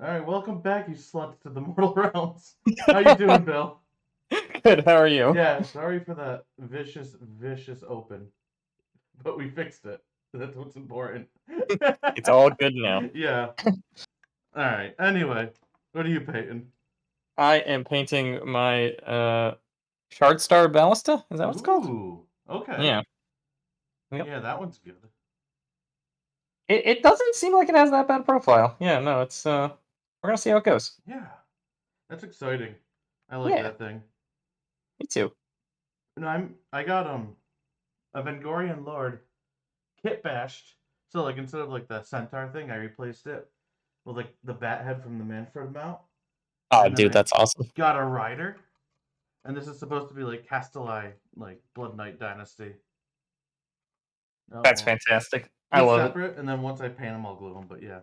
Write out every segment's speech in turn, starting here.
Alright, welcome back, you sluts, to the Mortal Realms. How you doing, Bill? Good, how are you? Yeah, sorry for that vicious open, but we fixed it. That's what's important. It's all good now. Yeah. Alright, anyway, what are you painting? I am painting my Shard Star Ballista. Is that what it's called? Ooh, okay. Yeah. Yep. Yeah, that one's good. It doesn't seem like it has that bad profile. Yeah, no, it's we're gonna see how it goes. Yeah, that's exciting. I like Yeah, that thing. me too. No, I got a Vengorian Lord kit bashed. So like instead of like the centaur thing, I replaced it with like the bat head from the Manfred mount. Oh And then dude, I that's awesome. got a rider, and this is supposed to be like Castelli, like Blood Knight Dynasty. Oh That's well, fantastic. I be love it. separate, and then once I paint them, I'll glue them. But yeah,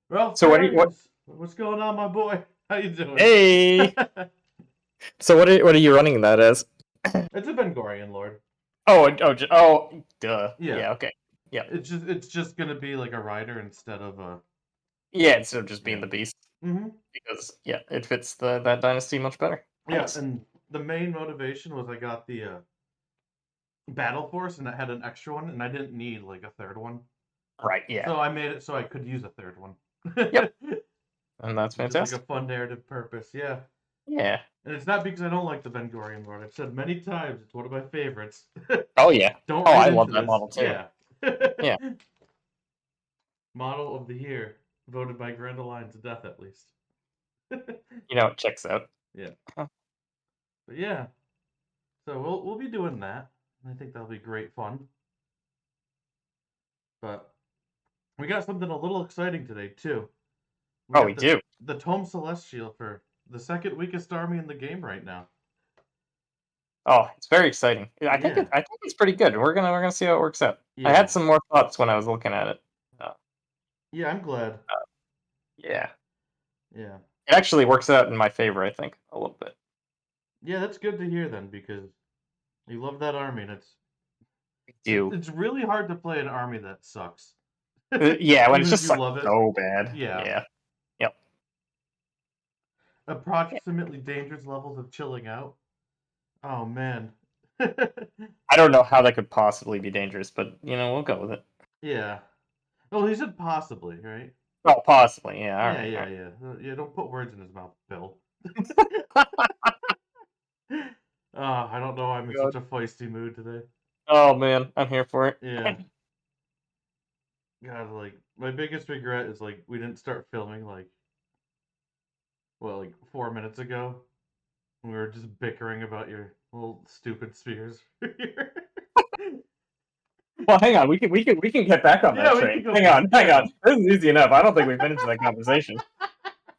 Ralph So what Farias, what's going on, my boy? How you doing? hey so what are you running that as? It's a Bengorian Lord. Duh. Yeah, Yeah, okay. Yeah. it's just gonna be like a rider instead of a Yeah, instead of just being yeah. the beast. hmm Because yeah, it fits that dynasty much better. Yeah, Nice. and the main motivation was I got the Battle Force, and I had an extra one, and I didn't need like a third one. Right, yeah. So I made it so I could use a third one. Yep. And that's Just like a fantastic. fun narrative purpose, yeah. Yeah. And it's not because I don't like the Vengorian Lord. I've said many times it's one of my favorites. Oh yeah. Don't Oh, read I love into that this. model too. Yeah. Yeah. Model of the year, voted by Grand Alliance to death at least. It checks out. Yeah. Huh. But yeah. So we'll be doing that. I think that'll be great fun. But we got something a little exciting today too. We Oh, got we the do. the Tome Celestial for the second weakest army in the game right now. Oh, it's very exciting. Yeah, Yeah. I think it's pretty good. We're gonna see how it works out. I Yeah. had some more thoughts when I was looking at it. Uh, Yeah, I'm glad. yeah. Yeah. It actually works out in my favor, I think, a little bit. Yeah, that's good to hear then because you love that army and I it, do. it's really hard to play an army that sucks. Yeah, when it's Even if just you sucks love it. so bad. Yeah. Yeah. Yep. Yeah. Approximately dangerous levels of chilling out. Oh man. I don't know how that could possibly be dangerous, but we'll go with it. Yeah. Oh, he said possibly, right? Oh, possibly. Yeah. All Yeah, right. All yeah, right. yeah. Yeah, don't put words in his mouth, Bill. I don't know why I'm in such God. a feisty mood today. Oh man, I'm here for it. Yeah. God, like my biggest regret is like we didn't start filming like like 4 minutes ago. We were just bickering about your little stupid spears. Well, hang on. We can get back on that Yeah, we train. could go Hang back. on. Hang Yeah. on. This is easy enough. I don't think we finished that conversation.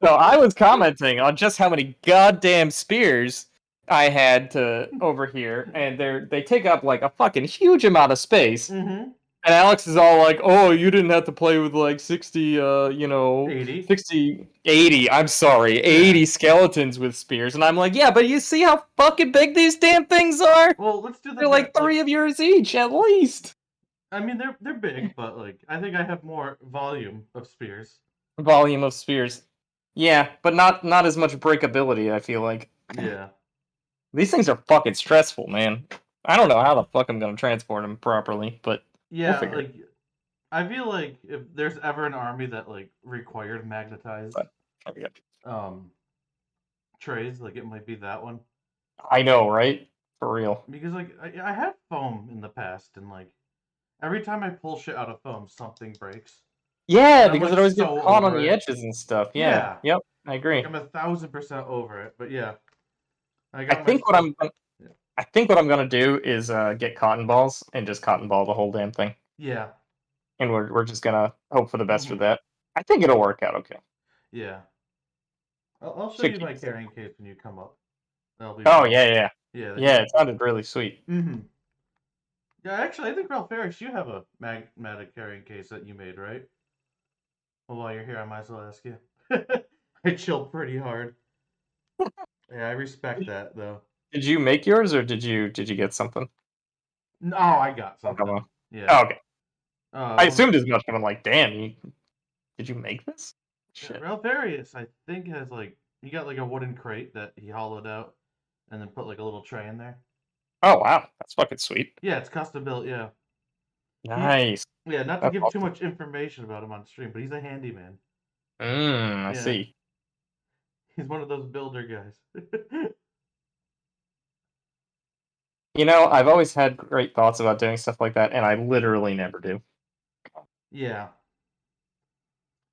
So I was commenting on just how many goddamn spears I had to over here, and they take up like a fucking huge amount of space. Mm-hmm. And Alex is all like, "Oh, you didn't have to play with like 60, 80. 60, 80. I'm sorry, Yeah. 80 skeletons with spears." And I'm like, "Yeah, but you see how fucking big these damn things are? Well, let's do the They're like bet. Like, three of yours each, at least." I mean, they're big, but like, I think I have more volume of spears. Volume of spears. Yeah, but not as much breakability, I feel like. Yeah. These things are fucking stressful, man. I don't know how the fuck I'm gonna transport them properly, but we'll Yeah, figure it like I feel like if there's ever an army that like required magnetized out. But there we go. um trays, like it might be that one. I know, right? For real. Because like I had foam in the past, and like every time I pull shit out of foam, something breaks, Yeah, and I'm because like it always gets so caught on over the it. edges and stuff. Yeah. Yeah, Yep. I like agree. I'm 1,000% over it. But yeah, I I got my think what stuff. I'm gonna, Yeah, I think what I'm gonna do is get cotton balls and just cotton ball the whole damn thing, yeah, and we're just gonna hope for the best for hmm that. I think it'll work out okay. yeah. I'll show Should you keep my it safe. carrying case when you come up. That'll be Oh fun. yeah, yeah, Yeah, yeah. It sounded really sweet. mm-hmm. Yeah, actually, I think Ralph Ferris, you have a magnetic carrying case that you made, right? Well, while you're here, I might as well ask you. I chill pretty hard. Yeah, I respect that though. Did you make yours or did you get something? No, I got Oh, come something. on. Yeah. Oh, okay. I One of assumed as much, but I'm like, damn, did you make this? Yeah, Shit. Ralpharius, I think, has like he got like a wooden crate that he hollowed out and then put like a little tray in there. Oh wow, that's fucking sweet. Yeah, it's custom built. Yeah, he. Nice. Yeah, not to That's give too awesome. much information about him on stream, but he's a handyman. I Yeah, see. he's one of those builder guys. I've always had great thoughts about doing stuff like that, and I literally never do. Yeah,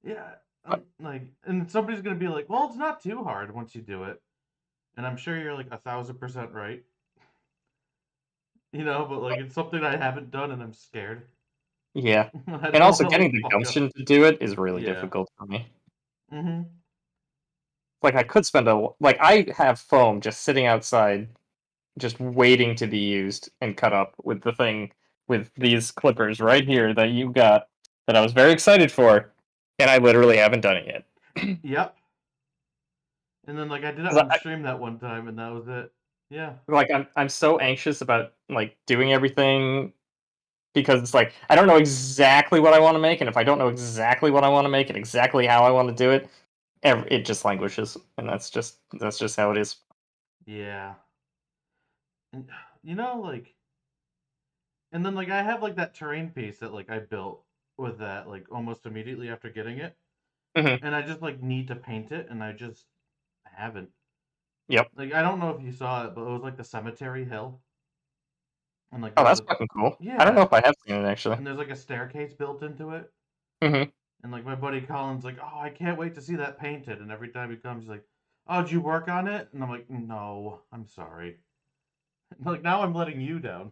yeah. But Like, and somebody's gonna be like, "Well, it's not too hard once you do it," and I'm sure you're like 1,000% right. But like it's something I haven't done and I'm scared. yeah, I and don't want also to getting like the fuck up. gumption to do it is really Yeah. difficult for me. Mhm. Like I could spend like I have foam just sitting outside, just waiting to be used and cut up with the thing with these clippers right here that you got that I was very excited for, and I literally haven't done it yet. Yep. And then like I did it 'Cause on stream that one time and that was it. Yeah. like I'm so anxious about like doing everything because it's like I don't know exactly what I want to make, and if I don't know exactly what I want to make and exactly how I want to do it, it just languishes, and that's just how it is. Yeah. And like and then like I have like that terrain piece that like I built with that like almost immediately after getting it. Hmm. And I just like need to paint it and I just haven't. Yep. Like I don't know if you saw it, but it was like the cemetery hill. And like Oh, there's that's a fucking cool. I don't know yeah, if I have seen it actually. and there's like a staircase built into it. Hmm. And like my buddy Colin's like, "Oh, I can't wait to see that painted." And every time he comes, he's like, "Oh, did you work on it?" And I'm like, "No, I'm sorry." Like now I'm letting you down.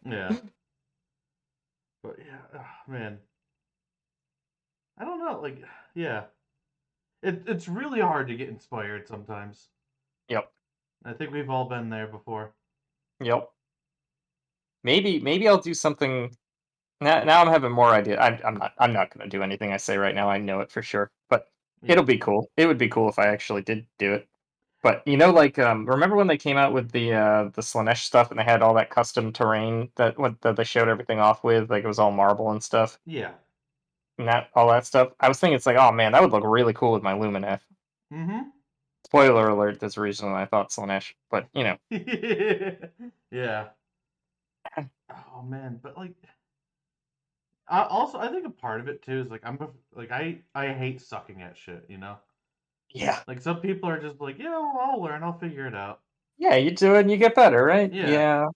Yeah, but yeah, man, I don't know. Like, yeah, it's really hard to get inspired sometimes. Yep. I think we've all been there before. Yep. Maybe I'll do something. Now I'm having more idea. I'm not gonna do anything I say right now. I know it for sure. But it'll Yeah, be cool. It would be cool if I actually did do it. But like remember when they came out with the Slanesh stuff and they had all that custom terrain that they showed everything off with, like it was all marble and stuff yeah. and that all that stuff. I was thinking it's like, oh man, that would look really cool with my Lumineth. Mm-hmm. Spoiler alert, that's the reason why I thought Slanesh. But Yeah. Oh man, but like, I think a part of it too is like like I hate sucking at shit. yeah. Like some people are just like, yeah, well, I'll learn, I'll figure it out. Yeah, you do it and you get better, right? Yeah. Yeah.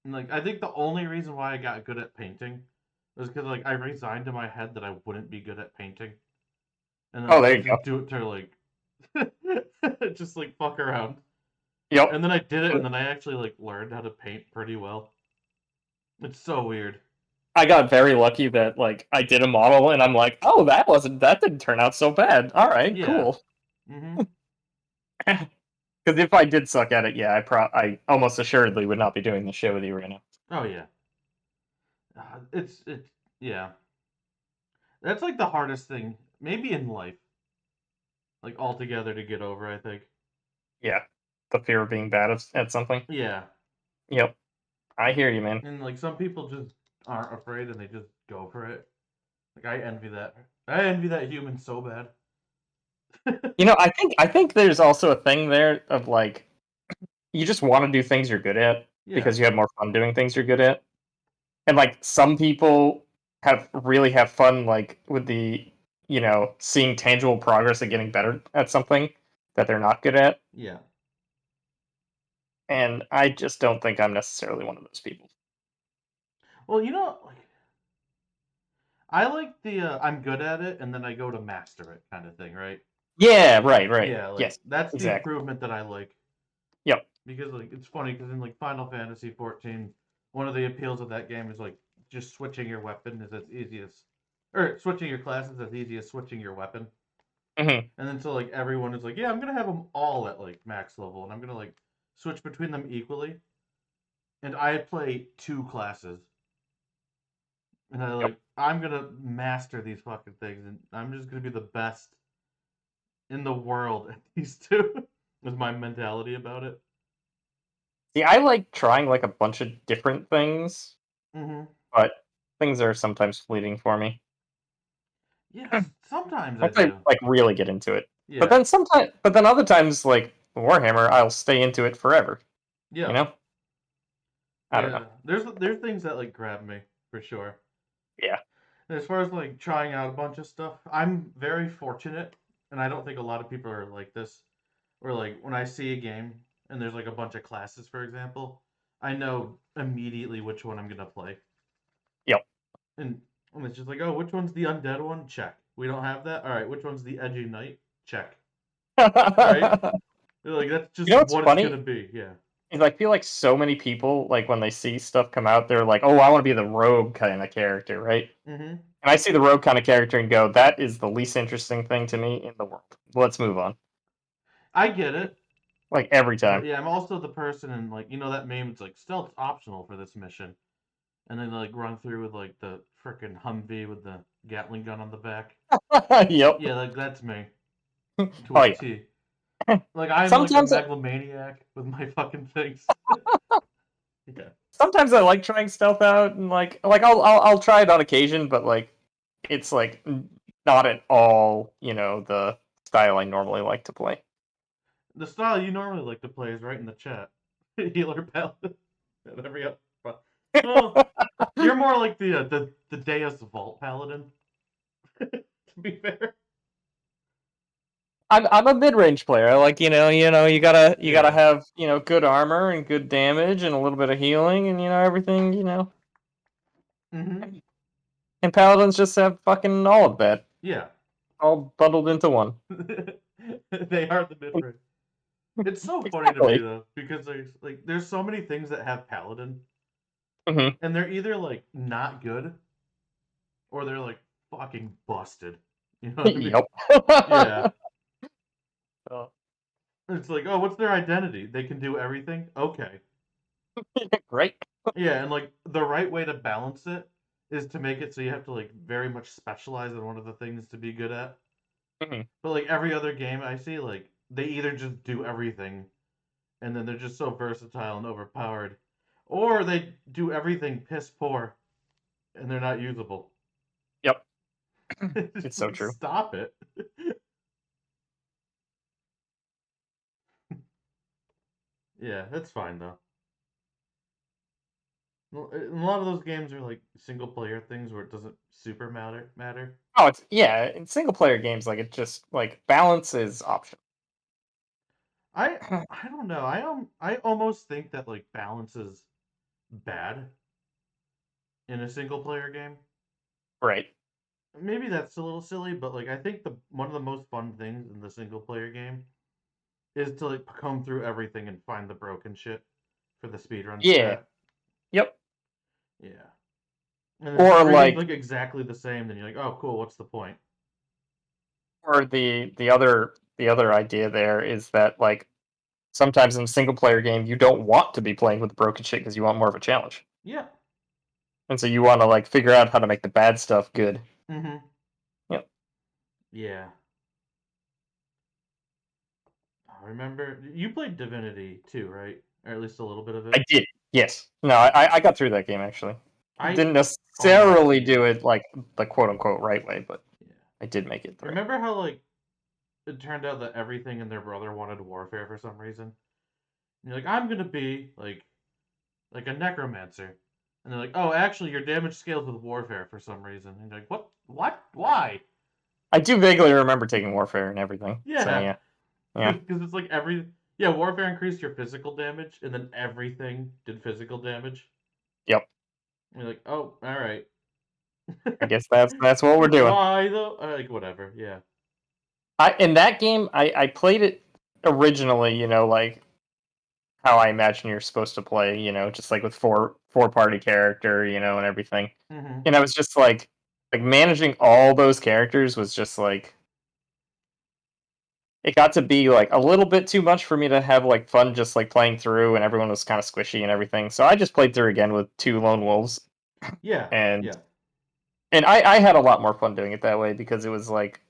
And like I think the only reason why I got good at painting was because like I resigned to my head that I wouldn't be good at painting, and then Oh, I there would you go. just do it to like just like fuck around. Yep. And then I did it, and then I actually like learned how to paint pretty well. It's so weird. I got very lucky that like I did a model and I'm like, oh, that didn't turn out so bad. All right, Yeah. cool. Mm-hmm. Because if I did suck at it, yeah, I almost assuredly would not be doing the show with you right now. Oh yeah. It's yeah. That's like the hardest thing, maybe in life, like altogether to get over. I think. Yeah, the fear of being bad at something. Yeah. Yep, I hear you, man. And like some people just aren't afraid and they just go for it. Like I envy that. I envy that human so bad. I think there's also a thing there of like you just want to do things you're good at Yeah. because you have more fun doing things you're good at. And like some people have fun like with the seeing tangible progress and getting better at something that they're not good at. Yeah. And I just don't think I'm necessarily one of those people. Well, like I like the I'm good at it and then I go to master it kind of thing, right? Yeah, right. Yeah, like Yes, that's the exactly. improvement that I like Yep. because like it's funny because in like Final Fantasy 14, one of the appeals of that game is like just switching your weapon is as easy as or switching your class is as easy as switching your weapon. Hmm. And then so like everyone is like, yeah, I'm gonna have them all at like max level, and I'm gonna like switch between them equally. And I play two classes, and Yep. I'm gonna master these fucking things, and I'm just gonna be the best in the world at these two. Is my mentality about it. See, I like trying like a bunch of different things, Mm-hmm. but things are sometimes fleeting for me. Yes, sometimes I Once I do. like really get into it. Yeah, But then other times, like Warhammer, I'll stay into it forever. You yeah, know? I don't know. yeah. There's things that like grab me for sure. Yeah. And as far as like trying out a bunch of stuff, I'm very fortunate, and I don't think a lot of people are like this. Or like when I see a game and there's like a bunch of classes, for example, I know immediately which one I'm gonna play. Yep. And, and it's just like, oh, which one's the undead one? Check. We don't have that. All right, which one's the edgy knight? Check. Right? They're like that's You just know what's what it's gonna funny? be. Yeah. Is I feel like so many people, like when they see stuff come out, they're like, "Oh, I want to be the rogue kind of character," right? Mm-hmm. And I see the rogue kind of character and go, "That is the least interesting thing to me in the world." Let's move on. I get it, Like every but time. yeah, I'm also the person and like that meme. It's like stealth's optional for this mission, and then like run through with like the frickin' Humvee with the Gatling gun on the back. Yep. Yeah, like that's me to Oh a yeah. T. Like I'm like a Sometimes, megalomaniac with my fucking things. Yeah. sometimes I like trying stealth out, and like I'll try it on occasion, but like it's like not at all, the style I normally like to play. The style you normally like to play is right in the chat. Healer paladin at every up. Well, you're more like the Deus Vault paladin. To be fair. I'm a mid range player. I like you gotta Yeah. have good armor and good damage and a little bit of healing and everything Mm-hmm. and paladins just have fucking all of that Yeah. all bundled into one. They are the mid range. It's so funny to me Exactly. though because there's so many things that have paladin Hmm. and they're either like not good or they're like fucking busted. You know what I mean? Yep. Yeah. Oh, It's like, oh, what's their identity? They can do everything? Okay. great. Yeah, and like the right way to balance it is to make it so you have to like very much specialize in one of the things to be good at. Mhm. But like every other game I see, like they either just do everything and then they're just so versatile and overpowered, or they do everything piss poor and they're not usable. Yep. It's It's so like true. stop it. Yeah, that's fine though. Well, a lot of those games are like single player things where it doesn't super matter. Oh, it's yeah. In single player games, like it just like balance is optional. I I don't know. I almost think that like balance is bad in a single player game. Right. Maybe that's a little silly, but like I think the one of the most fun things in the single player game is to like comb through everything and find the broken shit for the speedrun Yeah. stat. Yep. Yeah. And if Or everything's like like exactly the same, then you're like, oh cool, what's the point? or the other idea there is that like sometimes in a single player game you don't want to be playing with the broken shit because you want more of a challenge. Yeah. And so you want to like figure out how to make the bad stuff good. Mm-hmm. Yep. Yeah. I remember you played Divinity too, right? Or at least a little bit of I it. did. Yes. No, I got through that game actually. I Didn't almost necessarily beat do it. it like the quote unquote right way, but Yeah. I did make it through. Remember how like it turned out that everything and their brother wanted warfare for some reason? And you're like, I'm gonna be like a necromancer. And they're like, oh, actually, your damage scales with warfare for some reason. And you're like, what? What? Why? I do vaguely remember taking warfare and everything. So Yeah, yeah. Yeah. because it's like yeah, warfare increased your physical damage, and then everything did physical damage. Yep. And you're like, oh, all right. I guess that's what we're doing. Why though? Like whatever. Yeah. I in that game I played it originally, like how I imagine you're supposed to play, just like with four party character, and everything. Mm-hmm. And I was just like managing all those characters was just like it got to be like a little bit too much for me to have like fun just like playing through and everyone was kind of squishy and everything. So I just played through again with two lone wolves Yeah. and Yeah. and I had a lot more fun doing it that way because it was like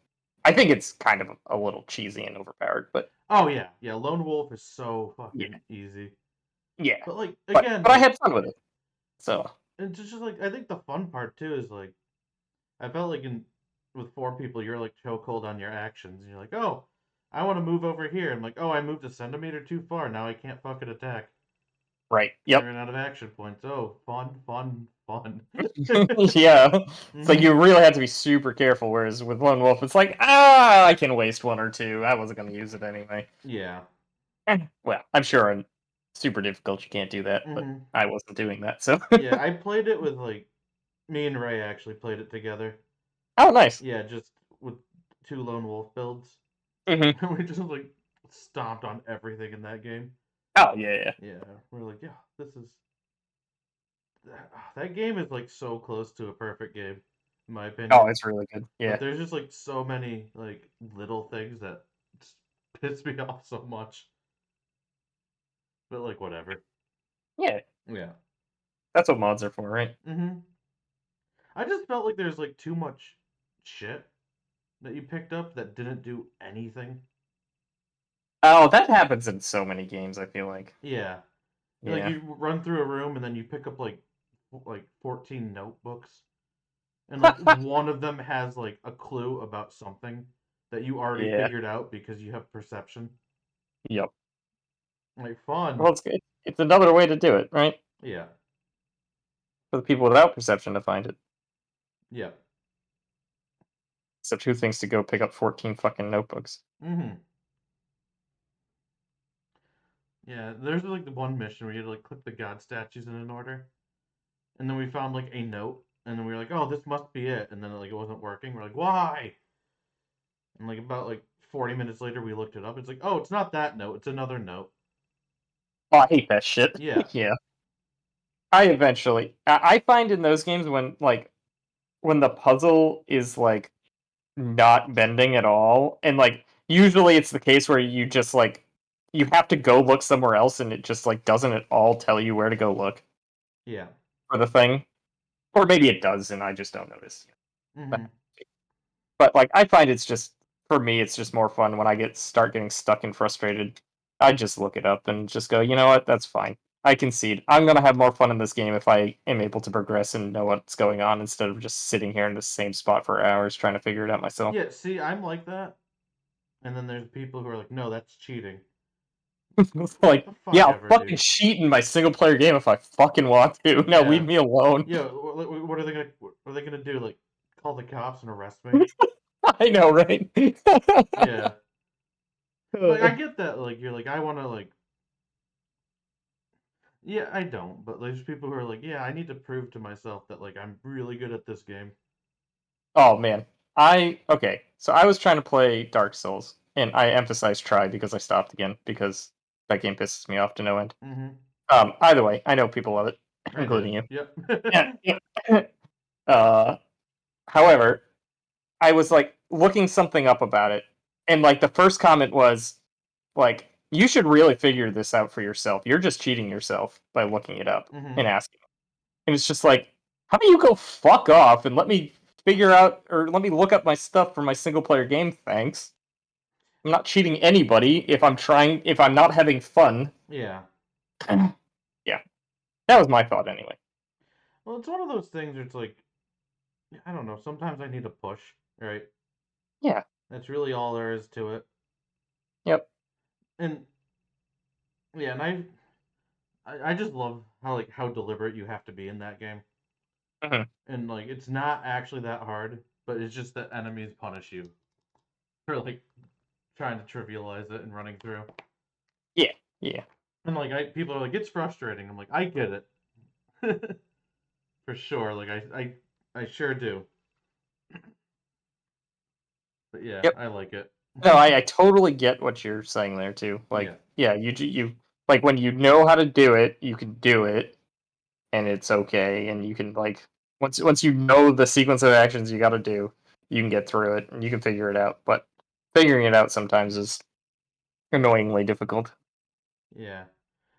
I think it's kind of a little cheesy and overpowered, but Oh yeah. Yeah. Lone Wolf is so yeah. fucking easy. Yeah. But like But again, but I like had fun with it. So it's just like I think the fun part too is like I felt like in with 4 people, you're like chokehold on your actions. And you're like, oh, I want to move over here. I'm like, oh, I moved a centimeter too far. Now I can't fucking attack. Right. I Yep. ran out of action points. Oh, fun, fun, fun. Yeah. It's like Hmm. you really have to be super careful. Whereas with Lone Wolf, it's like, ah, I can waste one or two. I wasn't gonna use it anyway. Yeah. Well, I'm sure in super difficult you can't do that, but Hmm. I wasn't doing that, so. Yeah, I played it with like me and Ray actually played it together. Oh, nice. Yeah, just with 2 lone wolf builds. Hmm. We just like stomped on everything in that game. Oh yeah, yeah. Yeah, we're like, yeah, this is that game is like so close to a perfect game, in my Oh, opinion. it's really good. But Yeah. there's just like so many like little things that just piss me off so much. But like whatever. Yeah. Yeah. That's what mods are for, right? Mhm. I just felt like there's like too much shit that you picked up that didn't do anything. Oh, that happens in so many games, I feel like. Yeah. Like Yeah. you run through a room and then you pick up like 14 notebooks and like one of them has like a clue about something that you already Yeah. figured out because you have perception. Yep. Like fun. Well, it's another way to do it, right? Yeah. For the people without perception to find it. Yeah. Except who thinks to go pick up 14 fucking notebooks? Mhm. Yeah, there's like the one mission where you had to like click the god statues in an order. And then we found like a note and then we were like, "Oh, this must be it." And then like it wasn't working. We're like, "Why?" And like about like 40 minutes later we looked it up. It's like, "Oh, it's not that note. It's another note." Oh, I hate that shit. Yeah. Yeah. I find in those games when the puzzle is like not bending at all, and like usually it's the case where you just like you have to go look somewhere else, and it just like doesn't at all tell you where to go look Yeah. for the thing, or maybe it does, and I just don't notice. Mhm. But like I find it's just for me, it's just more fun when I start getting stuck and frustrated. I just look it up and just go, you know what, that's fine. I concede. I'm gonna have more fun in this game if I am able to progress and know what's going on instead of just sitting here in the same spot for hours trying to figure it out myself. Yeah, see, I'm like that. And then there's people who are like, "No, that's cheating." Like, The yeah, fuck I'll ever, fucking dude. cheat in my single player game if I fucking want to. Now leave Yeah. me alone. Yeah, what are they gonna do? Like call the cops and arrest me? I know, right? Yeah. Like I get that like you're like I want to like yeah, I don't, but there's people who are like, "Yeah, I need to prove to myself that like I'm really good at this game." Oh man. Okay. So I was trying to play Dark Souls, and I emphasize try because I stopped again because that game pisses me off to no end. Mhm. Either way, I know people love it, I including did. you. Yep. Yeah. Yeah. uh However, I was like looking something up about it, and like the first comment was like, you should really figure this out for yourself. You're just cheating yourself by looking it up and Mhm. asking. And it's just like, how about you go fuck off and let me figure out or let me look up my stuff for my single player game, thanks. I'm not cheating anybody if I'm not having fun. Yeah. Yeah. That was my thought anyway. Well, it's one of those things where it's like I don't know, sometimes I need a push, right? Yeah. That's really all there is to it. Yep. And yeah, and I just love how like how deliberate you have to be in that game. Mhm. And like it's not actually that hard, but it's just that enemies punish you for like trying to trivialize it and running through. Yeah. Yeah. And like people are like, it's frustrating. I'm like, I get it. For sure. Like I sure do. But yeah, Yep. I like it. No, I totally get what you're saying there too. Yeah. Like, yeah, you like when you know how to do it, you can do it, and it's okay, and you can like once you know the sequence of actions you got to do, you can get through it and you can figure it out. But figuring it out sometimes is annoyingly difficult. Yeah.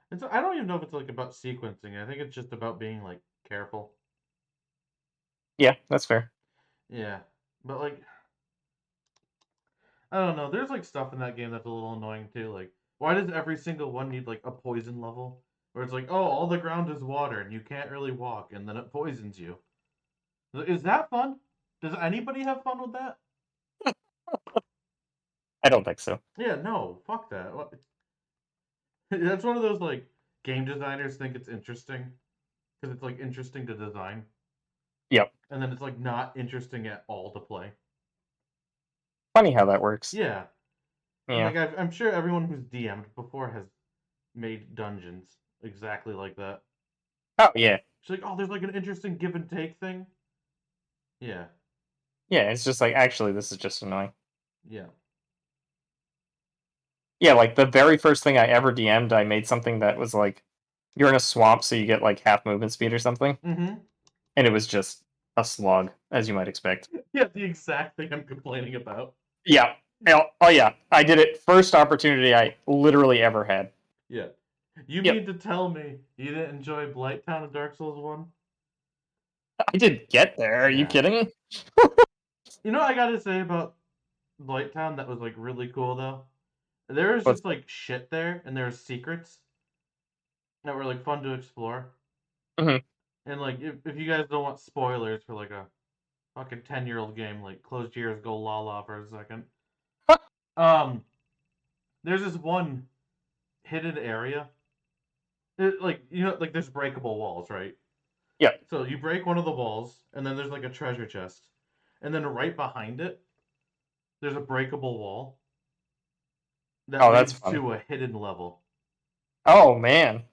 And so I don't even know if it's like about sequencing. I think it's just about being like careful. Yeah, that's fair. Yeah. But like I don't know. There's like stuff in that game that's a little annoying too. Like why does every single one need like a poison level? Where it's like, oh, all the ground is water and you can't really walk and then it poisons you. Is that fun? Does anybody have fun with that? I don't think so. Yeah, no, fuck that. That's one of those like game designers think it's interesting because it's like interesting to design, Yep. and then it's like not interesting at all to play. Funny how that works. Yeah, and Yeah. like I'm sure everyone who's DM'd before has made dungeons exactly like that. Oh yeah. She's like, oh, there's like an interesting give and take thing. Yeah, Yeah. It's just like actually, this is just annoying. yeah. Yeah, like the very first thing I ever DM'd, I made something that was like you're in a swamp, so you get like half movement speed or something, Mm-hmm. and it was just a slog, as you might expect. Yeah, the exact thing I'm complaining about. Yeah. Oh yeah, I did it first opportunity I literally ever had. Yeah. You Yep, mean to tell me you didn't enjoy Blighttown of Dark Souls 1? I did get there. Are you Yeah. kidding? You know what I gotta say about Blighttown that was like really cool though? There was What's just like shit there and there was secrets that were like fun to explore. Mhm. And like if you guys don't want spoilers for like a fucking 10-year-old game, like close your ears, go la la for a second. Um there's this one hidden area. Like you know like there's breakable walls, right? Yeah. So you break one of the walls, and then there's like a treasure chest, and then right behind it, there's a breakable wall that Oh, that's leads fun. to a hidden level. Oh man.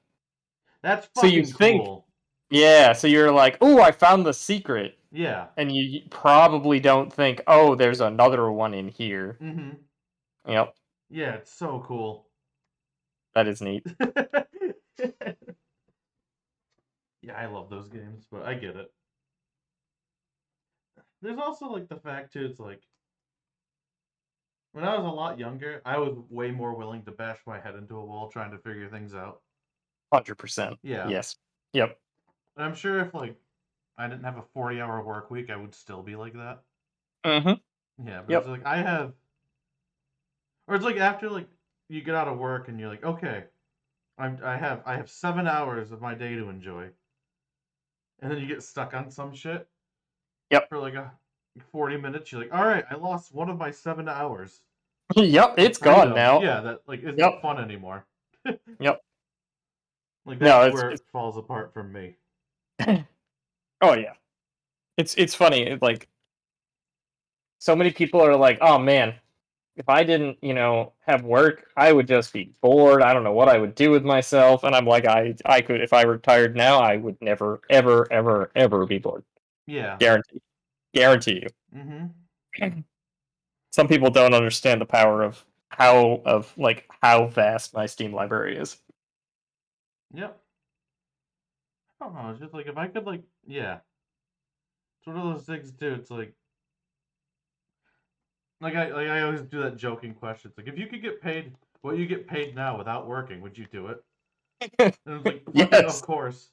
That's So you fucking think, cool. yeah? So you're like, oh, I found the secret, Yeah. and you probably don't think, oh, there's another one in here. Mm-hmm. Yep, Yeah, it's so cool. that is neat. Yeah, I love those games, but I get it. There's also like the fact too, it's like when I was a lot younger, I was way more willing to bash my head into a wall trying to figure things out. 100%. Yeah. Yes. Yep. And I'm sure if like I didn't have a 40-hour work week, I would still be like that. Mhm. Yeah, but it's Yep. like I have, or it's like after like you get out of work and you're like, okay, I have 7 hours of my day to enjoy, and then you get stuck on some shit Yep. for like a 40 minutes. You're like, all right, I lost one of my 7 hours Yep. of It's gone freedom. now. Yeah, that like isn't Yep. fun anymore. Yep. Like No, that's it's, where it's it falls apart from me. oh yeah. It's funny. Like so many people are like, "Oh man, if I didn't, have work, I would just be bored. I don't know what I would do with myself." And I'm like, I could if I retired now, I would never ever ever ever be bored. Yeah. Guarantee. Guarantee Mm-hmm. you. Some people don't understand the power of how vast my Steam library is. Yep. I don't know. It's just like if I could like, yeah, it's one of those things too. It's like I always do that joking question. It's like if you could get paid what you get paid now without working, would you do it? And it's like fucking of Yes. course.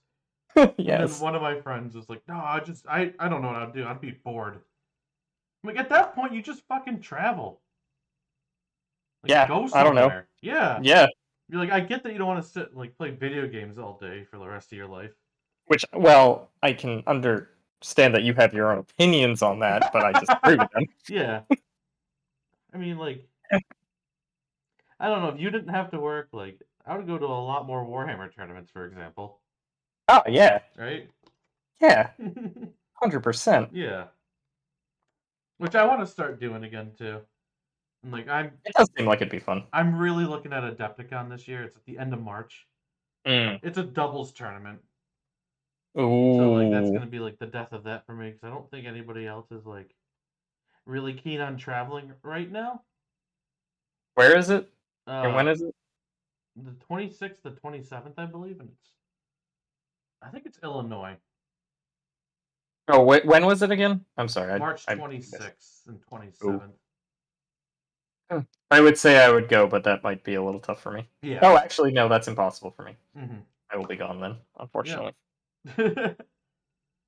And then Yes. one of my friends was like, no, I don't know what I'd do. I'd be bored. I'm like at that point you just fucking travel. Like Yeah. go I don't know. somewhere. Yeah. Yeah. You're like, I get that you don't want to sit and like play video games all day for the rest of your life. Which, well, I can understand that you have your own opinions on that, but I disagree with them. Yeah. I mean like I don't know, if you didn't have to work, like I would go to a lot more Warhammer tournaments, for example. Oh yeah. Right? Yeah. 100%. Yeah. Which I want to start doing again too. And like It does seem like it'd be fun. I'm really looking at Adepticon this year. It's at the end of March. Mm. It's a doubles tournament. So like that's Ooh. gonna be like the death of that for me because I don't think anybody else is like really keen on traveling right now. Where is it? And Uh, when is it? the 26th, the 27th, I believe, and I think it's Illinois. Oh, wait, when was it again? I'm sorry. March I missed. 26th and Ooh. 27th. I would say I would go, but that might be a little tough for me. Yeah. Oh, actually, no, that's impossible for me. Mm-hmm. I will be gone then, Yep. unfortunately.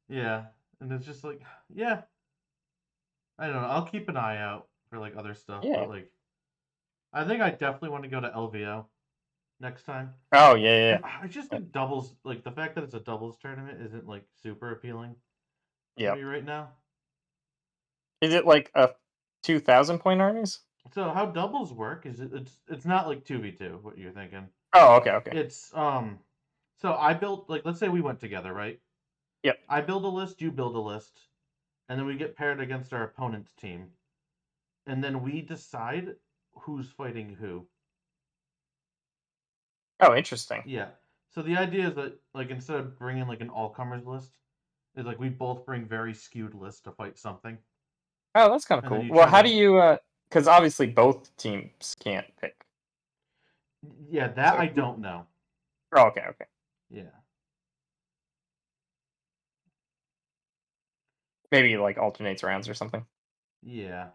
Yeah. And it's just like, yeah, I don't know. I'll keep an eye out for like other stuff, but Yeah. like I think I definitely want to go to LVO next time. Oh, yeah, yeah, And I just yeah. think doubles, like the fact that it's a doubles tournament isn't like super appealing to Yep. me right now. Is it like a 2,000 point armies? So how doubles work is it's not like 2v2 what you're thinking. Oh, okay, okay. It's so I built, like, let's say we went together, right? Yep. I build a list, you build a list, and then we get paired against our opponent's team, and then we decide who's fighting who. Oh, interesting. Yeah. So the idea is that, like, instead of bringing like an all comers list, is like we both bring very skewed lists to fight something, Oh, that's kind of and then cool. you Well, try how to. do you? Because obviously both teams can't pick. Yeah, that So, I don't know. oh, okay, okay. Yeah. Maybe like alternates rounds or something. Yeah.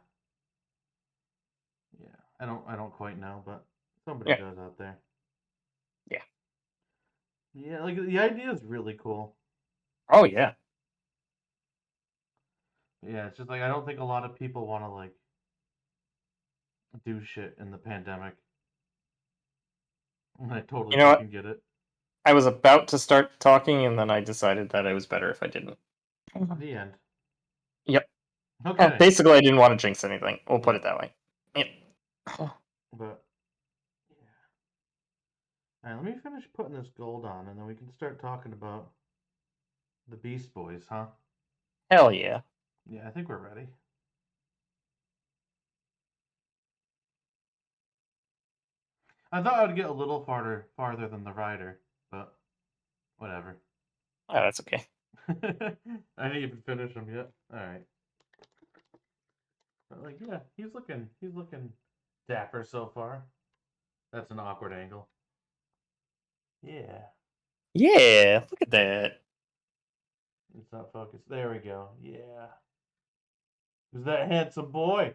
Yeah. I don't quite know, but somebody Yeah, does out there. yeah. Yeah, like the idea is really cool. Oh, yeah. Yeah, it's just like I don't think a lot of people want to like do shit in the pandemic. And I totally You know what? fucking get it. I was about to start talking, and then I decided that it was better if I didn't. The end. Yep. Okay. Basically, I didn't want to jinx anything. We'll put Yeah. it that way. Yep. But yeah. Alright, let me finish putting this gold on and then we can start talking about the Beast Boys, huh? Hell yeah. Yeah, I think we're ready. I thought I would get a little farther than the rider, but whatever. Oh, that's okay. I didn't even finish him yet. Alright. But like, yeah, he's looking dapper so far. That's an awkward angle. Yeah. Yeah, look at that. It's not focused. There we go. Yeah. Who's that handsome boy?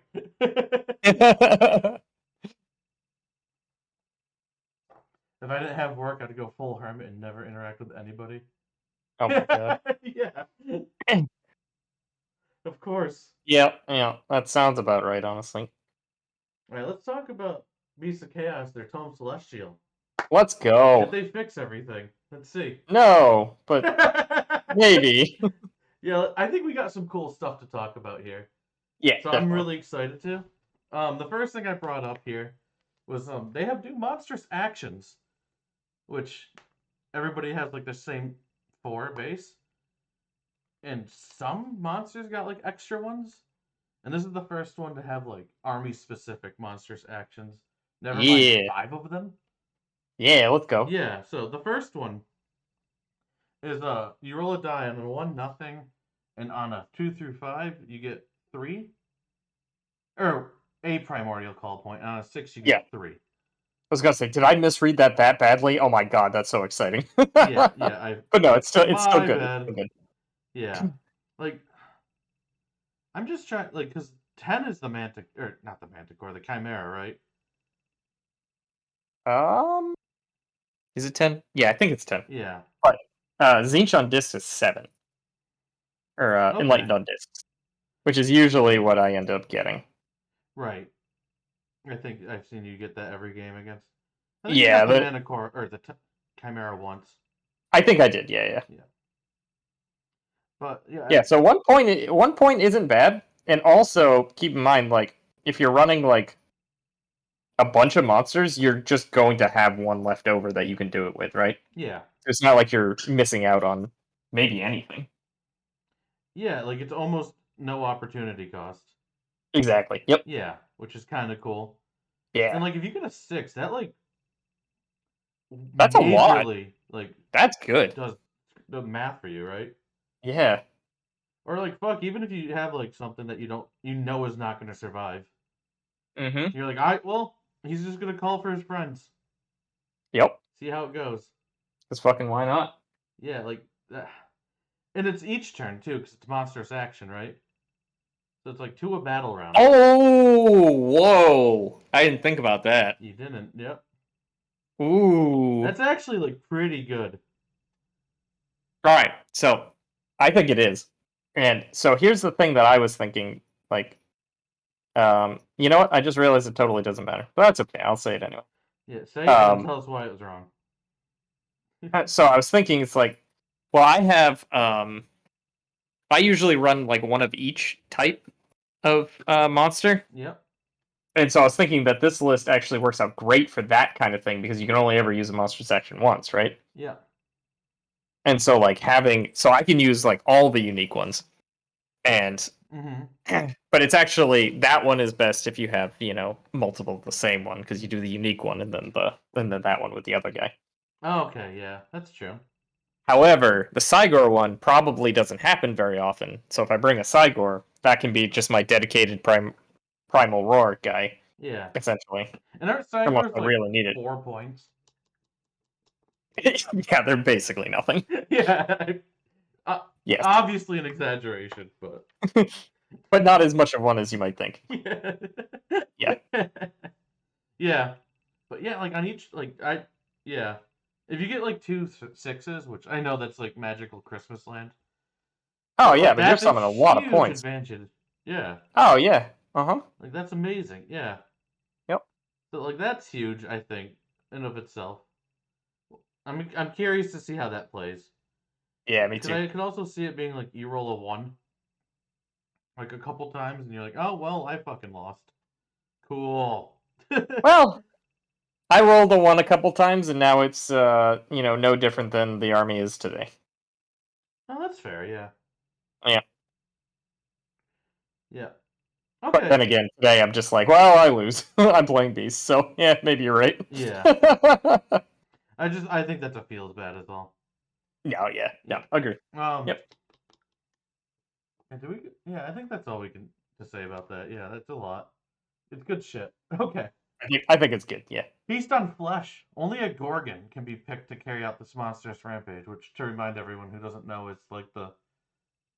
If I didn't have work, I'd go full hermit and never interact with anybody. Oh my god. Yeah, of course. Yeah, yeah, that sounds about right, honestly. All right, let's talk about Beasts of Chaos, their Tome Celestial. Let's Did go. they fix everything? Let's see. No, but maybe. Yeah, I think we got some cool stuff to talk about here. Yeah, So I'm definitely. really excited to. The first thing I brought up here was they have new monstrous actions, which everybody has like the same 4 base, and some monsters got like extra ones. And this is the first one to have like army specific monstrous actions. Never mind Yeah. 5 of them. Yeah, let's go. Yeah, so the first one is you roll a die on a 1 nothing, and on a 2 through 5 you get 3, or a primordial call point, and on a 6 you Yeah. get 3. I was gonna say, did I misread that badly? Oh my god, that's so exciting. Yeah, yeah, I But no, it's still my good. It's bad. still Yeah. good. Like I'm just trying, like, cuz 10 is the mantic, or not the manticore, the chimera, right? Um, is it 10? Yeah, I think it's 10. Yeah. But Zinch on disc is 7. Or Okay. Enlightened on discs, which is usually what I end up getting. Right. I think I've seen you get that every game against. I think you got Yeah, the but Manicore or the Chimera once. I think I did. Yeah, yeah. Yeah, but yeah, Yeah, so 1 point isn't bad. And also keep in mind, like, if you're running like a bunch of monsters, you're just going to have one left over that you can do it with, right? yeah, It's not like you're missing out on maybe anything. yeah. Like it's almost no opportunity cost. Exactly. Yep. Yeah, which is kind of cool. And Yeah. like if you get a 6, that like That's a lot. majorly like That's good. does the math for you, right? Yeah. Or like fuck, even if you have like something that you know is not going to survive, Mm-hmm. you're like, he's just gonna call for his friends, Yep. see how it goes. Because fucking why not? Yeah, like, and it's each turn too, because it's monstrous action, right? So it's like 2 a battle round. Oh, whoa. I didn't think about that. You didn't. Yep. Ooh. That's actually like pretty good. Alright, so I think it is. And so here's the thing that I was thinking, like, you know what? I just realized it totally doesn't matter. But that's okay, I'll say it anyway. Yeah, say it and then Um, tell us why it was wrong. so I was thinking it's like, well, I have I usually run like one of each type. of monster. Yep. And so I was thinking that this list actually works out great for that kind of thing because you can only ever use a monstrous action once, right? Yeah. And so like so I can use like all the unique ones. And Mm-hmm. but it's actually that one is best if you have, multiple of the same one because you do the unique one and then that one with the other guy. Oh, okay, yeah, that's true. However, the Cygor one probably doesn't happen very often. So if I bring a Cygor, that can be just my dedicated primal roar guy, Yeah. essentially. And our Unless Cygor's I like really need it. 4 points. Yeah, they're basically nothing. Yeah. Uh, Yes. Obviously an exaggeration, but But not as much of one as you might think. yeah. Yeah. Yeah. But yeah, like on each yeah. If you get like two sixes, which I know that's like magical Christmas land, Oh but yeah, like but you're that's a summoning a lot of huge points. advantage. Yeah. Oh yeah. Uh-huh. Like that's amazing. Yeah. Yep. So like that's huge, I think, in of itself. I'm curious to see how that plays. Yeah, me Because too. I could also see it being like you roll a one like a couple times and you're like, oh well, I fucking lost. Cool. Well, I rolled a one a couple times and now it's no different than the army is today. Oh, that's fair. Yeah. Yeah. Yeah. But then Okay. again, today I'm just like, well, I lose. I'm playing beasts, so yeah, maybe you're right. Yeah. I think that's a feels bad as well. No, yeah, no, Yeah. agree. Um. Yep. And do we? Yeah, I think that's all we can to say about that. Yeah, that's a lot. It's good shit. Okay. I think it's good. Yeah. Feast on Flesh. Only a Gorgon can be picked to carry out this monstrous rampage, which, to remind everyone who doesn't know, is like the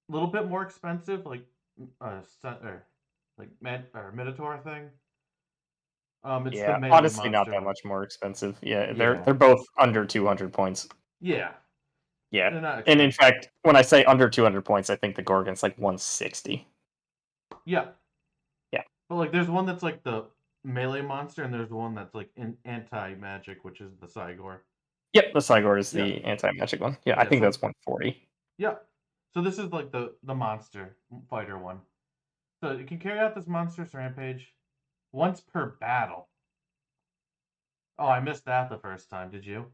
little bit more expensive, like or like Minotaur thing. It's the Yeah, melee honestly, not monster that one. much more expensive. Yeah, they're Yeah, they're both under 200 points. yeah, Yeah, they're not and in expensive. fact, when I say under 200 points, I think the Gorgon's like 160. Yeah, Yeah. but like there's one that's like the melee monster, and there's one that's like anti magic, which is the Cygor. Yep, the Cygor is Yeah, the anti-magic one. Yeah, I yeah. think So that's 140. yeah, so this is like the monster fighter one. So you can carry out this monstrous rampage once per battle. Oh, I missed that the first time. Did you?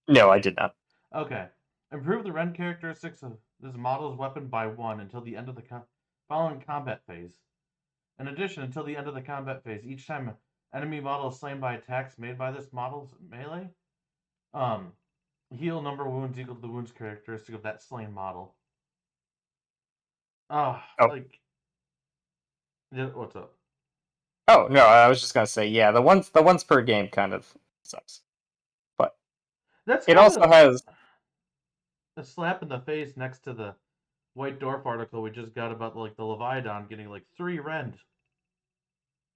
No, I did not. Okay. Improve the rend characteristics of this model's weapon by 1 until the end of the following combat phase. In addition, until the end of the combat phase, each time an enemy model is slain by attacks made by this model's melee, um, heal number of wounds equal to the wounds characteristic of that slain model. Ah, Oh, like, yeah, what's up? oh no, I was just gonna say, yeah, the ones per game kind of sucks, but That's it kind also of has. a slap in the face next to the White Dwarf article we just got about like the Leviathan getting like 3 rend.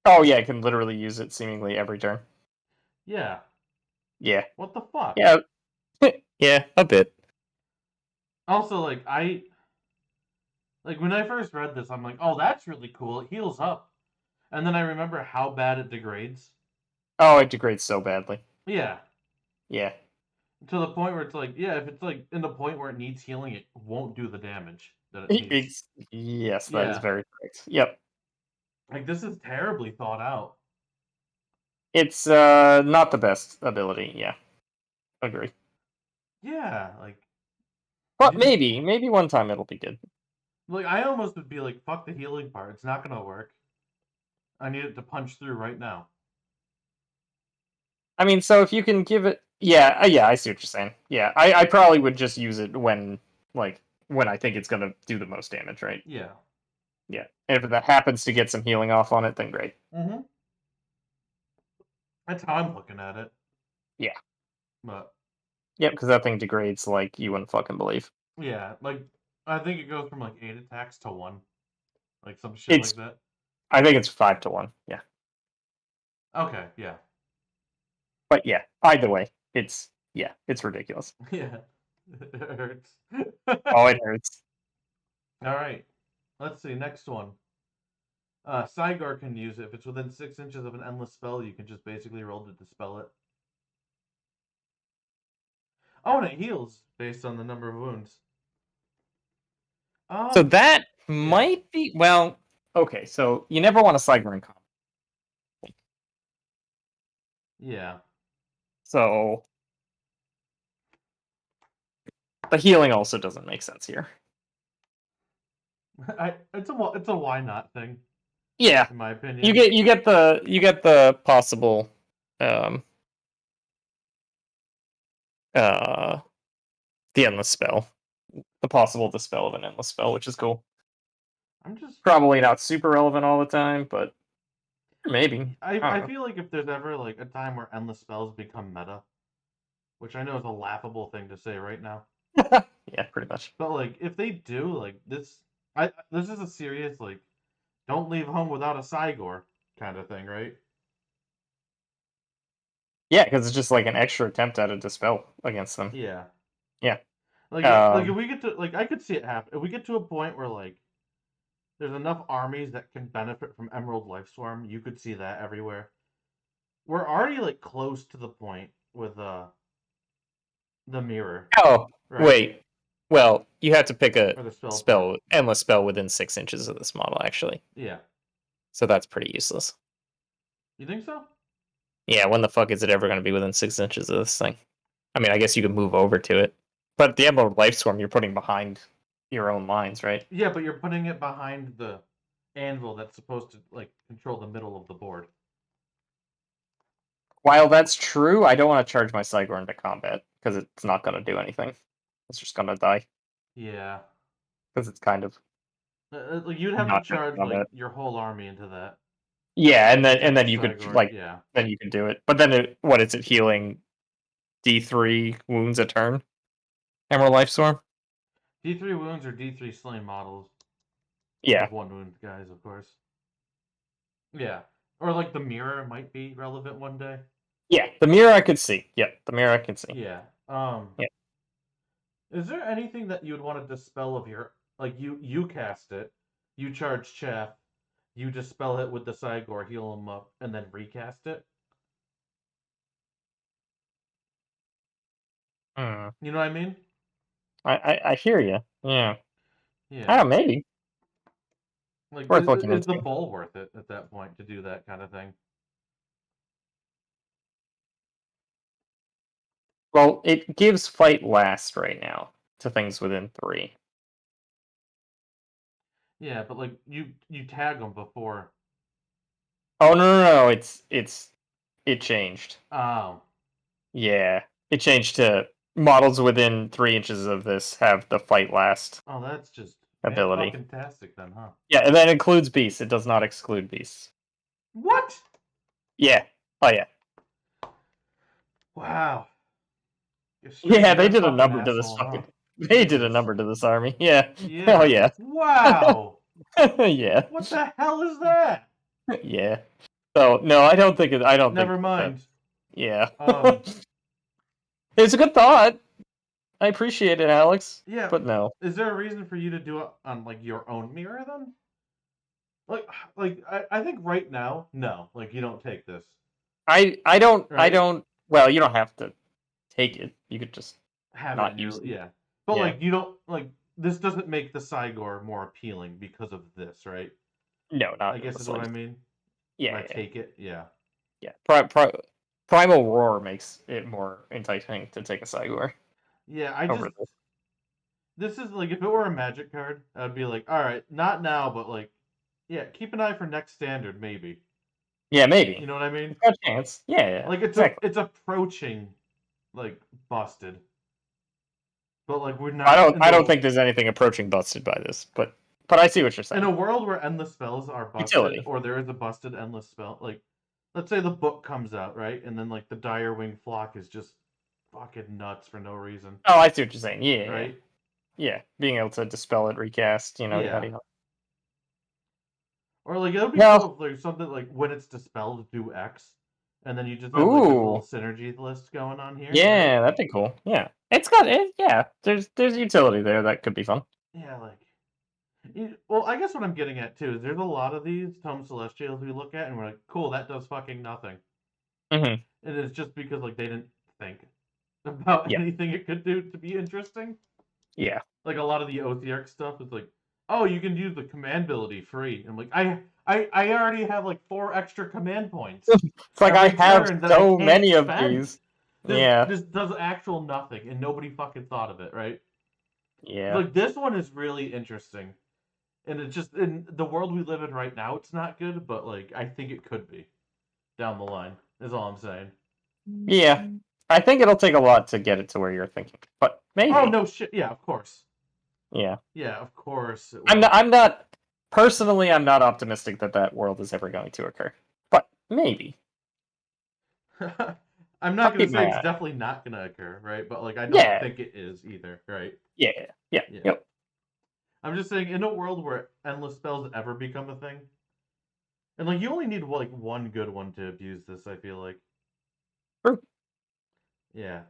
Oh yeah, I can literally use it seemingly every turn. Yeah, Yeah, what the fuck? yeah, yeah, a bit. Also, like when I first read this, I'm like, oh, that's really cool. It heals up, and then I remember how bad it degrades. Oh, it degrades so badly. Yeah, Yeah. to the point where it's like, yeah, if it's like in the point where it needs healing, it won't do the damage that it needs. Yes, that is Yeah, very correct. Yep. like this is terribly thought out. It's not the best ability, yeah. Agree. Yeah, like But did maybe one time it'll be good. like I almost would be like, fuck the healing part. It's not gonna work. I need it to punch through right now. I mean, so if you can give it yeah, I see what you're saying. Yeah, I probably would just use it when I think it's gonna do the most damage, right? Yeah. Yeah. And if that happens to get some healing off on it, then great. Mm-hmm. That's how I'm looking at it. Yeah. But Yep, because that thing degrades like you wouldn't fucking believe. yeah, like I think it goes from like 8 attacks to 1, like some shit It's like that. I think it's 5-1. Yeah. Okay, yeah. But yeah, either way, it's ridiculous. Yeah. It hurts. Oh, it hurts. All right. Let's see. Next one. Cygar can use it. If it's within 6 inches of an endless spell, you can just basically roll to dispel it. Oh, and it heals based on the number of wounds. So Um, that yeah. might be well. okay, so you never want to cyber in combat. Yeah. So the healing also doesn't make sense here. It's a why not thing, Yeah, in my you opinion. get the possible um uh the endless spell, the possible dispel of an endless spell, which is cool. I'm just Probably not super relevant all the time, but maybe. I I don't feel like if there's ever like a time where endless spells become meta, which I know is a laughable thing to say right now, know. Yeah, pretty much. but like if they do like this is a serious like don't leave home without a Cygor kind of thing, right? Yeah, because it's just like an extra attempt at a dispel against them. Yeah. Yeah. Like if Um. we get to like I could see it happen. If we get to a point where like there's enough armies that can benefit from Emerald Lifeswarm, you could see that everywhere. We're already like close to the point with the mirror, Oh, right? wait. Well, you have to pick a Or the spell port. spell, endless spell within 6 inches of this model, actually. Yeah. So that's pretty useless. You think so? Yeah, when the fuck is it ever going to be within 6 inches of this thing? I mean, I guess you could move over to it, but the Emerald Life Swarm you're putting behind your own lines, right? Yeah, but you're putting it behind the anvil that's supposed to like control the middle of the board. While that's true, I don't want to charge my Sigor into combat because it's not going to do anything. It's just going to die Yeah. because it's kind of Like you'd have to not good charge for like combat. your whole army into that Yeah, and to then take the you could Cygor. like Yeah. then you could do it. But then what is it healing D3 wounds a turn? Emerald Life Storm? D3 wounds or D3 slain models Yeah. of 1 wound guys, of course. Yeah. Or like the mirror might be relevant one day. Yeah, the mirror I could see. Yeah, the mirror I can see. Yeah. Yeah. Is there anything that you would want to dispel of your like you cast it, you charge Chaff, you dispel it with the Cygor, heal him up, and then recast it? Hmm. You know what I mean? I hear you. Yeah. I Yeah. don't know, maybe. Like Worth looking is the into. bowl worth it at that point to do that kind of thing? Well, it gives fight last right now to things within 3. Yeah, but like you tag them before. Oh no, it changed. Oh, Yeah. It changed to models within 3 inches of this have the fight last oh, that's just ability. fucking tastic then, huh? Yeah, and that includes beasts. It does not exclude beasts. What? Yeah. Oh yeah. Wow. Yeah, You're they a did a fucking number to this asshole, huh? fucking. They did a Jesus. number to this army. Yeah. Hell Yeah. yeah. Wow. Yeah. What the hell is that? Yeah. So no, I don't think it. I don't think Never that. mind. Yeah. Um, It's a good thought. I appreciate it, Alex. yeah. But no, Is there a reason for you to do it on like your own mirror then? Like, I think right now, no. Like, you don't take this, I don't. I right? don't. Well, you don't have to take it. You could just Have it in not use your it. yeah. But Yeah. like, you don't like this doesn't make the Cygor more appealing because of this, right? No, I not in guess the is what I slightest. mean when Yeah. I Yeah. take it. Yeah. Yeah. Primal Roar makes it more enticing to take a Cygor Yeah. I just over this. this is like if it were a Magic card, I'd be like, all right, not now, but like, yeah, keep an eye for next standard, maybe. Yeah, maybe. You know what I mean? It's got a chance. Yeah. Yeah. Like Exactly. it's approaching like busted, but like we're I not don't. in I don't the think there's anything approaching busted by this, but I see what you're in saying. a world where endless spells are busted, Utility. or there is a busted endless spell. Like, let's say the book comes out, right, and then like the Dire Wing Flock is just fucking nuts for no reason, Oh, I see what you're saying. Yeah. Yeah. right? Yeah. Being able to dispel it, recast. Yeah. Yada yada. Or like it would be Well. cool if there's something like when it's dispelled, do X, and then you just have like this little Ooh. synergy list going on here, right? Yeah, that'd be cool. Yeah. It's got it. Yeah. There's utility there that could be fun. Yeah, like. Well, I guess what I'm getting at too is there's a lot of these Tome Celestials we look at and we're like, cool, that does fucking nothing. Hmm. And it's just because like they didn't think about Yeah. anything it could do to be interesting. Yeah. Like a lot of the Othearch stuff is like, oh, you can use the command ability free. I'm like, I already have like 4 extra command points It's like I every have turn that I so can't many of spend. these. This Yeah. this does actual nothing, and nobody fucking thought of it, right? Yeah. Like this one is really interesting, and it's just in the world we live in right now. It's not good, but like I think it could be down the line. Is all I'm saying. Yeah. I think it'll take a lot to get it to where you're thinking. But Oh maybe. no shit! Yeah, of course. Yeah. Yeah, of course it I'm will. not, I'm not personally I'm not optimistic that that world is ever going to occur. But maybe. I'm I'll not gonna keep say my it's eye. definitely not gonna occur, right? But like I don't Yeah. think it is either, right? Yeah. Yeah. Yeah. Yep. I'm just saying in a world where endless spells ever become a thing, and like you only need like one good one to abuse this, I feel like. True. Yeah.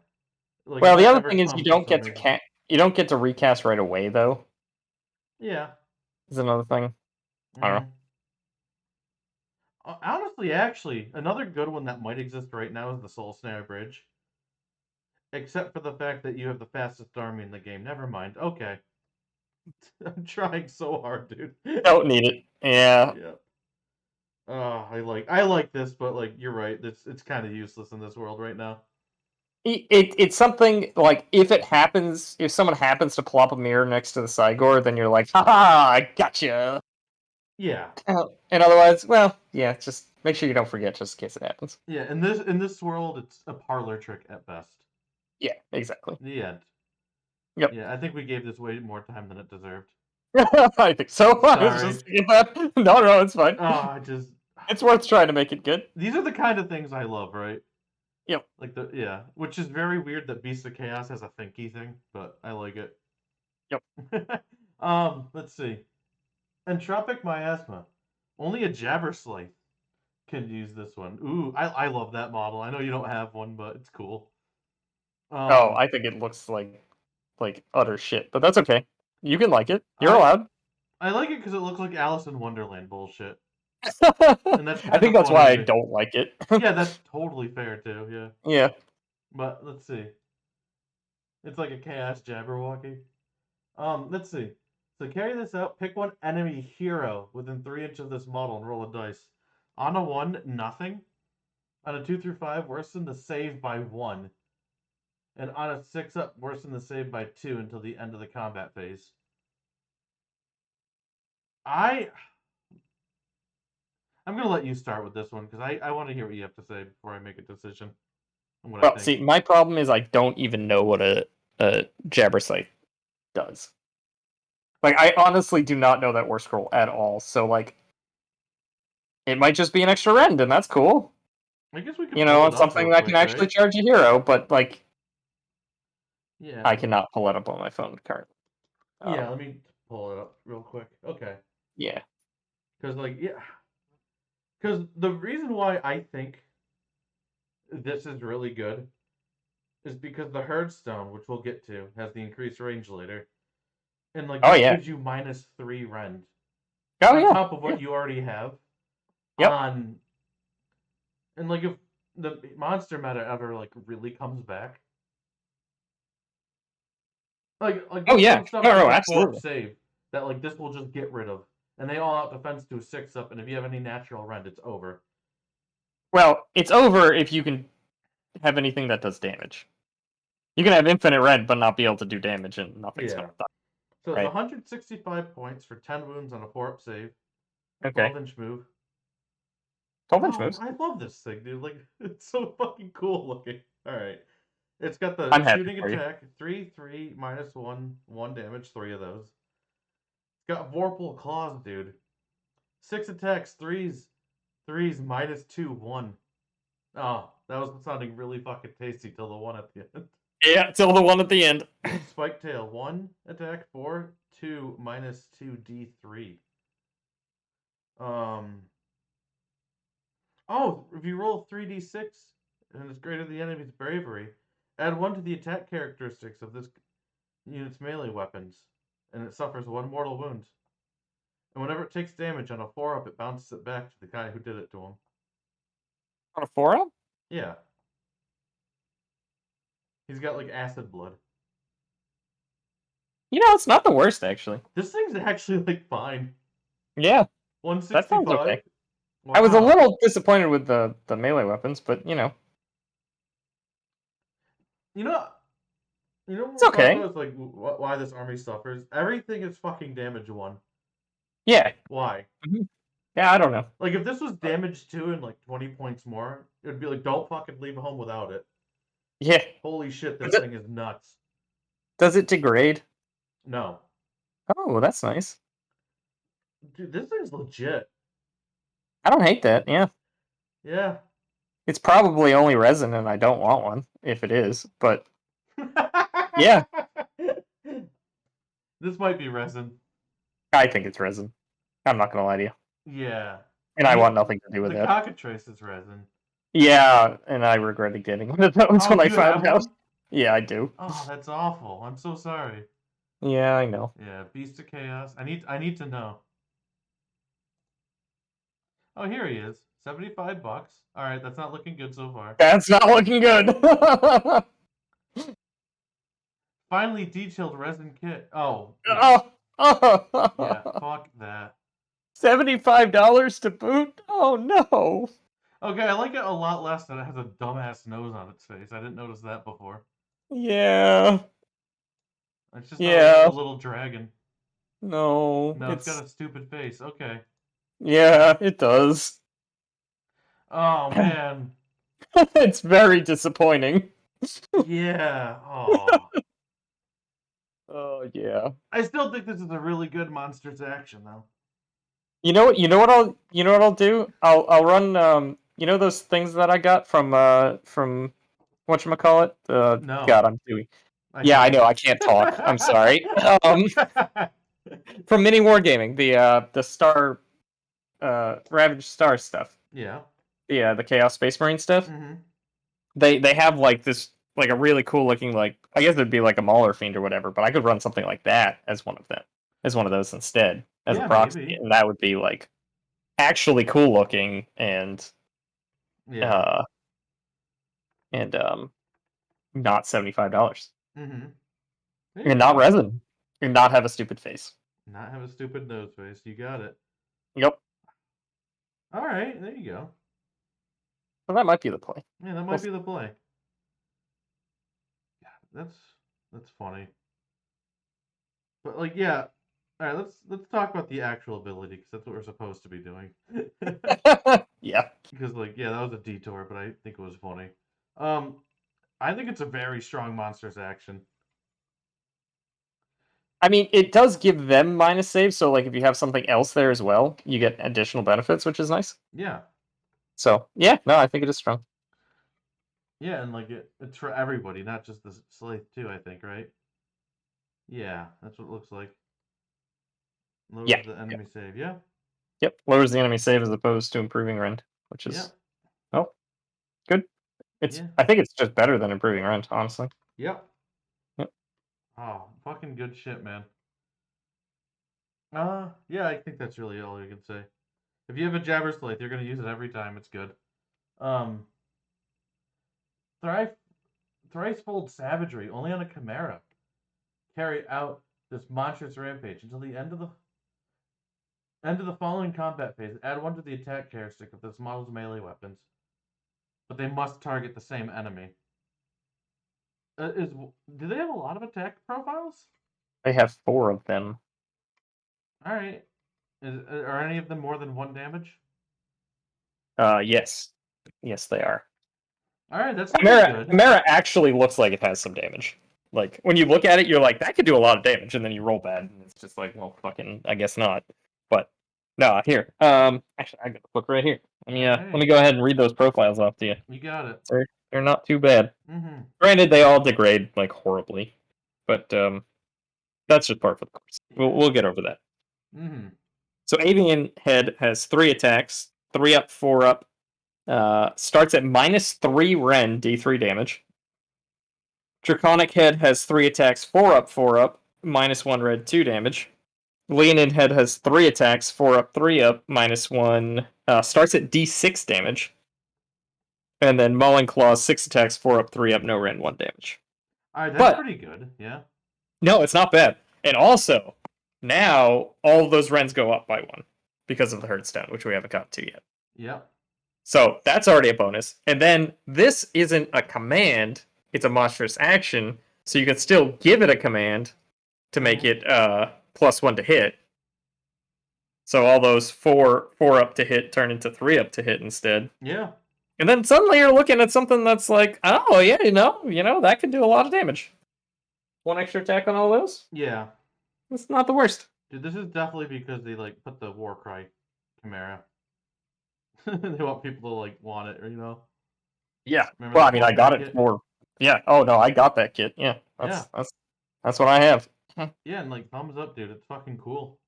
Like if Well, the that other ever thing is comes for some reason. you don't get to recast right away though. Yeah. Is another thing. I don't know. Mm. Honestly, actually, another good one that might exist right now is the Soul Snare Bridge. Except for the fact that you have the fastest army in the game. Never mind. Okay. I'm trying so hard, dude. Don't need it. Yeah. Yeah. Oh, I like this, but like you're right. It's kind of useless in this world right now. It's something like if someone happens to plop a mirror next to the Cygor, then you're like, haha, I gotcha. Yeah. And otherwise, well, yeah, just make sure you don't forget just in case it happens. Yeah, in this world it's a parlor trick at best. Yeah, exactly. The end. Yep. Yeah, I think we gave this way more time than it deserved. I think so. I was Sorry. just thinking that. No, no, it's fine. Oh, I just It's worth trying to make it good. these are the kind of things I love, right? Yep. Like yeah, which is very weird that Beast of Chaos has a thinky thing, but I like it. Yep. Let's see. Entropic Miasma. Only a Jabberslith can use this one. Ooh, I love that model. I know you don't have one, but it's cool. Oh, Um, I think it looks like utter shit, but that's okay. You can like it. You're I allowed. I like it because it looks like Alice in Wonderland bullshit, and that's I kind think of that's funny why to I me. don't like it. Yeah, that's totally fair too. Yeah, Yeah. but let's see. It's like a chaos Jabberwocky. Let's see. So carry this out. Pick one enemy hero within 3 inches of this model and roll a dice. On a 1, nothing. On a 2 through 5, worsen the save by 1. And on a 6 up, worsen the save by 2 until the end of the combat phase. I I'm gonna let you start with this one because I want to hear what you have to say before I make a decision on what I Well, think. see, my problem is I don't even know what a Jabbersite does. Like, I honestly do not know that war scroll at all. So, like, it might just be an extra rend, and that's cool. I guess we could You pull know, it it's up real something that can quick, actually right? charge a hero. But like, Yeah. I cannot pull it up on my phone currently. Yeah. Let me pull it up real quick. Okay. Yeah. Because like yeah, because the reason why I think this is really good is because the Herdstone, which we'll get to, has the increased range later, and like Oh this yeah. gives you -3 rend Oh on yeah. top of Yeah. what you already have Yep. on, and like if the monster meta ever like really comes back, like Oh there's yeah. some stuff No, like no, the 4-up absolutely. save that like this will just get rid of, and they all out defense to a 6-up, and if you have any natural rend, it's over. Well, it's over if you can have anything that does damage. You can have infinite red, but not be able to do damage, and nothing's Yeah. gonna die. So it's Right? 165 points for 10 wounds on a 4-up save, Okay. 12-inch move. 12-inch Oh, moves. I love this thing, dude. Like, it's so fucking cool looking. All right. It's got the I'm happy shooting for you. attack, 3, 3, -1, 1 damage, 3 of those. It's got Vorpal Claws, dude. 6 attacks, 3s, 3s, -2, 1. Oh, that was sounding really fucking tasty till the 1 at the end. Yeah, till the one at the end. Spike Tail, 1 attack, 4, 2, -2, D3. Um, Oh, if you roll 3d6 and it's greater than the enemy's bravery, add 1 to the attack characteristics of this unit's melee weapons, and it suffers 1 mortal wound. And whenever it takes damage on a 4-up, it bounces it back to the guy who did it to him. On a 4-up? Yeah, he's got like acid blood. It's not the worst actually. This thing's actually like fine. Yeah, that sounds 165. okay. I was a Wow. little disappointed with the melee weapons, but You know, when it's we're talking okay. about is like why this army suffers. Everything is fucking damage one. Yeah. Why? Mhm. Yeah, I don't know. Like if this was damage two and like 20 points more, it would be like don't fucking leave home without it. Yeah. Holy shit, this Does it thing is nuts. does it degrade? No, Oh, that's nice. dude, this thing's legit. I don't hate that. Yeah. Yeah. It's probably only resin and I don't want one if it is, but yeah, This might be resin. I think it's resin. I'm not gonna lie to you. Yeah. And I I mean, want nothing to do with the that. cockatrice is resin. Yeah, and I regretted getting one of those Oh, when do I you have found out. one? Yeah, I do. Oh, that's awful. I'm so sorry. Yeah, I know. Yeah, Beast of Chaos. I need to know. Oh, here he is. 75 bucks. All right, that's not looking good so far. That's not looking good. Finally detailed resin kit. Oh, yeah. Oh, Yeah, oh. fuck that. $75 to boot? Oh no. Okay, I like it a lot less that it has a dumbass nose on its face. I didn't notice that before. Yeah. It's just a Yeah. little dragon. No, No, it's got it's a stupid face. Okay. yeah, it does. Oh, man. It's very disappointing. Yeah. Oh. Oh yeah. I still think this is a really good Monsters action, though. You know what I'll do? I'll run those things that I got from whatchamacallit? No, God, I'm doing. I Yeah, I don't. know, I can't talk. I'm sorry. From Mini Wargaming, the Star Ravage Star stuff. Yeah. Yeah, the Chaos Space Marine stuff. Mm-hmm. They have like this like a really cool looking like I guess it'd be like a Mauler Fiend or whatever, but I could run something like that as one of them. As one of those instead, as a Yeah, proxy, maybe. and that would be like actually cool looking Yeah. uh and not $75. Mm-hmm. There you And not go. resin. And not have a stupid face. Not have a stupid nose face. You got it. Yep. All right, there you go. So that might be the play. Yeah, that We'll might see. be the play. That's that's funny. But like, yeah. All right, let's talk about the actual ability because that's what we're supposed to be doing. Yeah. Because like, yeah, that was a detour, but I think it was funny. Um, I think it's a very strong monsters action. I mean, it does give them minus save, so like if you have something else there as well, you get additional benefits, which is nice. Yeah, So yeah, no, I think it is strong. yeah, and like it's for everybody, not just the Slate too. I think, right? Yeah, that's what it looks like. Yeah. Lowers the enemy save. Yeah, Yep. Lowers the enemy save as opposed to improving rend, which yeah, is oh good. It's yeah, I think it's just better than improving rend, honestly. yep. Yep. Oh, fucking good shit, man. Yeah, I think that's really all you can say. If you have a Jabber Slate, you're gonna use it every time. It's good. Um, Thrice, Thricefold Savagery, only on a Chimera. Carry out this monstrous rampage until the end of the following combat phase. Add one to the attack characteristic of this model's melee weapons, but they must target the same enemy. Do they have a lot of attack profiles? They have 4 of them. All right. Are any of them more than 1 damage? Yes. Yes, they are. All right, that's looking Chimera good. Chimera actually looks like it has some damage. Like when you look at it, you're like, that could do a lot of damage, and then you roll bad, and it's just like, well, fucking, I guess not. But no, here. Actually, I got the book right here. All Let right, me go ahead and read those profiles off to you. you got it. They're not too bad. Mm-hmm. Granted, they all degrade like horribly, but that's just part of the course. Yeah. We'll get over that. Mm-hmm. So Avian Head has 3 attacks, 3 up, 4 up. Starts at -3 Ren, D3 damage. Draconic Head has 3 attacks, 4 up, 4 up, -1 Red, 2 damage. Leonin Head has 3 attacks, 4 up, 3 up, -1. Starts at D6 damage. And then Mauling Claw, 6 attacks, 4 up, 3 up, no Ren, 1 damage. All right, that's But pretty good. Yeah. no, it's not bad. And also, now all of those rends go up by 1 because of the Hearthstone, which we haven't got to yet. Yep. So that's already a bonus. And then this isn't a command, it's a monstrous action, so you can still give it a command to make it +1 to hit. So all those 4 up to hit turn into 3 up to hit instead. Yeah. And then suddenly you're looking at something that's like, oh yeah, that could do a lot of damage. 1 extra attack on all those? Yeah. That's not the worst. Dude, this is definitely because they like put the Warcry Chimera. They want people to like want it, Yeah. Remember Well, I that mean, I Warcry got it kit? for. Yeah. Oh no, I got that kit. Yeah. Yeah. That's what I have. Yeah, and like thumbs up, dude. It's fucking cool.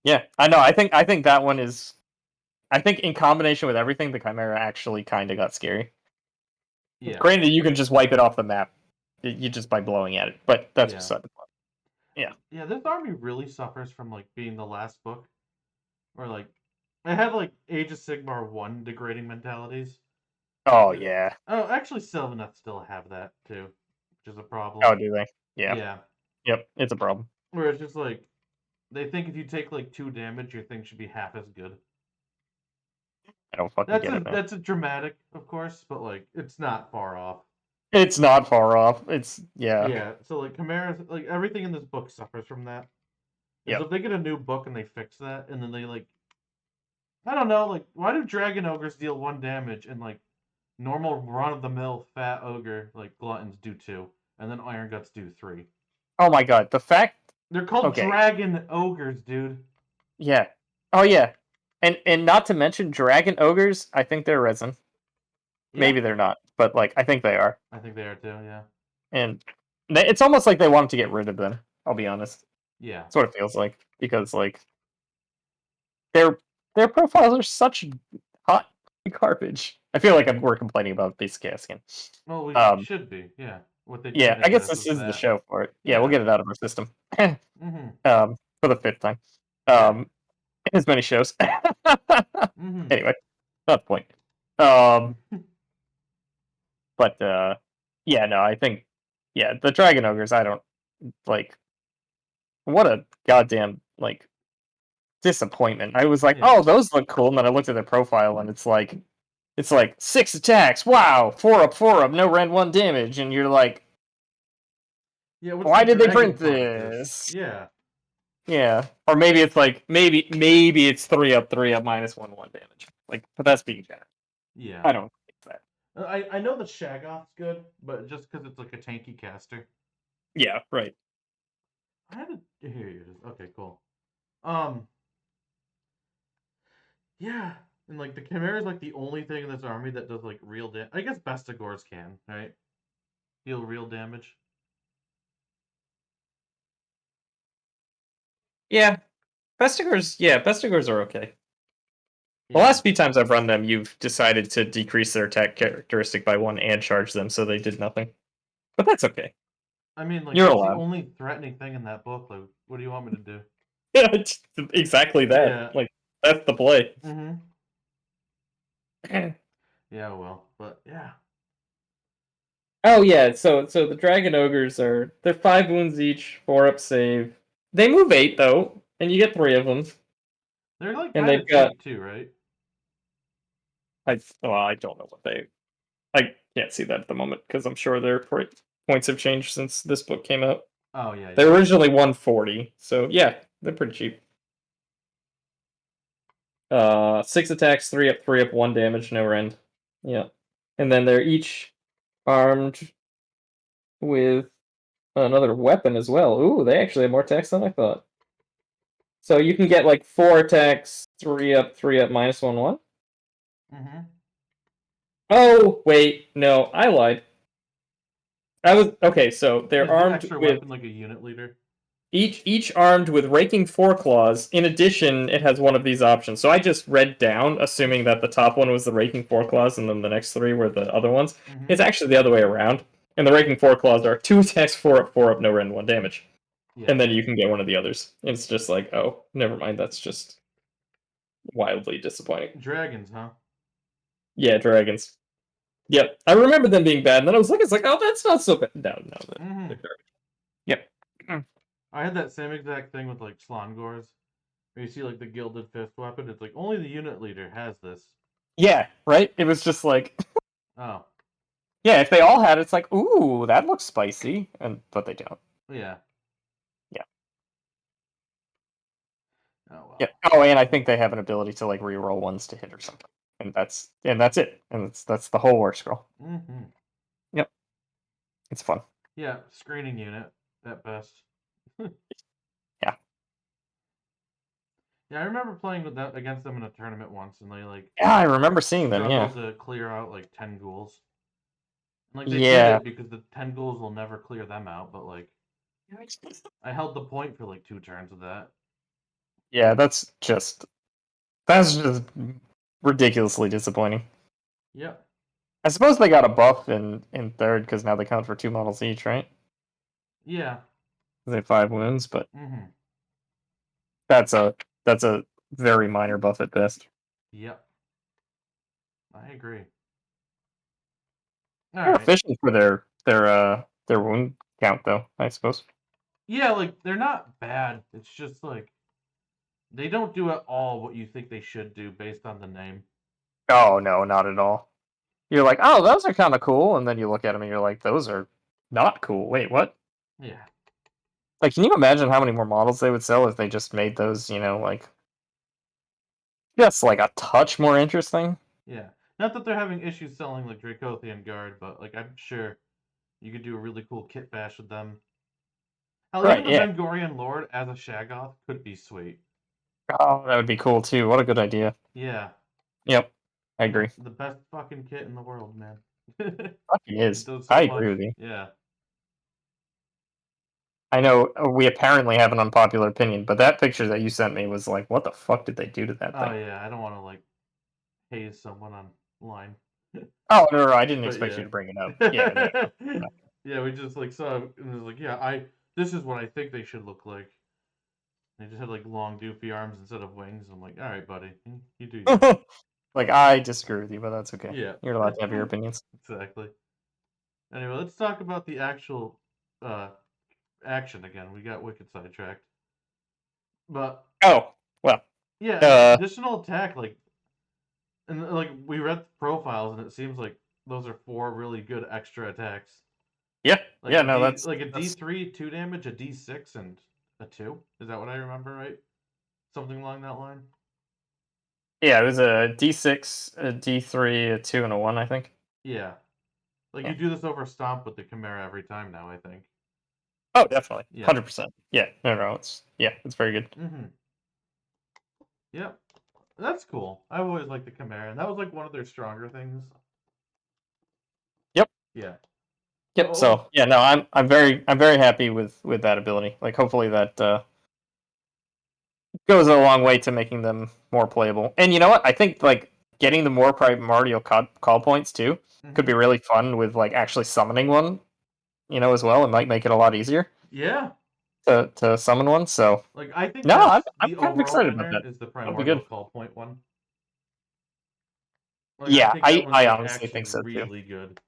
Yeah, I know. I think that one is. I think in combination with everything, the Chimera actually kind of got scary. Yeah. Granted, you can just wipe it off the map, you just by blowing at it, but that's Yeah. beside the point. Yeah. Yeah, this army really suffers from like being the last book, where like it had like Age of Sigmar 1 degrading mentalities. Oh yeah. Oh, actually, Sylvaneth still have that too, which is a problem. Oh, do they? Yeah. Yeah, Yep. It's a problem. where it's just like they think if you take like 2 damage, your thing should be half as good. I don't fucking get it, man. That's a dramatic, of course, but like it's not far off. It's not far off. It's yeah. Yeah, so like Chimera, like everything in this book suffers from that. And Yep. so if they get a new book and they fix that, and then they like, I don't know, like why do Dragon Ogres deal 1 damage and like normal run of the mill fat ogre like gluttons do 2, and then Iron Guts do 3. Oh my god, the fact. They're called Okay. Dragon Ogres, dude. Yeah. Oh yeah. And not to mention Dragon Ogres, I think they're resin. Yeah, Maybe they're not, but like I think they are. I think they are too. Yeah. And it's almost like they wanted to get rid of them. I'll be honest. Yeah. That's what it feels like because like their profiles are such hot garbage. I feel like we're complaining about basic casking. Well, we should be. Yeah. What they Yeah, I treated guess us this as is the that. show for it. Yeah, Yeah. we'll get it out of our system. Mm-hmm. For the 5th time. Yeah. As many shows. Mm-hmm. Anyway, not the point. But yeah, no, I think the Dragon Ogres, I don't like. What a goddamn like disappointment. I was like, Yeah. oh, those look cool, and then I looked at their profile, and it's like 6 attacks. Wow, 4 up, no rend 1 damage, and you're like, Yeah. What's why the did they dragon print part of this? Yeah. Yeah, or maybe it's like maybe it's 3 up, -1/1 damage. Like, but that's being generous. Yeah. I don't think that. I know the Shaggoth's good, but just because it's like a tanky caster. Yeah, right. I had to here it is. Okay, cool. Yeah, and like the Chimera is like the only thing in this army that does like real damage. I guess Bestigors can, right? Deal real damage. Yeah, Bestigors are okay. The Yeah. last few times I've run them, you've decided to decrease their attack characteristic by 1 and charge them, so they did nothing. But that's okay. I mean, like You're that's the allowed. only threatening thing in that book. Like, what do you want me to do? Yeah, it's exactly that. Yeah. Like, that's the play. Mm-hmm. Yeah, well, but yeah. Oh yeah, so the Dragon Ogres they're 5 wounds each, 4 up save. They move 8 though, and you get 3 of them. They're like And kind of they've got cheap too, right? I don't know what I can't see that at the moment because I'm sure their points have changed since this book came out. Oh yeah. They're originally 140, so yeah, they're pretty cheap. 6 attacks, 3 up, 1 damage, no rend. Yeah. And then they're each armed with another weapon as well. Ooh, they actually have more attacks than I thought. So you can get like 4 attacks, 3 up, -1/1. Mm-hmm. Oh, wait, no, I lied. Okay, so they're Is the armed extra with weapon like a unit leader? each armed with raking 4 claws. In addition, it has one of these options. So I just read down, assuming that the top one was the raking 4 claws, and then the next 3 were the other ones. Mm-hmm. It's actually the other way around. And the raking 4 claws are 2 attacks, 4 up, no rend, 1 damage. Yeah. And then you can get one of the others. It's just like, oh, never mind. That's just wildly disappointing. Dragons, huh? Yeah, dragons. Yep, I remember them being bad, and then I was looking, it's like, oh, that's not so bad. No, Mm-hmm. they're garbage. Yep. I had that same exact thing with like Slongors. Where you see like the gilded fist weapon, it's like only the unit leader has this. Yeah, right. It was just like, Oh, yeah, if they all had it, it's like, ooh, that looks spicy, but they don't. yeah. Yeah, Oh yeah. well. Oh, and I think they have an ability to like reroll ones to hit or something, and that's it, and that's the whole war scroll. Mm-hmm. Yep, it's fun. Yeah, screening unit at best. Yeah, Yeah, I remember playing with that against them in a tournament once, and they like yeah, I remember seeing them. Yeah, struggled to clear out like 10 ghouls. And, like they did yeah, it because the 10 ghouls will never clear them out, but like I held the point for like 2 turns with that. yeah. That's just ridiculously disappointing. Yep. I suppose they got a buff in third because now they count for 2 models each, right? Yeah. They have 5 wounds, but Mm-hmm. that's a very minor buff at best. Yep. I agree. All They're right. efficient for their wound count, though. I suppose. Yeah, like they're not bad. It's just like they don't do at all what you think they should do based on the name. Oh no, not at all. You're like, oh, those are kind of cool, and then you look at them and you're like, those are not cool. Wait, what? Yeah. Like, can you imagine how many more models they would sell if they just made those, like just like a touch more interesting? Yeah. Not that they're having issues selling like Dracothian Guard, but like I'm sure you could do a really cool kit bash with them. Hell, even Right? a Yeah. Vengorian Lord as a Shaggoth could be sweet. Oh, that would be cool too. What a good idea. Yeah. Yep, I The agree. the best fucking kit in the world, man. Fucking It is. does I so agree much. with you. Yeah. I know we apparently have an unpopular opinion, but that picture that you sent me was like, what the fuck did they do to that Oh thing? yeah, I don't want to like haze someone online. Oh no, no, I didn't But expect yeah. you to bring it up. Yeah, no, no, no. Yeah, we just like saw and it was like, yeah, I this is what I think they should look like. They just had like long doofy arms instead of wings. I'm like, all right, buddy, you do you. Like I disagree with you, but that's okay. Yeah, You're allowed to have your opinions. exactly. Anyway, let's talk about the actual uh action again. We got wicked sidetracked. But Oh, well, yeah, uh, additional attack, and like we read the profiles, and it seems like those are 4 really good extra attacks. yeah, Like yeah, no, that's like a D that's three 2 damage, a D6, and a 2. Is that what I remember right? Something along that line. yeah. It was a D6, a D3, a 2, and a 1, I think. Yeah, like Yeah. you do this over stomp with the Chimera every time now. I think. Oh, definitely, Yeah. 100%. Yeah, no, no, it's very good. Mm-hmm. Yep. That's cool. I've always liked the Chimera, and that was like one of their stronger things. Yep, Yeah. So yep. So yeah, no, I'm very happy with that ability. Like, hopefully that goes a long way to making them more playable. And you know what? I think like getting the more primordial call points too could hmm be really fun with like actually summoning one, as well. It might make it a lot easier yeah, to summon one. So like I think no, I'm that's I'm the kind of overall excited about winner that. is the That'll be primordial good. call point one. Like I Yeah, think that I one's I like honestly actually think so too. really good.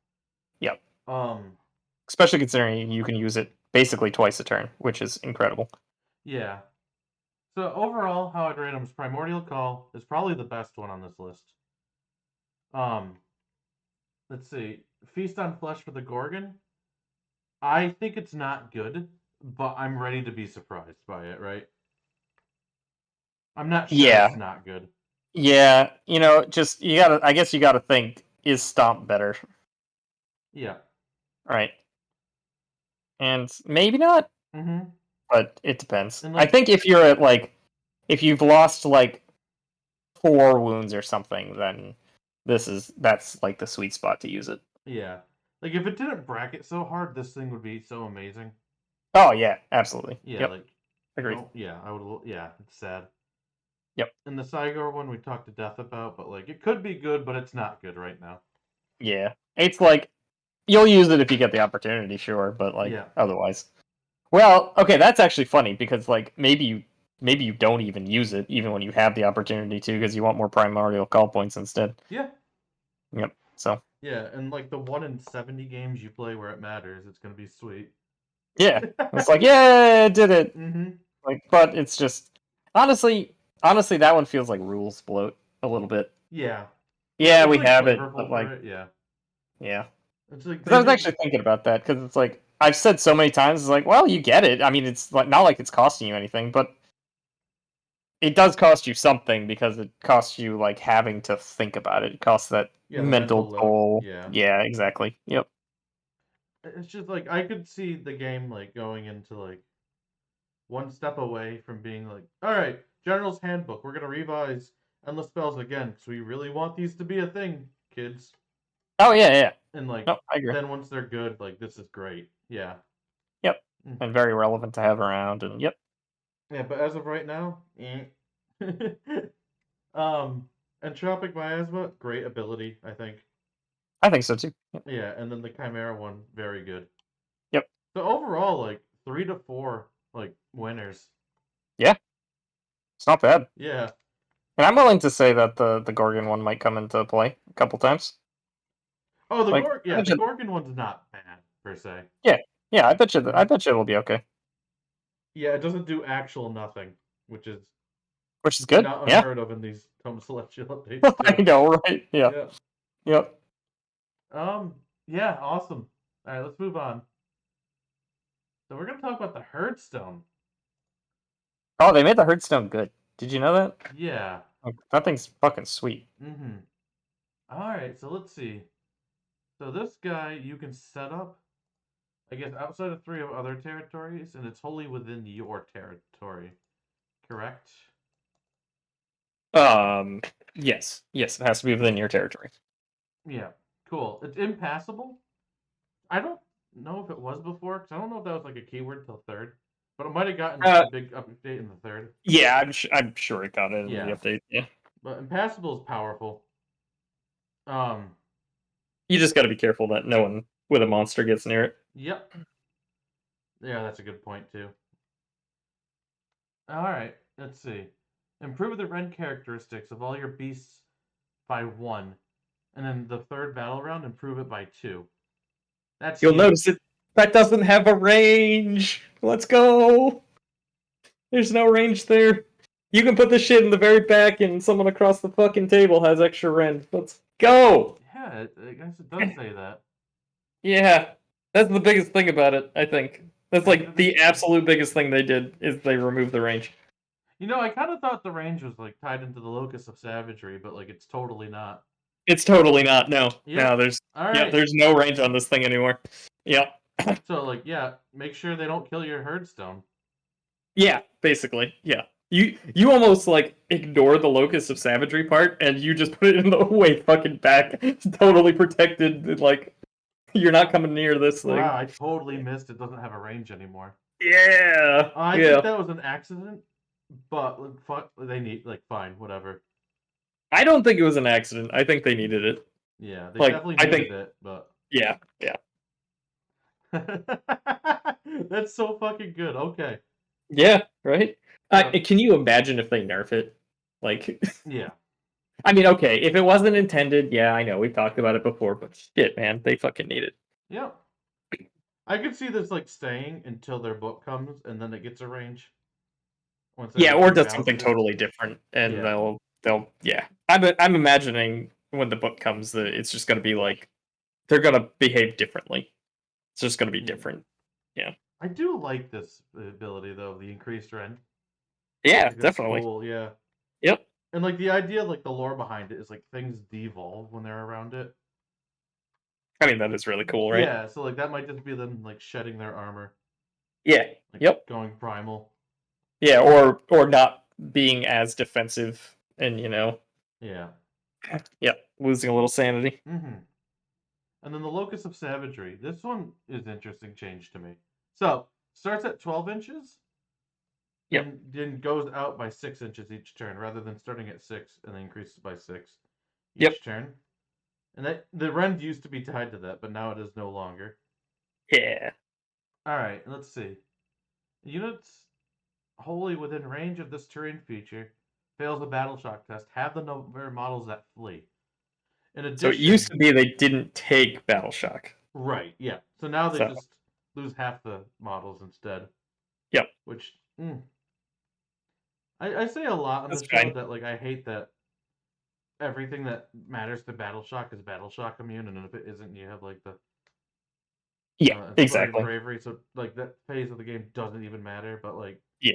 Yep. Um, Especially considering you can use it basically twice a turn, which is incredible. yeah. So overall, how I'd rate them is primordial call is probably the best one on this list. Um, let's see, feast on flesh for the Gorgon. I think it's not good, but I'm ready to be surprised by it. Right? I'm not sure it's Yeah, not good. yeah. Just you gotta. I guess you gotta think: is Stomp better, Yeah. right? And maybe not, Mm-hmm. but it depends. And I like, think if you're at like if you've lost like 4 wounds or something, then that's like the sweet spot to use it. yeah, like if it didn't bracket so hard, this thing would be so amazing. Oh yeah, absolutely. Yeah, Yep, like agreed. don't. Yeah, I would. Yeah, it's sad. Yep. And the Cygor one we talked to death about, but like it could be good, but it's not good right now. Yeah, it's like you'll use it if you get the opportunity, sure, but like Yeah. otherwise. Well, okay, that's actually funny because like maybe you don't even use it even when you have the opportunity to because you want more primordial call points instead. Yeah. Yep. So Yeah, and like the 1 in 70 games you play where it matters, it's gonna be sweet. Yeah, it's like, yeah, I did it. Mm-hmm. Like, but it's just honestly, that one feels like rules bloat a little bit. Yeah. Well, Yeah, it's we like have it, but flavorful for like, it. Yeah. yeah. It's like Because they I was did. actually thinking about that because it's like I've said so many times, it's like, well, you get it. I mean, it's like not like it's costing you anything, but it does cost you something because it costs you like having to think about it. It costs that Yeah, the mental mental load. toll. Yeah. Yeah, exactly. Yep. It's just like I could see the game like going into like one step away from being like, all right, General's Handbook. We're gonna revise endless spells again because we really want these to be a thing, kids. Oh yeah, yeah. And like No, I agree. then once they're good, like this is great. Yeah. Yep. Mm. And very relevant to have around. And yep, Yeah, but as of right now, um, Entropic Miasma, great ability, I think. I think so too. Yep. Yeah, and then the Chimera one, very good. Yep. So overall, like 3 to 4 like winners. Yeah, it's not bad. Yeah. And I'm willing to say that the Gorgon one might come into play a couple times. Oh, Like, I bet The you, Gorgon one's not bad per se. yeah, yeah. I Mhm. bet you it'll be okay. Yeah, it doesn't do actual nothing, which is Which is good. not Yeah, unheard of in these Tome Celestial updates I too. know, right? Yeah. Yeah. Yep. Um. Yeah. Awesome. All right. Let's move on. So we're gonna talk about the Herdstone. Oh, they made the Hearthstone good. Did you know that? Yeah. Like, that thing's fucking sweet. Mm-hmm. All right. So let's see. So this guy you can set up, I guess, outside of 3 other territories, and it's wholly within your territory. Correct? Yes, yes, it has to be within your territory. Yeah. Cool. It's impassable. I don't know if it was before, because I don't know if that was like a keyword till third, but it might have gotten Uh, a big update in the third. yeah, I'm sure it got it in the Yeah, update. Yeah, but impassable is powerful. Um, you just got to be careful that no one with a monster gets near it. yep. Yeah, that's a good point too. All right, let's see. Improve the rend characteristics of all your beasts by 1, and then the third battle round, improve it by 2. That's You'll notice huge. it that doesn't have a range. Let's go. There's no range there. You can put this shit in the very back, and someone across the fucking table has extra rend. Let's go. Yeah, I guess it does say that. Yeah, that's the biggest thing about it. I think that's Yeah, like the absolute biggest thing they did is they removed the range. I kind of thought the range was like tied into the Locus of Savagery, but like it's totally not. It's totally not. No, no. Yep. There's All yeah. right. There's no range on this thing anymore. Yep. So like, yeah, make sure they don't kill your herdstone. Yeah. Basically. Yeah. You almost like ignore the locus of savagery part, and you just put it in the way fucking back, totally protected. Like you're not coming near this thing. Wow, I totally missed it. Doesn't have a range anymore. Yeah. I think Yeah. that was an accident, but like, fuck, they need like fine, whatever. I don't think it was an accident. I think they needed it. Yeah, they Like definitely I think. needed it, but Yeah. Yeah. that's so fucking good. Okay, Yeah. Right. so Can you imagine if they nerf it? Like. yeah, I mean, okay, if it wasn't intended, yeah, I know we've talked about it before, but shit, man, they fucking need it. yeah. I could see this like staying until their book comes, and then it gets a range once Yeah, everyone or does something rebalances it. totally different, and Yeah. they'll yeah. I'm imagining when the book comes that it's just gonna be like they're gonna behave differently. It's just gonna be Yeah. different. Yeah. I do like this ability though, the increased rend. Yeah, Like that's definitely. cool, yeah. Yep. And like the idea, like the lore behind it is like things devolve when they're around it. I mean that is really cool, right? Yeah, so like that might just be them like shedding their armor, Yeah. like Yep. going primal. Yeah, or not being as defensive and Yeah. yep, losing a little sanity. Mm-hmm. And then the Locus of Savagery. This one is interesting change to me. So starts at 12 inches Yep. and then goes out by 6 inches each turn, rather than starting at 6 and then increases by 6 Yep. each turn. And that the rend used to be tied to that, but now it is no longer. Yeah. All right, let's see. Units wholly within range of this terrain feature fails a battle shock test have the number of models that flee. In So it used addition, to be they didn't take battle shock. right, yeah. So now they So just lose half the models instead. Yep, Which I say a lot on the that's show fine. that like I hate that everything that matters to Battle Shock is Battle Shock immune, and if it isn't, you have like the Yeah, Inspiring exactly. Bravery. So like that phase of the game doesn't even matter. But like Yeah,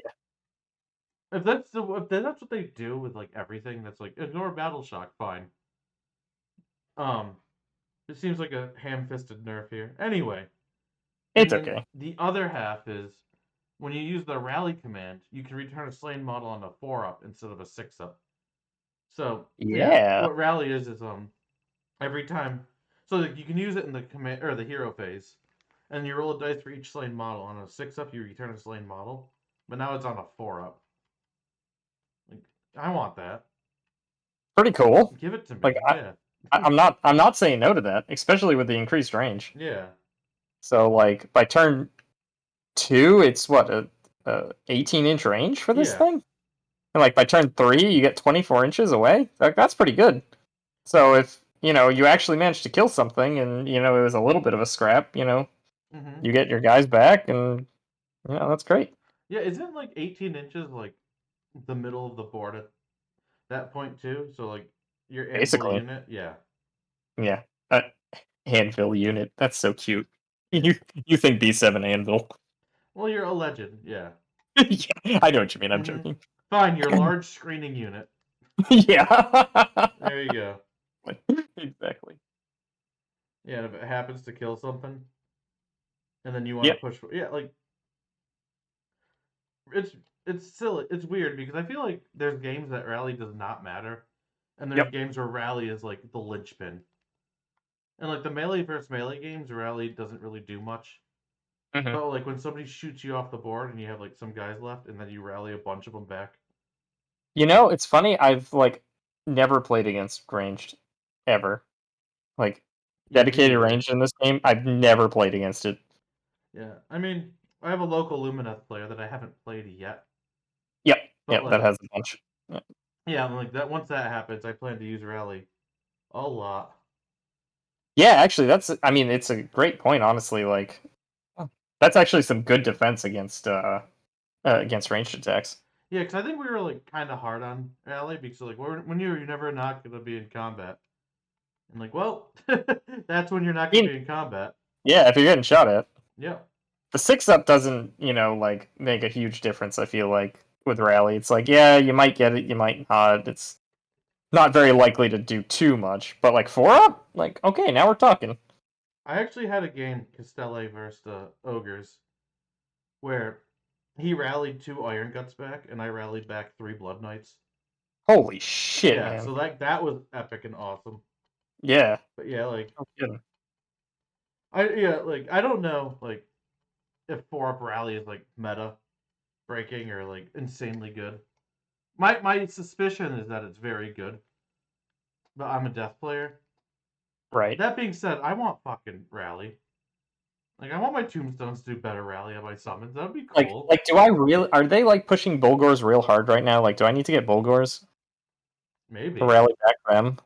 if that's what they do with like everything, that's like ignore Battle Shock, fine. Um, it seems like a ham-fisted nerf here. Anyway, it's and then okay. the other half is when you use the rally command, you can return a slain model on a 4-up instead of a 6-up. So yeah, Yeah, what rally is every time, so like, you can use it in the command or the hero phase, and you roll a dice for each slain model. On a 6-up, you return a slain model, but now it's on a 4-up. Like I want that. pretty cool. Give it to Like me. Yeah. I'm not saying no to that, especially with the increased range. Yeah. So like by turn two, it's what a 18-inch range for this Yeah. thing, and like by turn three, you get 24 inches away. Like that's pretty good. So if you actually managed to kill something, and it was a little bit of a scrap, Mm-hmm. you get your guys back, and that's great. Yeah. Isn't like 18 inches like the middle of the board at that point too? So like your anvil Basically, unit. Yeah. yeah. Uh, Anvil unit. That's so cute. You think B7 Anvil? Well, you're a legend. Yeah. Yeah, I know what you mean. I'm Mm-hmm. joking. Fine. Your large screening unit. Yeah. There you go. Exactly. Yeah. And if it happens to kill something, and then you want Yeah. to push. Yeah. Like it's it's silly. It's weird because I feel like there's games that rally does not matter, and there's Yep. games where rally is like the linchpin. And like the melee versus melee games, rally doesn't really do much. Hmm. But like when somebody shoots you off the board and you have like some guys left, and then you rally a bunch of them back. It's funny. I've like never played against ranged ever. Like Yeah, me dedicated either. ranged in this game, I've never played against it. Yeah, I mean, I have a local Lumineth player that I haven't played yet, Yep. but Yep. That like, has a bunch. Yeah. yeah, like that. Once that happens, I plan to use rally a lot. Yeah, actually, I mean, it's a great point, honestly. Like, that's actually some good defense against ranged attacks. Yeah, because I think we were like kind of hard on rally because like when you're never not gonna be in combat, and like, well, that's when you're not I gonna mean, be in combat. yeah, if you're getting shot at, Yeah. the 6-up doesn't, like make a huge difference. I feel like with rally, it's like, yeah, you might get it, you might not. It's not very likely to do too much, but like 4-up, like okay, now we're talking. I actually had a game Castelli versus Ogres where he rallied 2 Iron Guts back, and I rallied back 3 Blood Knights. Holy shit, Yeah, man! so that was epic and awesome. Yeah, But yeah, like no kidding. I don't know like if 4-up rally is like meta breaking or like insanely good. My suspicion is that it's very good, but I'm a death player. Right. That being said, I want fucking rally. Like I want my tombstones to do better rally on my summons. That'd be Like, cool. like, do I really? Are they like pushing Bulgors real hard right now? Like, do I need to get Bulgors to Maybe. rally back them?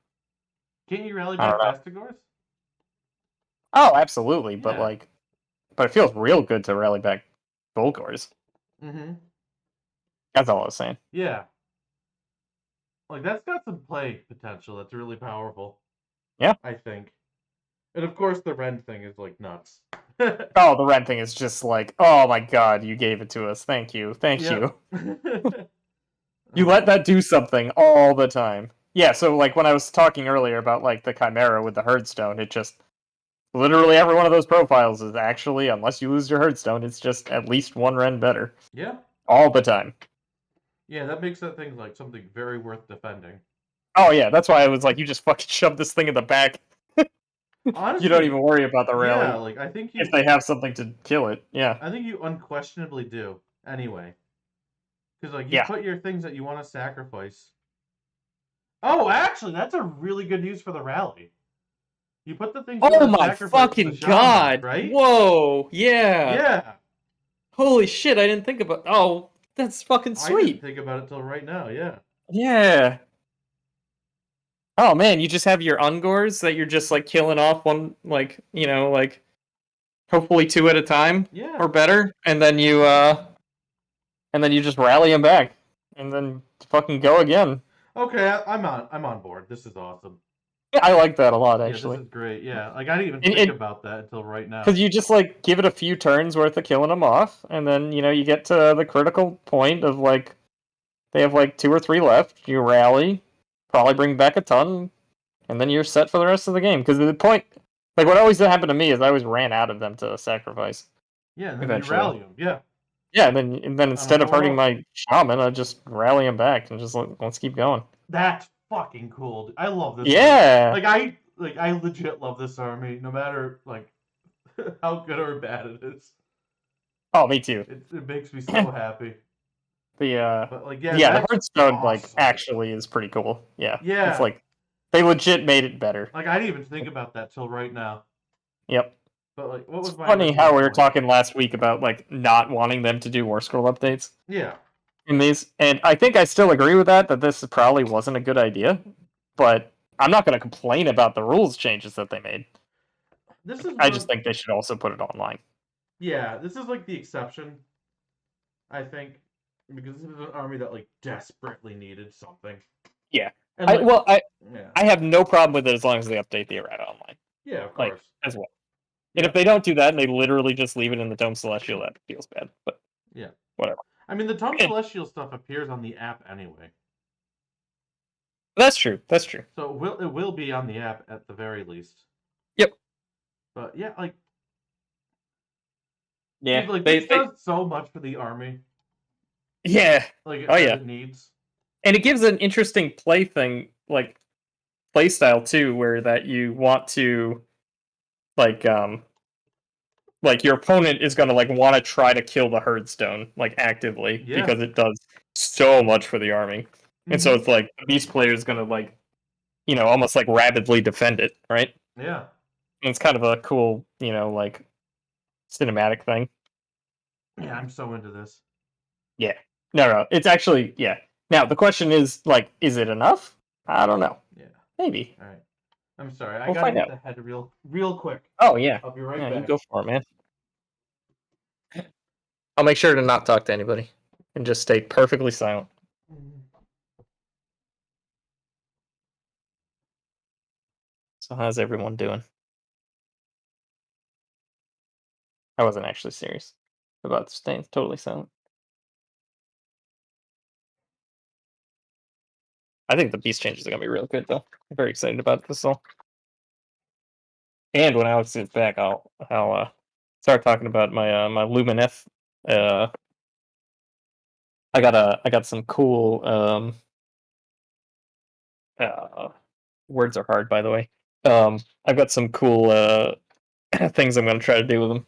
Can't you rally I don't back know. Vestigors? Oh, absolutely, but Yeah. like, but it feels real good to rally back Bulgors. Mm-hmm. That's all I was saying. Yeah. Like that's got some play potential that's really powerful, Yeah. I think. And of course the Ren thing is like nuts. Oh, the rent thing is just like, oh my god, you gave it to us. Thank you, thank Yep. you. You let that do something all the time. Yeah. So like when I was talking earlier about like the Chimera with the Herdstone, it just literally every one of those profiles is actually, unless you lose your Herdstone, it's just at least one Ren better Yeah. all the time. Yeah, that makes that thing like something very worth defending. Oh yeah, that's why I was like, you just fucking shove this thing in the back. You don't Honestly, even worry about the yeah, rally like if they have something to kill it. Yeah, I think you unquestionably do anyway. Because like you yeah. put your things that you want to sacrifice. Oh, actually, that's a really good use for the rally. You put the things you Oh want to my sacrifice with the fucking shamans, god! right? Whoa, yeah. Yeah. Holy shit! I didn't think about. Oh, that's fucking I didn't sweet. think about it till right now, yeah. Yeah. Oh man, you just have your Ungors that you're just like killing off one, like hopefully 2 at a time Yeah. or better, and then you just rally them back, and then fucking go again. Okay, I'm on board. This is awesome. Yeah, I like that a lot Yeah, this actually. is great. Yeah, like I didn't even think And about that until right now. because you just like give it a few turns worth of killing them off, and then you get to the critical point of like they have like 2 or 3 left. You rally, probably bring back a ton, and then you're set for the rest of the game. Because the point, like what always happened to me is I always ran out of them to sacrifice Yeah, and then you eventually. rally them. Yeah, Yeah, and then on a instead of four hurting up. my shaman, I just rally him back and just let's keep going. That's fucking cool. I love this army. Yeah. Like I legit love this army, no matter like how good or bad it is. Oh, me too. It makes me so happy. The But like, yeah, yeah, the that's Hearthstone like awesome. actually is pretty cool. Yeah, it's Yeah, like they legit made it better. like I didn't even think about that till right now. Yep. But like, what It's was my funny original how we were point? talking last week about like not wanting them to do War Scroll updates Yeah, in these, and I think I still agree with that this probably wasn't a good idea. But I'm not going to complain about the rules changes that they made. this is I one just of think they should also put it online. yeah, this is like the exception, I think, because this is an army that like desperately needed something, Yeah. and I like well yeah, I have no problem with it as long as they update the errata online, yeah, of like course, as well. And if yeah, they don't do that and they literally just leave it in the Dome Celestial, that feels bad. But yeah. whatever. I mean, the Tome Celestial stuff appears on the app anyway, That's true. That's true. so it will be on the app at the very least. Yep. But yeah, like Yeah. dude, like They this they does so much for the army, yeah. like Oh that yeah. it needs. And it gives an interesting play thing, like play style too, where that you want to like your opponent is gonna like want to try to kill the Herdstone like actively Yeah. because it does so much for the army. And so Mm-hmm. it's like the beast player is gonna like almost like rabidly defend it, right? Yeah. And it's kind of a cool, like cinematic thing. Yeah, I'm so into this. Yeah. No, it's actually yeah. Now the question is like, is it enough? I don't know. Yeah. Maybe All right. I'm sorry. I we'll gotta find hit out. the head real quick. Oh yeah, I'll be right yeah. You back. go for it, man. I'll make sure to not talk to anybody and just stay perfectly silent. So how's everyone doing? I wasn't actually serious about staying totally silent. I think the beast changes are gonna be real good though. I'm very excited about this all. And when Alex gets back, I'll start talking about my Lumineth. Uh, I got some cool uh words are hard by the way. I've got some cool things I'm gonna try to do with them.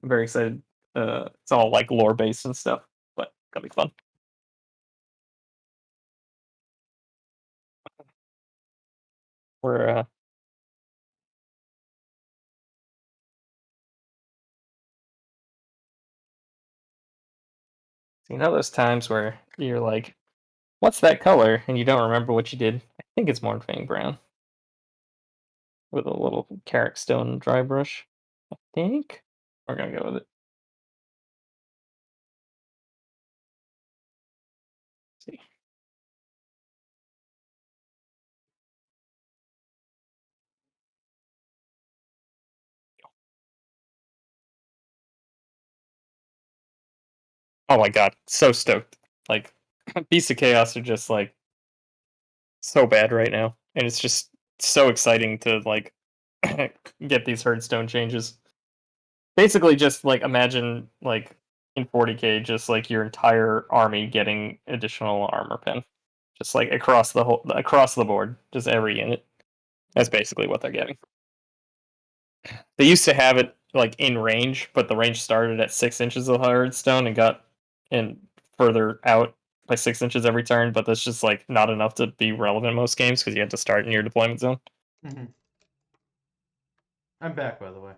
I'm very excited. It's all like lore based and stuff, but it's gonna be fun. We're those times where you're like, "What's that color?" and you don't remember what you did. I think it's Mornfang Brown with a little Carrick Stone dry brush. I think we're gonna go with it. See. Oh my god, so stoked! Like, Beasts of Chaos are just like so bad right now, and it's just so exciting to like get these Herdstone changes. Basically, just like imagine like in 40k, just like your entire army getting additional armor pen, just like across the board, just every unit. That's basically what they're getting. They used to have it like in range, but the range started at 6 inches of Herdstone and got in further out by 6 inches every turn. But that's just like not enough to be relevant in most games because you had to start in your deployment zone. Mm-hmm. I'm back, by the way.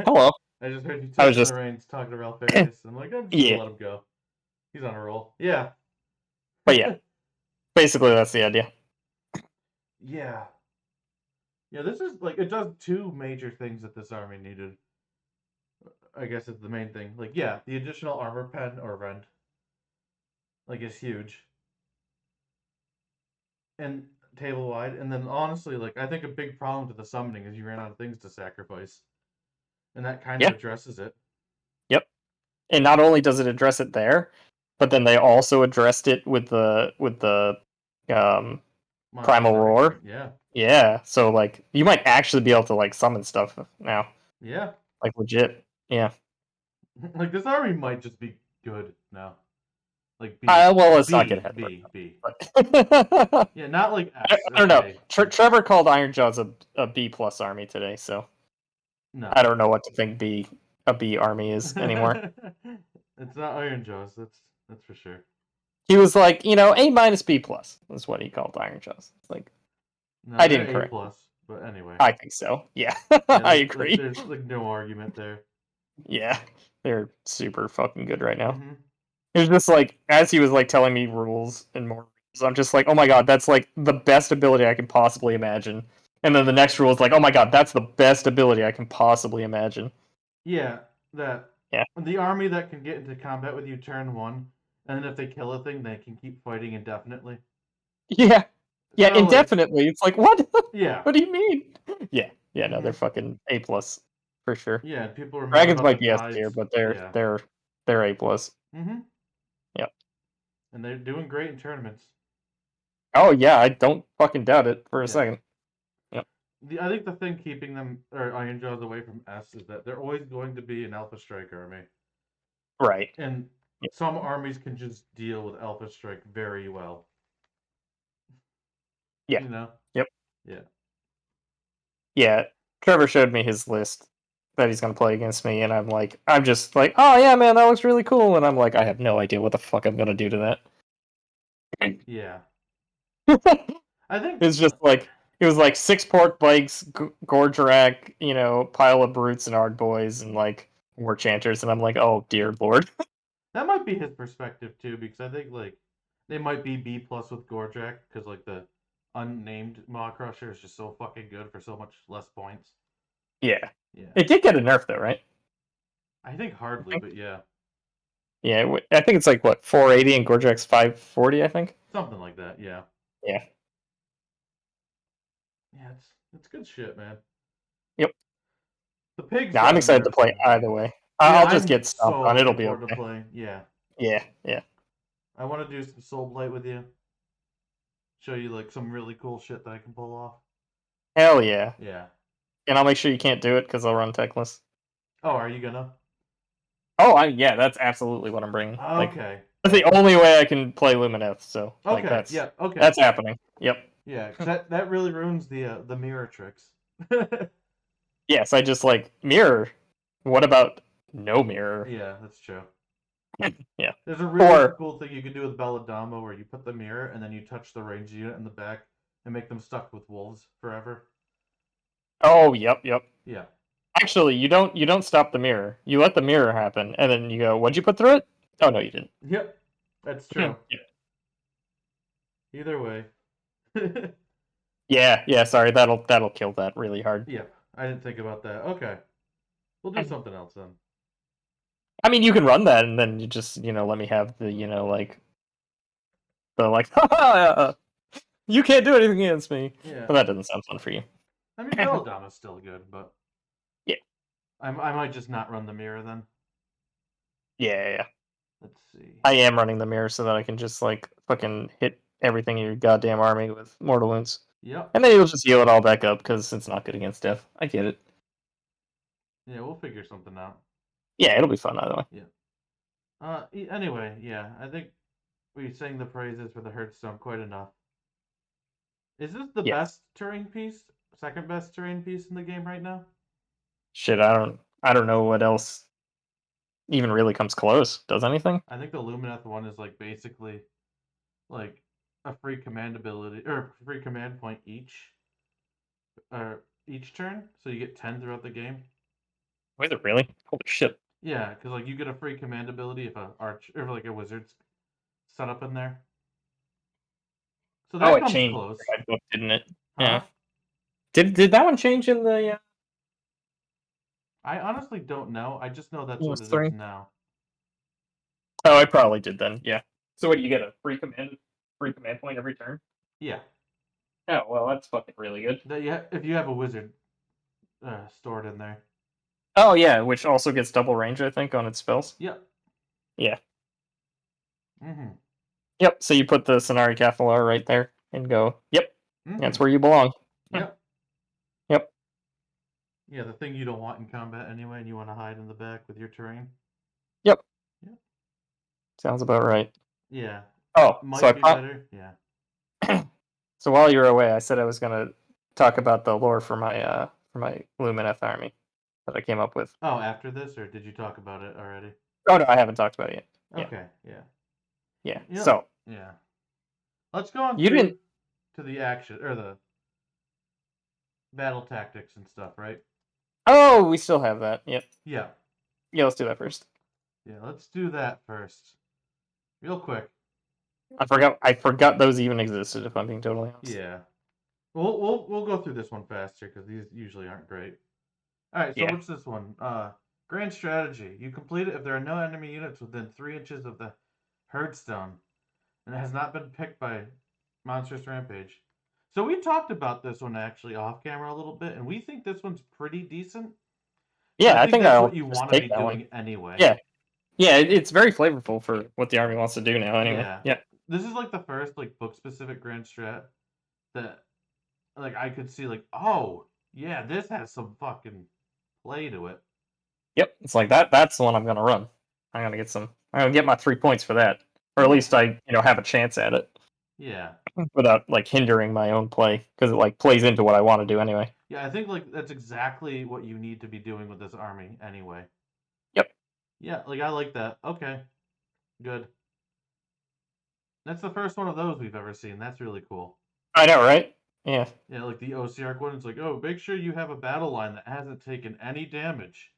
Hello, I just heard you I was touching the just reins, talking to Ralpharius. I'm like, I'm just gonna yeah, let him go. He's on a roll. Yeah. but yeah, basically that's the idea. Yeah. Yeah, this is like it does two major things that this army needed. I guess is the main thing. Like, yeah, the additional armor pen or rend, like, is huge. And table wide. And then honestly, like, I think a big problem to the summoning is you ran out of things to sacrifice. And that kind of Yeah. addresses it. Yep. And not only does it address it there, but then they also addressed it with the um Monstrous Primal Savagery. Roar. Yeah. Yeah. So like you might actually be able to like summon stuff now. Yeah. Like legit. Yeah. Like, this army might just be good now. Like, B. Well, let's not get B. ahead of B. B. it. Yeah, not like I S. don't know. Okay. Trevor called Ironjawz a B plus army today, so I No. don't know what to think a B army is anymore. It's not Iron Jaws, that's for sure. He was like, A minus B plus is what he called Ironjawz. It's like No, I they're didn't A correct. plus, but anyway. I think so. Yeah, Yeah, I agree. there's like no argument there. Yeah, they're super fucking good right now. Mm-hmm. It was just like as he was like telling me rules and more rules, I'm just like, oh my god, that's like the best ability I can possibly imagine. And then the next rule is like, oh my god, that's the best ability I can possibly imagine. Yeah, that Yeah. the army that can get into combat with you turn one, and then if they kill a thing, they can keep fighting indefinitely. Yeah. Yeah, So like, indefinitely. It's like, what? yeah, What do you mean? Yeah. Yeah, no, they're mm-hmm. fucking A plus for sure. Yeah, and people are mad Dragons about the might be S tier, tides. but they're Yeah, they're they're A plus. mm-hmm. Yep. And they're doing great in tournaments. Oh yeah, I don't fucking doubt it for a Yeah. second. Yep. I think the thing keeping them or Iron Jaws away from S is that they're always going to be an Alpha Strike army, Right. and Yep. some armies can just deal with Alpha Strike very well. Yeah. You know? Yep. Yeah. Yeah. Trevor showed me his list that he's gonna play against me, and I'm just like, oh yeah, man, that looks really cool. And I'm like, I have no idea what the fuck I'm gonna do to that. Yeah. I think. It's just like it was like 6 pork bikes, Gordrak, pile of brutes and ard boys, and like war chanters, and I'm like, oh dear lord. That might be his perspective too, because I think like they might be B plus with Gorjak because like the unnamed Maw Crusher is just so fucking good for so much less points. Yeah, Yeah, it did get a nerf though, right? I think I hardly, think. but yeah, Yeah, I think it's like what 480 and Gordrak's 540. I think. something like that. Yeah, Yeah. yeah, it's good shit, man. Yep. The pigs Yeah, I'm got a excited to nerf play though. either way. Yeah, I'll just I'm get stomped so on. It'll looking be forward to okay. playing. Yeah, Yeah. Yeah. I want to do some Soul Blight with you. Show you like some really cool shit that I can pull off. Hell yeah. Yeah. And I'll make sure you can't do it because I'll run techless. Oh, are you gonna? Oh, yeah, that's absolutely what I'm bringing. Like, Okay. that's the only way I can play Lumineth. So, like, Okay. that's Yeah. Okay. that's happening. Yep. Yeah, because that really ruins the mirror tricks. Yes, I just like mirror. What about no mirror? Yeah, that's true. Yeah. There's a really Or cool thing you can do with Belladama where you put the mirror and then you touch the ranged unit in the back and make them stuck with wolves forever. oh, yep. Yeah. Actually, you don't stop the mirror. You let the mirror happen, and then you go, "What'd you put through it?" Oh no, you didn't. Yep. That's true. Either way. Yeah. Sorry, that'll kill that really hard. Yep. I didn't think about that. Okay. We'll do something else then. I mean, you can run that, and then you just let me have the the you can't do anything against me. Yeah. But that doesn't sound fun for you. I mean, Belladama's still good, but Yeah. I might just not run the mirror then. Yeah. Let's see. I am running the mirror so that I can just like fucking hit everything in your goddamn army with mortal wounds. Yep. And then you'll just heal it all back up because it's not good against death. I get it. Yeah, we'll figure something out. Yeah, it'll be fun either way. Yeah. Anyway, yeah, I think we sang the praises for the Hearthstone quite enough. Is this the Yes. best terrain piece? Second best terrain piece in the game right now? Shit, I don't know what else even really comes close. Does anything? I think the Lumineth one is like basically like a free command ability or free command point each turn, so you get 10 throughout the game. Wait, it really? Holy shit. Yeah, because like you get a free command ability if a arch or like a wizard's set up in there. So Oh, that it comes changed in close. the guidebook, didn't it? Huh? Yeah. Did that one change in the I honestly don't know. I just know that's what Minus it is 3. now. Oh, I probably did then. Yeah. So what do you get, a free command point every turn? Yeah. Oh well, that's fucking really good. That you if you have a wizard stored in there. Oh yeah, which also gets double range, I think, on its spells. Yep. Yeah. Mm-hmm. Yep. So you put the Sonari Cathalar right there and go. Yep. That's Mm-hmm. where you belong. Yep. Yep. Yeah, the thing you don't want in combat anyway, and you want to hide in the back with your terrain. Yep. Yep. Sounds about right. Yeah. Oh, so Might I be better. Yeah. so while you were away, I said I was gonna talk about the lore for my Lumineth army that I came up with. Oh, after this, or did you talk about it already? Oh no, I haven't talked about it yet. Yeah. Okay. Yeah. Yeah. Yep. So Yeah. Let's go on you through didn't. to the action or the battle tactics and stuff, right? Oh, we still have that. Yep. Yeah. Yeah. Let's do that first. Yeah. Let's do that first, real quick. I forgot those even existed. If I'm being totally honest. Yeah. We'll go through this one faster because these usually aren't great. All right. So Yeah. what's this one? Grand strategy. You complete it if there are no enemy units within 3 inches of the herdstone, and it has not been picked by Monstrous Rampage. So we talked about this one actually off camera a little bit, and we think this one's pretty decent. So I Yeah. I think think that's what I'll you just want to be take that one. doing anyway. Yeah. Yeah. It's very flavorful for what the army wants to do now. Anyway. Yeah. Yeah. This is like the first like book specific grand strat that like I could see like, oh, yeah, this has some fucking play to it. Yep. It's like that. That's the one I'm gonna run. I'm gonna get some. I'm gonna get my 3 points for that, or at Yeah. least I have a chance at it Yeah. without like hindering my own play because it like plays into what I want to do anyway. Yeah, I think like that's exactly what you need to be doing with this army anyway. Yep. Yeah, like I like that. Okay. Good. That's the first one of those we've ever seen. That's really cool. I know, right? Yeah. Yeah, like the OCR one, it's like, oh, make sure you have a battle line that hasn't taken any damage.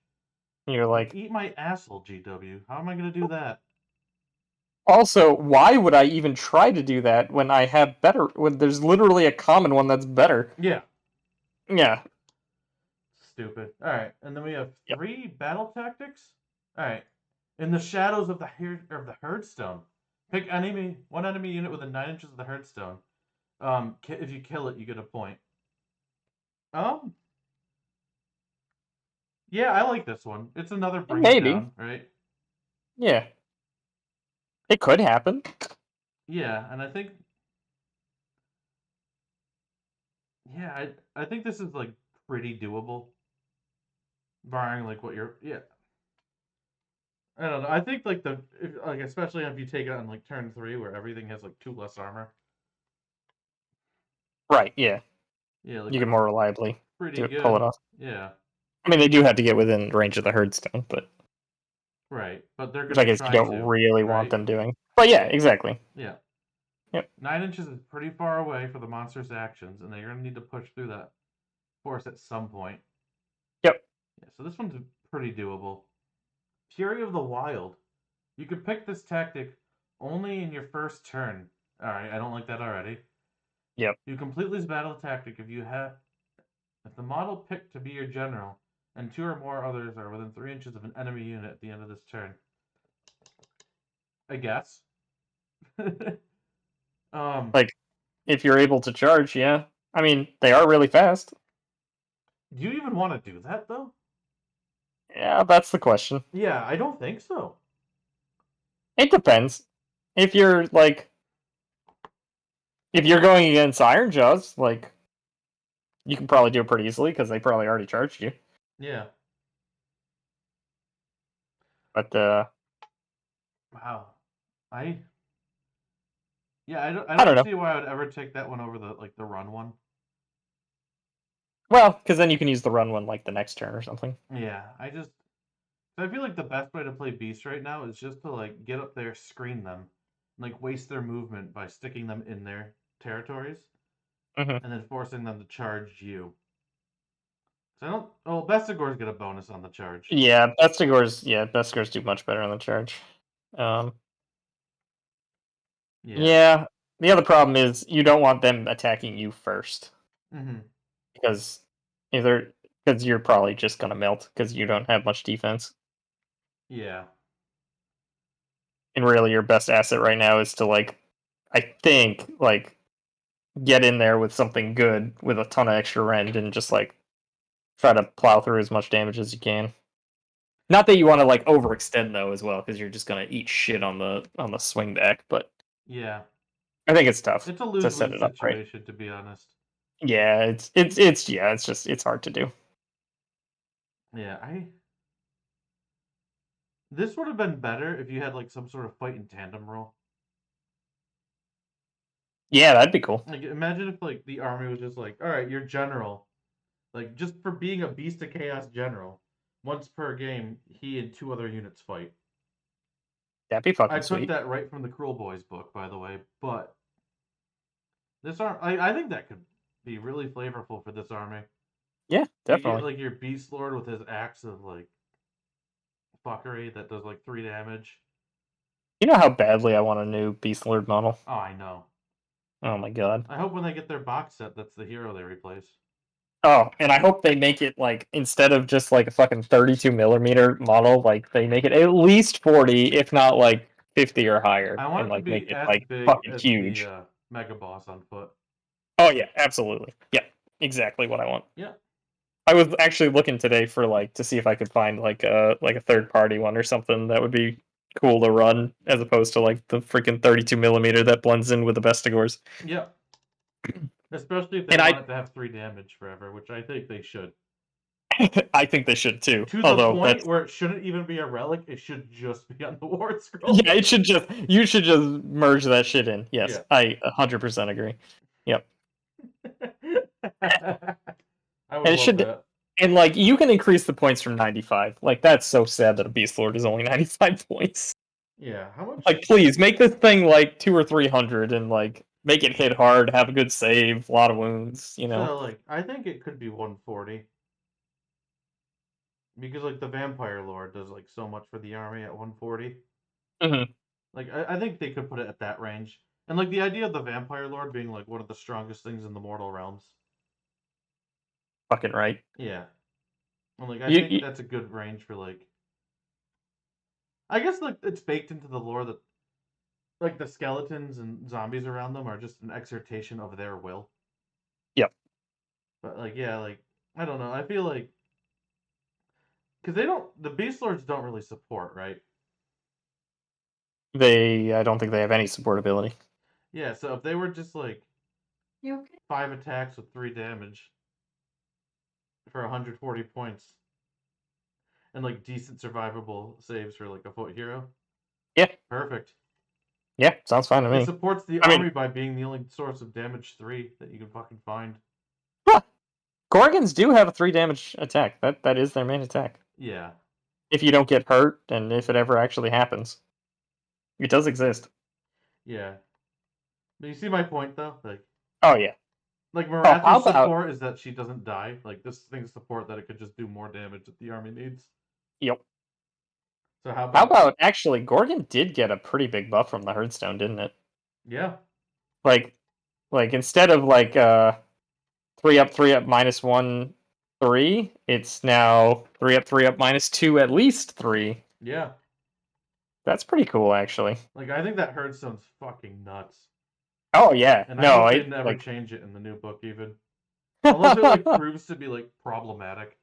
You're Like, like, eat my asshole, GW. How am I gonna do that? also, why would I even try to do that when I have better? When there's literally a common one that's better. Yeah. Yeah. Stupid. Alright, and then we have Yep. 3 battle tactics. Alright. In the shadows of the herdstone. Pick one enemy unit within 9 inches of the herdstone. If you kill it, you get a point. Um, yeah, I like this one. It's another bring it Maybe. down, right? Yeah. It could happen. Yeah, and I think yeah, I think this is like pretty doable, barring like what you're yeah. I don't know. I think like like especially if you take it on like turn 3 where everything has like 2 less armor. Right. Yeah. Yeah, like You can more reliably pretty pull it good. off. Yeah, I mean, they do have to get within range of the herdstone, but right. But they're which I gonna guess you try don't to, really want right? them doing. But yeah, exactly. Yeah. Yep. 9 inches is pretty far away for the monstrous actions, and they're gonna need to push through that force at some point. Yep. Yeah, so this one's pretty doable. Fury of the Wild. You can pick this tactic only in your first turn. Alright, I don't like that already. Yep. You complete this battle tactic if the model picked to be your general and 2 or more others are within 3 inches of an enemy unit at the end of this turn. I guess. um, Like if you're able to charge, yeah. I mean, they are really fast. do you even want to do that though? Yeah, that's the question. Yeah, I don't think so. It depends. If you're like if you're going against Iron Jaws, like you can probably do it pretty easily because they probably already charged you. Yeah. But Wow. I yeah, I I don't don't know. see why I would ever take that one over the run one. Well, because then you can use the run one like the next turn or something. Yeah, I feel like the best way to play Beast right now is just to like get up there, screen them, like waste their movement by sticking them in their territories, Hmm. and then forcing them to charge you. So I don't. Oh, Bestigors get a bonus on the charge. Yeah, Bestigors do much better on the charge. Um, Yeah. yeah, the other problem is you don't want them attacking you first Mm-hmm. because either because you're probably just gonna melt because you don't have much defense. Yeah. And really, your best asset right now is to like, I think like get in there with something good with a ton of extra rend and just like try to plow through as much damage as you can. Not that you want to like overextend though as well, because you're just gonna eat shit on the swing back. But Yeah. I think it's tough It's a to set lose-lose it up right. situation, to be honest. Yeah, it's yeah, it's just it's hard to do. Yeah, I. This would have been better if you had like some sort of fight in tandem rule. Yeah, that'd be cool. Like, imagine if like the army was just like, all right, your general, like just for being a beast of chaos general, once per game, he and two other units fight. That'd be I fucking took sweet. that right from the Cruel Boys book, by the way. But this arm, I think that could be really flavorful for this army. Yeah, You get definitely. like your Beast Lord with his axe of like fuckery that does like 3 damage. You know how badly I want a new Beast Lord model. Oh, I know. Oh my god. I hope when they get their box set, that's the hero they replace. Oh, and I hope they make it like instead of just like a fucking 32 millimeter model, like they make it at least 40, if not like 50 or higher, I want and it to like make be it as like big fucking as the huge. Mega Boss on foot. Oh yeah, absolutely. Yeah, exactly what I want. Yeah. I was actually looking today for like to see if I could find like a third party one or something that would be cool to run as opposed to like the freaking 32 millimeter that blends in with the Vestigors. Yeah. Especially if they And want it to have 3 damage forever, which I think they should. I think they should too. To the Although point that's where it shouldn't even be a relic, it should just be on the War Scroll. yeah, it should just you should just merge that shit in. Yes, Yeah. I 100% agree. Yep. I would And it love should that. and like you can increase the points from 95. Like that's so sad that a Beast Lord is only 95 points. Yeah. How Like much? please make this thing like 2 or 300 and like make it hit hard, have a good save, a lot of wounds, you know. So, like, I think it could be 140. Because, like, the Vampire Lord does, like, so much for the army at 140. Mhm. Like, I think they could put it at that range. And, like, the idea of the Vampire Lord being, like, one of the strongest things in the mortal realms. Fucking right. Yeah. And, like, I think You that's a good range for, like. I guess, like, it's baked into the lore that, like, the skeletons and zombies around them are just an exertation of their will. yep. But, like, yeah, like, I don't know. I feel like. Because they don't. The Beast Lords don't really support, right? They I don't think they have any support ability. Yeah, so if they were just, like, You okay? 5 attacks with 3 damage for 140 points and like decent survivable saves for like a foot hero. Yeah. Perfect. Yeah, sounds fine to It me. supports the I mean, army by being the only source of damage 3 that you can fucking find. huh, Gorgons do have a 3 damage attack. That is their main attack. Yeah. If you don't get hurt and if it ever actually happens. It does exist. Yeah. But you see my point though? Oh yeah. Like Oh, how Morathi's about support is that she doesn't die. Like this thing's support that it could just do more damage that the army needs. yep. So how How about about actually Gorgon did get a pretty big buff from the Hearthstone, didn't it? yeah. Like like instead of like 3 up -1 3, it's now 3 up -2 at least 3. Yeah. That's pretty cool actually. Like I think that Hearthstone's fucking nuts. Oh yeah. And I No, hope they I never like change it in the new book even. Unless it like proves to be like problematic.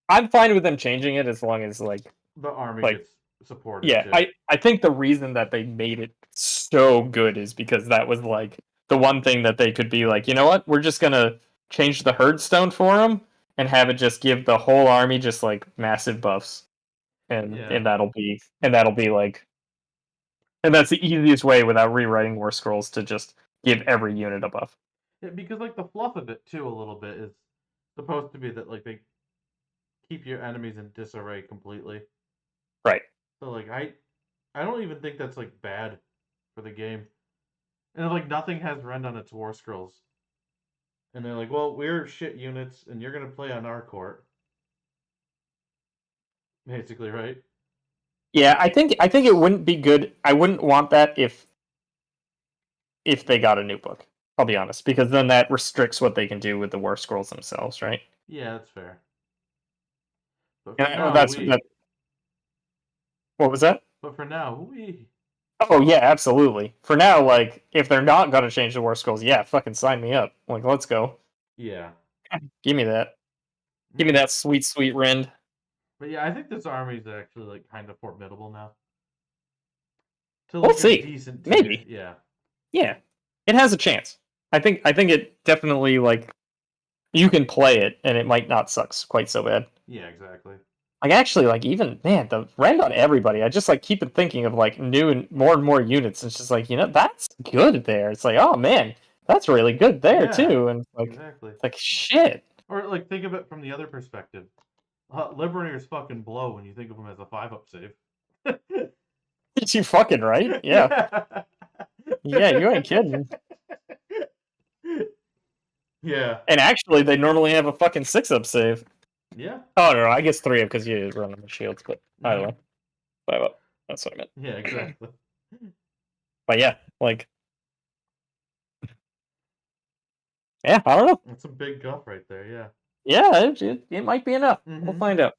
I'm fine with them changing it as long as The army like gets supported yeah, too. I think the reason that they made it so good is because that was like the one thing that they could be like, you know what? We're just gonna change the Herdstone for them and have it just give the whole army just like massive buffs, and Yeah. that'll be like, and that's the easiest way without rewriting War Scrolls to just give every unit a buff. Yeah, because like the fluff of it too a little bit is supposed to be that like they keep your enemies in disarray completely. Right. So like I don't even think that's like bad for the game. And like nothing has rend on its war scrolls. And they're like, well, we're shit units and you're gonna play on our court. Basically, right? Yeah, I think it wouldn't be good. I wouldn't want that if they got a new book. I'll be honest, because then that restricts what they can do with the War Scrolls themselves, right? Yeah, that's fair. But for And now, that's we. that. What was that? But for now, we. Oh yeah, absolutely. For now, like if they're not gonna change the war scrolls, yeah, fucking sign me up. Like let's go. Yeah. Give me that. Give me Hmm. that sweet, sweet rend. But yeah, I think this army is actually like kind of formidable now. To We'll like a see. decent tier. Maybe. Yeah. Yeah. It has a chance. I think it definitely like you can play it and it might not suck quite so bad. Yeah, exactly. Like actually, like even man, the rend on everybody. I just like keep thinking of like new and more units. It's just like that's good there. It's like oh man, that's really good there Yeah, too. And exactly. it's like shit. Or like think of it from the other perspective. Liberators fucking blow when you think of them as a 5-up save. You fucking right? Yeah, Yeah. yeah. You ain't kidding. Yeah. And actually, they normally have a fucking 6-up save. Yeah. Oh no, I guess 3-up because you run them with shields. But either Hmm. way, 5-up. That's what I meant. Yeah, exactly. But yeah, like yeah, I don't know. That's some big guff right there. Yeah. Yeah, it might be enough. We'll Hmm. find out.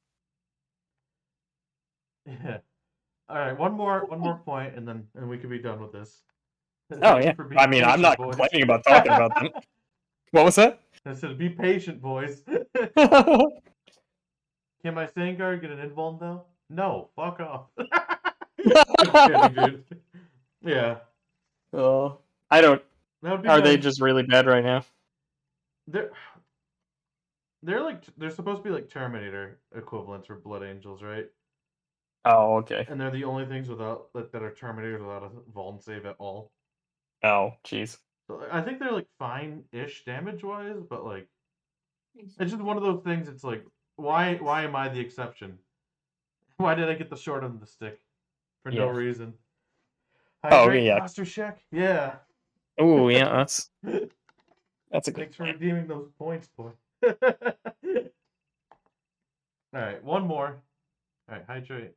Yeah. All right, one more point, and we can be done with this. Oh Thank you yeah. for I being mean, I'm patient, not boys. complaining about talking about them. I What was that? said, be patient, boys. Can my Sandguard get an invuln though? No, fuck off. Just kidding, dude. Yeah, Oh, I don't. that would be Are they my. just really bad right now? They're they're like they're supposed to be like Terminator equivalents for Blood Angels, right? Oh, okay. And they're the only things without that are Terminators without a vuln save at all. Oh, jeez. So I think they're like fine-ish damage wise, but like it's just one of those things. It's like why am I the exception? Why did I get the short end of the stick for no Yeah. reason? Oh, okay, Hydrate yeah. posture check. Yeah. Oh, yeah. That's a good Thanks for plan. redeeming those points, boy. All right, one more. All right, hydrate.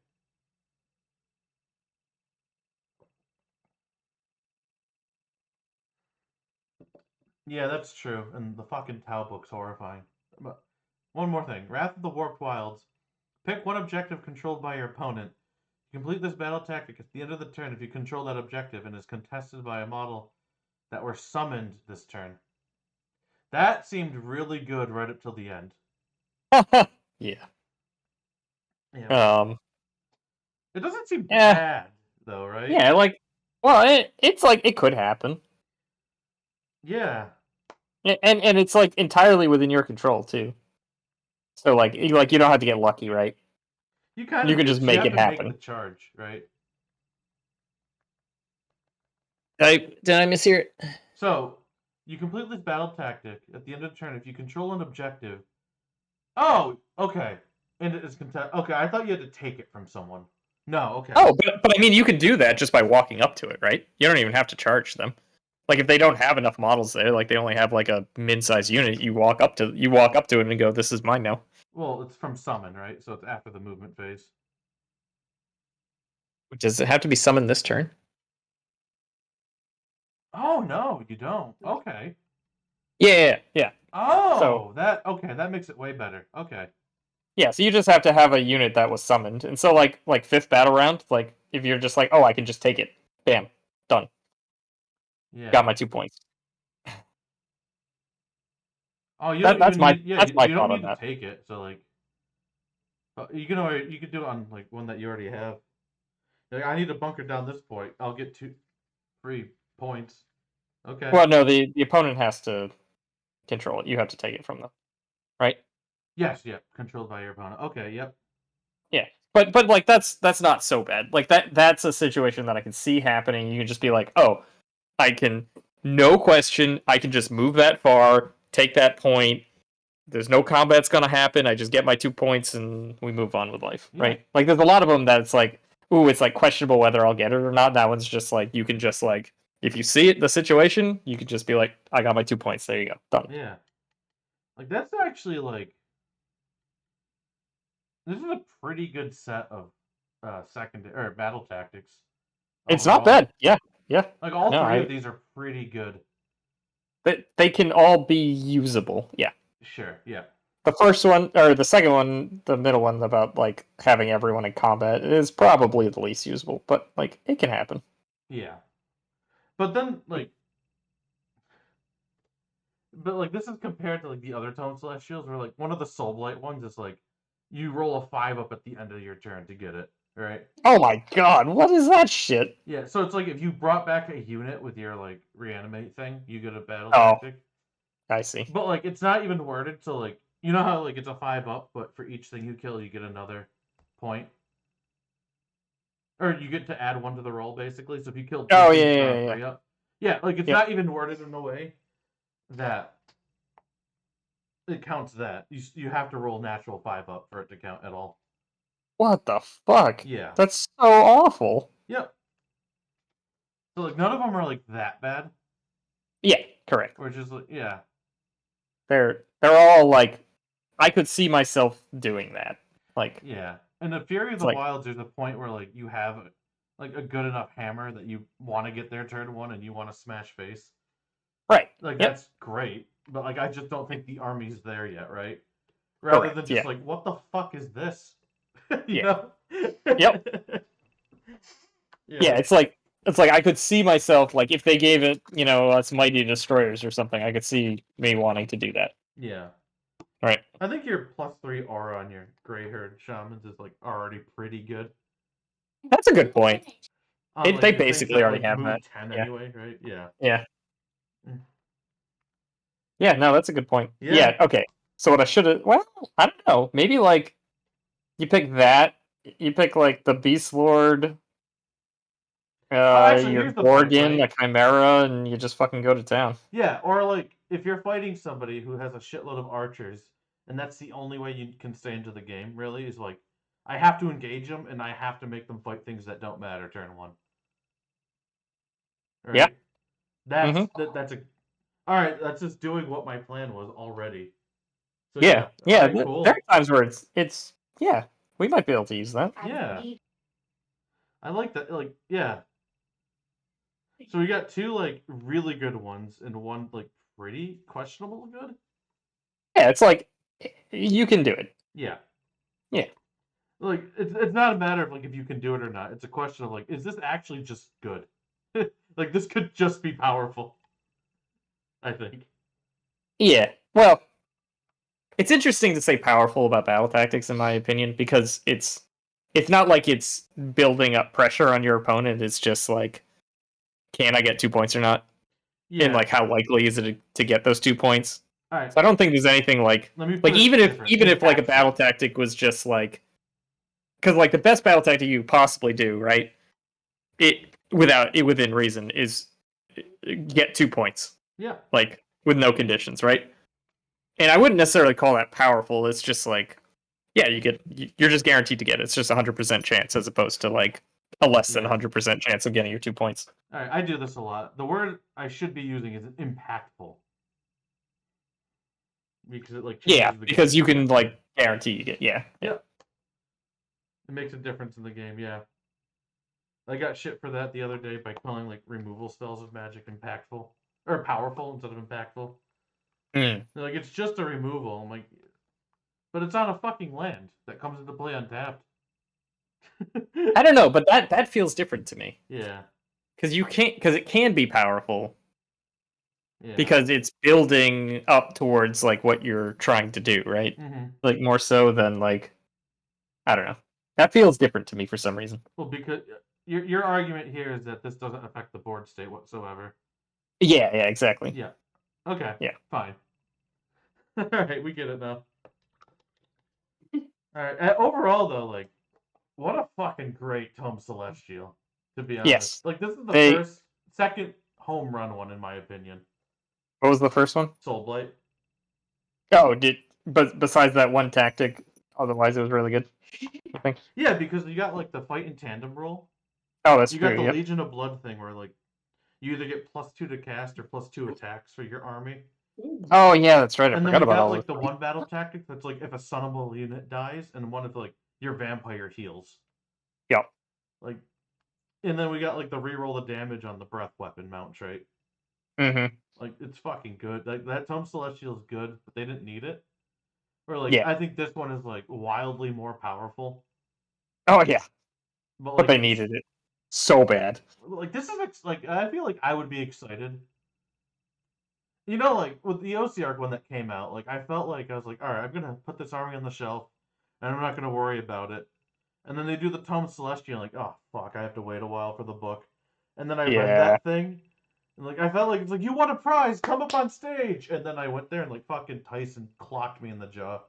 Yeah, that's true. And the fucking Tau book's horrifying. But one more thing. Wrath of the Warped Wilds. Pick one objective controlled by your opponent. You complete this battle tactic at the end of the turn if you control that objective and is contested by a model that were summoned this turn. That seemed really good right up till the end. Yeah. Yeah. Um. It doesn't seem Yeah. bad though, right? Yeah. Like, well, it's like it could happen. Yeah. And it's like entirely within your control too. So like you don't have to get lucky, right? You kind You of can do just because you make have it to make the happen. charge, right? Did I mishear it? So you complete this battle tactic at the end of the turn if you control an objective. Oh, okay. And it is contest. Okay, I thought you had to take it from someone. No, okay. Oh, but I mean, you can do that just by walking up to it, right? You don't even have to charge them. Like if they don't have enough models there, like they only have like a mid-sized unit, you walk up to it and go, "This is mine now." Well, it's from summon, right? So it's after the movement phase. Does it have to be summoned this turn? Oh no, you don't. Okay. Yeah. So Oh, that okay. That makes it way better. Okay. yeah, so you just have to have a unit that was summoned, and so like fifth battle round, like if you're just like, "Oh, I can just take it," bam, done, got Yeah. my 2 points. Oh, you That don't that's even my need. Yeah, that's my you don't thought on need to that. take it. So like, you could do it on like one that you already have. Like, I need to bunker down this point. I'll get 3 points. Okay. Well, no, the opponent has to control it. You have to take it from them, right? Yes. Yeah. Controlled by your opponent. Okay. Yep. Yeah, but like that's not so bad. Like that's a situation that I can see happening. You can just be like, oh, I can, no question, I can just move that far, take that point. There's no combat's gonna happen. I just get my 2 points and we move on with life, Yeah. right? Like there's a lot of them that it's like, ooh, it's like questionable whether I'll get it or not. That one's just like you can just like if you see it, the situation, you could just be like, I got my 2 points. There you go, done. Yeah. Like that's actually like this is a pretty good set of secondary or battle tactics It's not overall. bad. Yeah. Like all No, three of I these are pretty good. they can all be usable. Yeah. Sure. Yeah. The first one, or the second one, the middle one about like having everyone in combat is probably the least usable, but like it can happen. Yeah. But then, this is compared to like the other Tome Celestials, where like one of the Soul Blight ones is like you roll a 5 up at the end of your turn to get it, right? Oh my god, what is that shit? Yeah, so it's like if you brought back a unit with your like reanimate thing, you get a battle Oh, tactic. I see. But like it's not even worded to like you know how like it's a 5 up, but for each thing you kill you get another point. Or you get to add one to the roll basically. So if you kill two Oh things, yeah, it's yeah, not a yeah. 3 up. Yeah, like it's Yep. not even worded in a way that it counts that. You have to roll natural 5 up for it to count at all. What the fuck? Yeah. That's so awful. Yep. So like none of them are like that bad. Yeah, correct. Or just like yeah. They're all like I could see myself doing that. Like Yeah. In the Fury of it's the like Wilds, there's a point where like you have like a good enough hammer that you want to get their turn one and you want to smash face. right. Like Yep. that's great, but like I just don't think the army's there yet, right? Rather than Correct. just Yeah. like what the fuck is this? you Yeah. know? Yep. Yeah, yeah. it's like I could see myself like if they gave it, us mighty destroyers or something, I could see me wanting to do that. Yeah. Right. I think your +3 aura on your gray haired shamans is like already pretty good. That's a good point. On They like the things basically that already like have that. move 10 Yeah. anyway, right? Yeah. Yeah. Mm. Yeah, no, that's a good point. Yeah. Yeah, okay. So what I should have well, I don't know. Maybe like you pick that, you pick like the Beast Lord, Actually, your here's the point, Gorgon, right? a Chimera, and you just fucking go to town. Yeah, or like if you're fighting somebody who has a shitload of archers, and that's the only way you can stay into the game, really, is like I have to engage them and I have to make them fight things that don't matter turn one. Yeah. Right? That's Mm-hmm. that's a all right. That's just doing what my plan was already. So Yeah. yeah, all Yeah. right, There cool. are times where it's yeah, we might be able to use that. Yeah, I like that. Like yeah. So we got two like really good ones and one like pretty questionable good. Yeah, it's like you can do it. Yeah. Yeah. Like it's not a matter of like if you can do it or not. It's a question of like, is this actually just good? like this could just be powerful. I think. Yeah. Well, it's interesting to say powerful about battle tactics in my opinion because it's not like it's building up pressure on your opponent. It's just like can I get 2 points or not? And Yeah. like how likely is it to get those 2 points? All right. So I don't think there's anything Let me like put it different. even if like a battle Impactful. tactic was just like because like the best battle tactic you possibly do, right? It within reason is get 2 points, Yeah. like with no conditions, right? And I wouldn't necessarily call that powerful. It's just like, yeah, you're just guaranteed to get it. It's just 100% chance as opposed to like a less than Yeah. 100% chance of getting your 2 points. All right. I do this a lot. The word I should be using is impactful because it like Yeah, changes the because game. you Yeah. can like guarantee you get yeah. Yep. It makes a difference in the game. Yeah. I got shit for that the other day by calling like removal spells of magic impactful or powerful instead of impactful. Mm. They're like it's just a removal. I'm like, but it's on a fucking land that comes into play untapped. I don't know, but that feels different to me yeah, because it can be powerful yeah. because it's building up towards like what you're trying to do, right? hmm Like more so than like I don't know. That feels different to me for some reason. Well, because your argument here is that this doesn't affect the board state whatsoever. Yeah, yeah, exactly. Yeah. Okay. Yeah. Fine. All right, we get it now. All right. Overall, though, like, what a fucking great Tome Celestial. To be honest, Yes. like this is the They second home run one in my opinion. what was the first one? Soul Blight. Oh, but besides that one tactic, otherwise it was really good. I think. Yeah, because you got like the fight in tandem roll. Oh, that's You got true. the Yep. Legion of Blood thing where like you either get +2 to cast or +2 attacks for your army. Oh yeah, that's right. I And then forgot we about got all like this. the one battle tactic that's like if a summable unit dies, and one of like your vampire heals. Yep. Like, and then we got like the reroll the damage on the breath weapon mount trait. Mm-hmm. Like it's fucking good. Like that Tome Celestial is good, but they didn't need it. Or like Yeah. I think this one is like wildly more powerful. Oh yeah. But But like they it's needed it so bad. like this is like I feel like I would be excited. You know, like with the OC arc when that came out, like I felt like I was like, all right, I'm gonna put this army on the shelf, and I'm not gonna worry about it. And then they do the Tome Celestial, like, oh fuck, I have to wait a while for the book. And then I read Yeah. that thing, and like I felt like it's like you won a prize, come up on stage. And then I went there and like fucking Tyson clocked me in the jaw.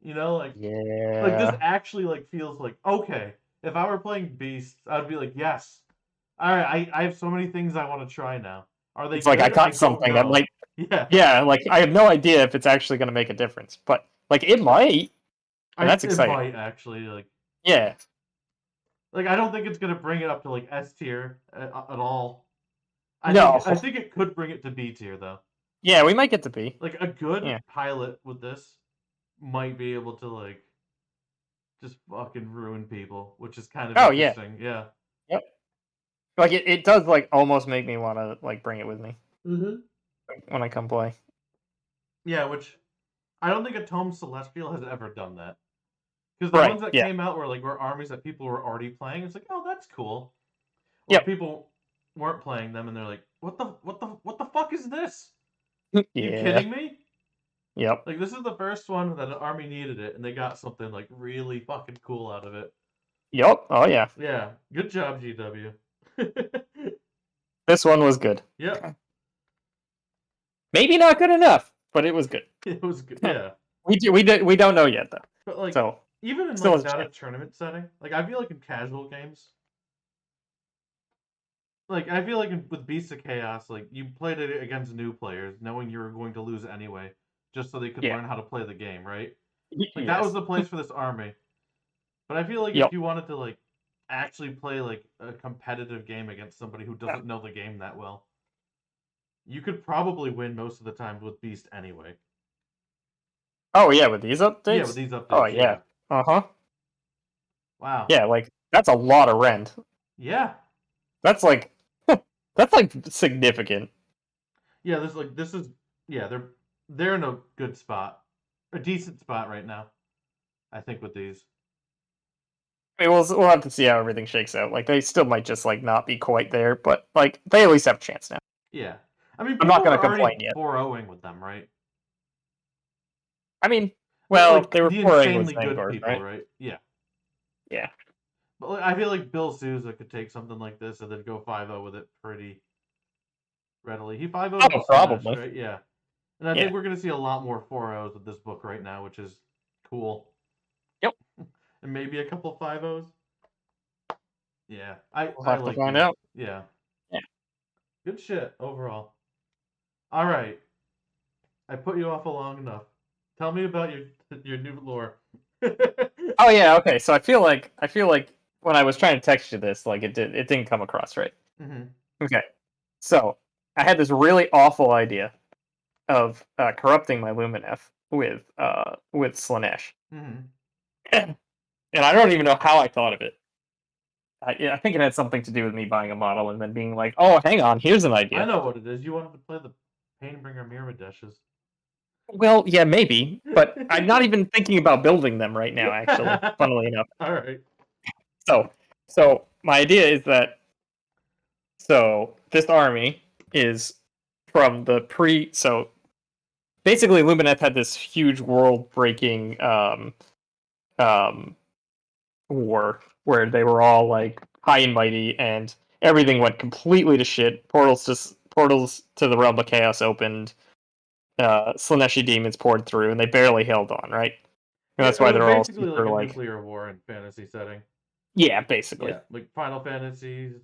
You know, like this Yeah. actually like feels like okay. If I were playing Beasts, I'd be like, yes. All right, I have so many things I want to try now. Are they It's like I good? I got don't something that know. might. Yeah, Yeah, like I have no idea if it's actually going to make a difference, but like it might, and that's it exciting. might actually Yeah. like I don't think it's gonna bring it up to like S tier at all. No. I think it could bring it to B tier though. Yeah, we might get to B. Like a good Yeah. pilot with this might be able to like just fucking ruin people, which is kind of Oh yeah. interesting. Yeah. Yep. Like it does like almost make me want to like bring it with me Mm-hmm. when I come play. Yeah, which I don't think a Tome Celestial has ever done that. Because the Right. ones that Yeah. came out were armies that people were already playing. It's like, oh, that's cool. Or Yep. people weren't playing them and they're like, what the fuck is this? You Yeah. kidding me? Yep. Like this is the first one that an army needed it and they got something like really fucking cool out of it. Yep. Oh yeah. Yeah, good job, GW. This one was good. Yep, Maybe not good enough, but it was good. it was good. Yeah, We don't know yet though. but like So even in still like has a not a chance. tournament setting, like I feel like in casual games, like I feel like with Beasts of Chaos, like you played it against new players, knowing you were going to lose anyway, just so they could Yeah. learn how to play the game, right? Like that was Yes. the place for this army. But I feel like if Yep. you wanted to like actually play like a competitive game against somebody who doesn't know the game that well, you could probably win most of the time with Beast anyway. Oh yeah, with these Yeah, with updates. these Oh updates, yeah. yeah. Uh huh. Wow. Yeah, like that's a lot of rent. Yeah. That's like that's like significant. Yeah, this is yeah, they're in a good spot. A decent spot right now, I think with these. I mean, we'll have to see how everything shakes out. Like they still might just like not be quite there, but like they at least have a chance now. Yeah. I mean, I'm not people gonna were complain already yet. 4-0ing with them, right? I mean, well, Like they were the pouring with insanely good Vanguard, people, right? right? Yeah. Yeah. But like, I feel like Bill Souza could take something like this and then go 5-0 with it pretty readily. He 5-0'd Oh, with Slanesh, probably. right? Yeah. And I think Yeah. we're going to see a lot more 4-0s with this book right now, which is cool. Yep. And maybe a couple 5-0s. Yeah. We'll I have to like find these. out. Yeah. Yeah. Good shit overall. All right. I put you off long enough. Tell me about your new lore. Oh yeah. Okay. So I feel like when I was trying to text you this, like it didn't come across right. Hmm. Okay. So I had this really awful idea of corrupting my Lumineth with Slanesh, Hmm. and I don't even know how I thought of it. I think it had something to do with me buying a model and then being like, "Oh, hang on, here's an I idea." know what it is. You wanted to play the Painbringer Mirrodeshes. Well, yeah, maybe, but I'm not even thinking about building them right now. Actually, funnily enough. All right. So, so my idea is that this army is from the pre. So basically, Lumineth had this huge world-breaking um, war where they were all like high and mighty, and everything went completely to shit. Portals to the realm of chaos opened. Slaneshi demons poured through, and they barely held on. Right, and Yeah, that's why they're all basically like super a like nuclear war in fantasy setting. yeah, basically Yeah, like Final Fantasies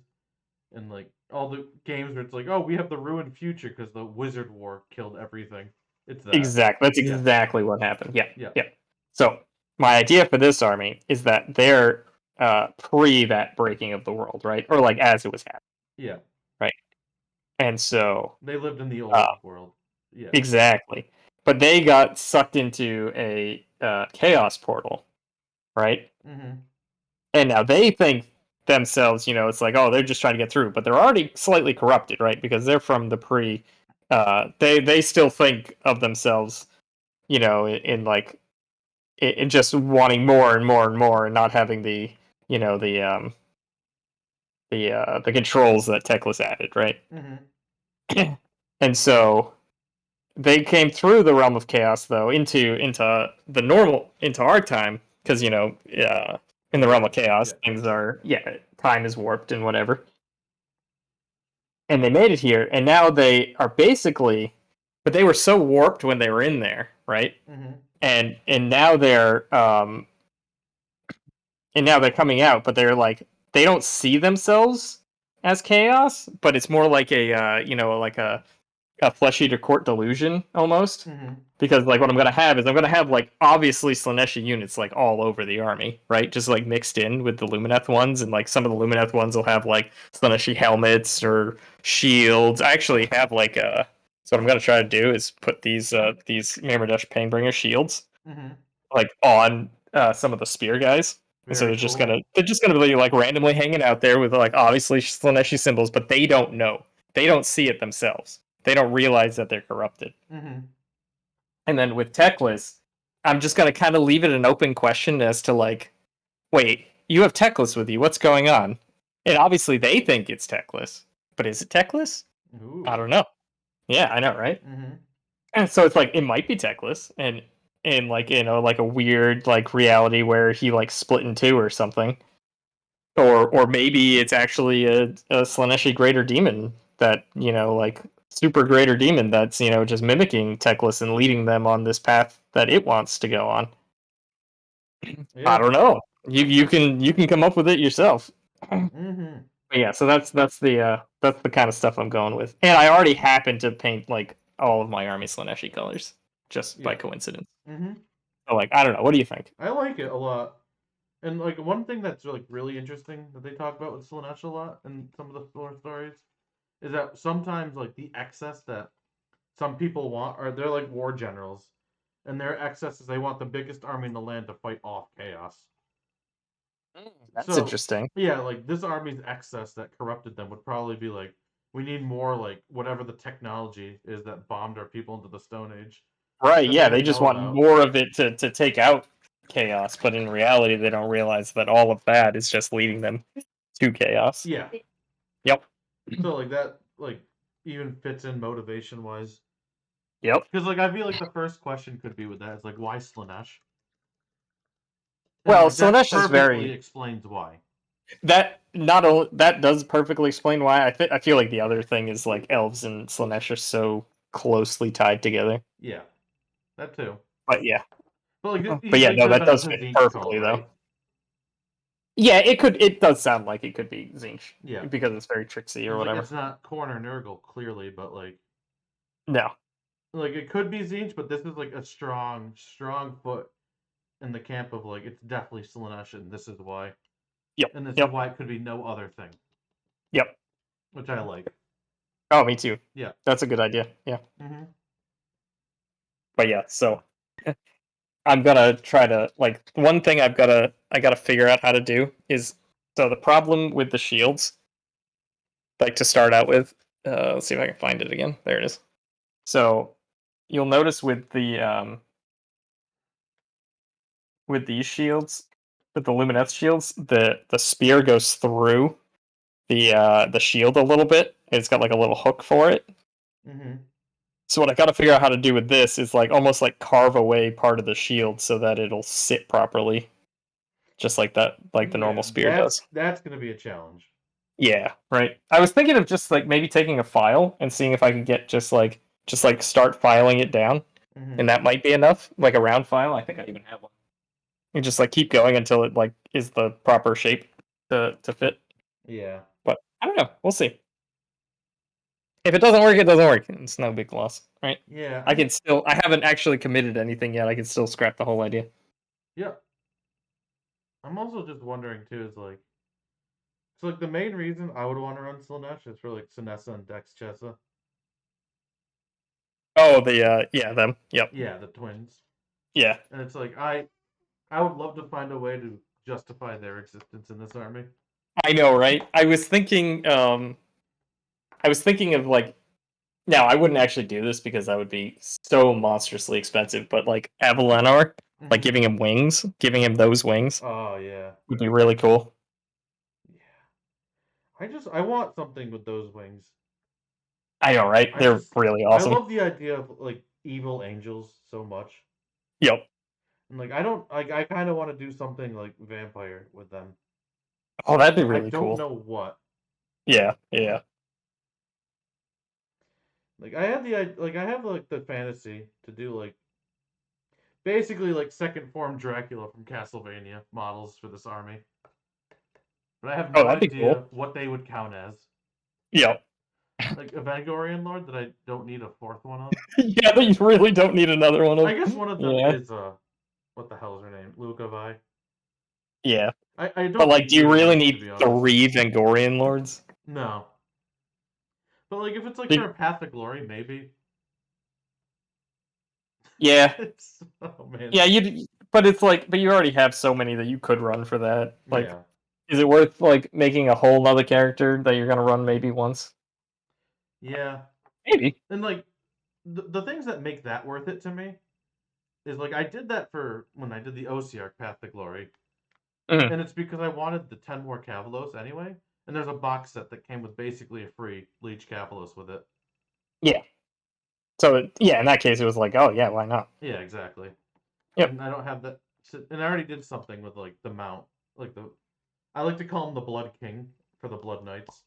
and like all the games where it's like, oh, we have the ruined future because the Wizard War killed everything. It's that. exactly. That's Yeah, exactly what happened. Yeah, yeah, yeah. So my idea for this army is that they're pre that breaking of the world, right, or like as it was happening, yeah. right, and so They lived in the uh, old world. Yeah. exactly. But they got sucked into a chaos portal, right? Mm-hmm. And now they think themselves, it's like, oh, they're just trying to get through, but they're already slightly corrupted, right? Because they're from the pre. They still think of themselves in like in just wanting more and more and more, and not having the the controls that Teclis added, right? Mm-hmm. And so they came through the realm of chaos though into our time, because in the realm of Warped. chaos Yeah. things are, time is warped and whatever, and they made it here, and now they are basically, but they were so warped when they were in there, right? Mm-hmm. And now they're coming out, but they're like, they don't see themselves as chaos, but it's more like like a flesh eater court delusion almost. Mm-hmm. Because like what I'm gonna have is I'm gonna have like obviously Slaneshi units like all over the army, right? Just like mixed in with the Lumineth ones, and like some of the Lumineth ones will have like Slaneshi helmets or shields. I actually have like so what I'm gonna try to do is put these Marradesh Painbringer shields Mm-hmm. like on some of the spear guys. And so Very cool. they're just gonna be like randomly hanging out there with like obviously Slaneshi symbols, but they don't know. They don't see it themselves. They don't realize that they're corrupted. Mm-hmm. And then with Teclis, I'm just gonna kind of leave it an open question as to like, wait, you have Teclis with you. What's going on? And obviously they think it's Teclis, but is it Teclis? I Ooh. don't know. Yeah, I know, right? Mm-hmm. And so it's like it might be Teclis, and in like like a weird like reality where he like split in two or something, or maybe it's actually a Slaneshi greater demon that like super greater demon that's just mimicking Teclis and leading them on this path that it wants to go on. I Yeah. don't know. You can come up with it yourself. Mm-hmm. But yeah, so that's the kind of stuff I'm going with, and I already happen to paint like all of my army Slaneshi colors just by Yeah. coincidence. Mm-hmm. So like I don't know. What do you think? I like it a lot. And like one thing that's like really interesting that they talk about with Slanesh a lot in some of the lore stories is that sometimes like the excess that some people want are they're like war generals, and their excess is they want the biggest army in the land to fight off chaos. That's So interesting. yeah, like this army's excess that corrupted them would probably be like we need more like whatever the technology is that bombed our people into the Stone Age Right, that they yeah, they didn't just know want about. more of it to take out chaos, but in reality, they don't realize that all of that is just leading them to chaos. Yeah. Yep. So like that like even fits in motivation wise. Yep. Because like I feel like the first question could be with that is like why Slanesh? And Well, like that Slanesh is perfectly very explains why. that not only that does perfectly explain why. I feel like the other thing is like elves and Slanesh are so closely tied together. Yeah, that too. But yeah, But like it but yeah, easily no, could have that been a does fit Tzeentch cult, perfectly though. right? Yeah, it could. It does sound like it could be Zinch Yeah. because it's very tricksy or Because like whatever. it's not Korn or Nurgle clearly, but No. like it could be Tzeentch, but this is like a strong foot in the camp of like it's definitely Slanesh, and this is why, Yep. and this is Yep. why it could be no other thing, Yep. which I like. Oh, me too. Yeah. That's a good idea. Yeah. Mm-hmm. But yeah, so I'm gonna try to like one thing I gotta figure out how to do is, so the problem with the shields, like to start out with, let's see if I can find it again. There it is. So you'll notice with these shields, with the Lumineth shields, the spear goes through the shield a little bit. It's got like a little hook for it. Mm-hmm. So what I gotta figure out how to do with this is like almost like carve away part of the shield so that it'll sit properly, just like that, like the Yeah, normal spear does. that's gonna be a challenge. Yeah, right. I was thinking of just like maybe taking a file and seeing if I could get just like start filing it down, Mm-hmm. and that might be enough. Like a round file, I think I even have one. And just like keep going until it like is the proper shape to fit. Yeah. But I don't know. We'll see. If it doesn't work, it doesn't work. It's no big loss, right? Yeah. I can still. I haven't actually committed anything yet. I can still scrap the whole idea. Yeah. I'm also just wondering too, is like so like the main reason I would want to run Slanesh is for like Sinessa and Dex Chessa. Oh, the yeah, them. Yep. Yeah, the twins. Yeah. And it's like I would love to find a way to justify their existence in this army. I know, right? I was thinking of like Now, I wouldn't actually do this because that would be so monstrously expensive, but like Avalenor, like Hmm. giving him those wings Oh yeah, would be really cool. yeah. I want something with those wings. I know, right? I They're just really I awesome. love the idea of like evil angels so much, Yep. and like I don't like I kind of want to do something like vampire with them, Oh, that'd be but I really don't cool. know what. Yeah, yeah. Like I have like the fantasy to do like basically like second form Dracula from Castlevania models for this army, but I have Oh, no that'd be idea cool. what they would count as. Yep. Like a Vangorian Lord that I don't need a fourth one of. Yeah, that you really don't need another one I of. guess one of them Yeah. is what the hell is her name? Luca. Yeah. I But don't like, need do you either really one to need be honest. 3 Vangorian lords? No, but like if it's like for Did- a Path of Glory, maybe. Yeah. It's oh man, Yeah, you but it's like but you already have so many that you could run for that. Like, yeah, is it worth like making a whole nother character that you're gonna run maybe once? yeah, Maybe. and like the things that make that worth it to me is like I did that for when I did the OCR Path to Glory, Mhm. and it's because I wanted the 10 more Cavalos anyway, and there's a box set that came with basically a free Leech Cavalos with it. Yeah. So yeah, in that case, it was like, oh yeah, why not? Yeah, exactly. Yep. And I don't have that, and I already did something with like the mount, like the I like to call him the Blood King for the Blood Knights.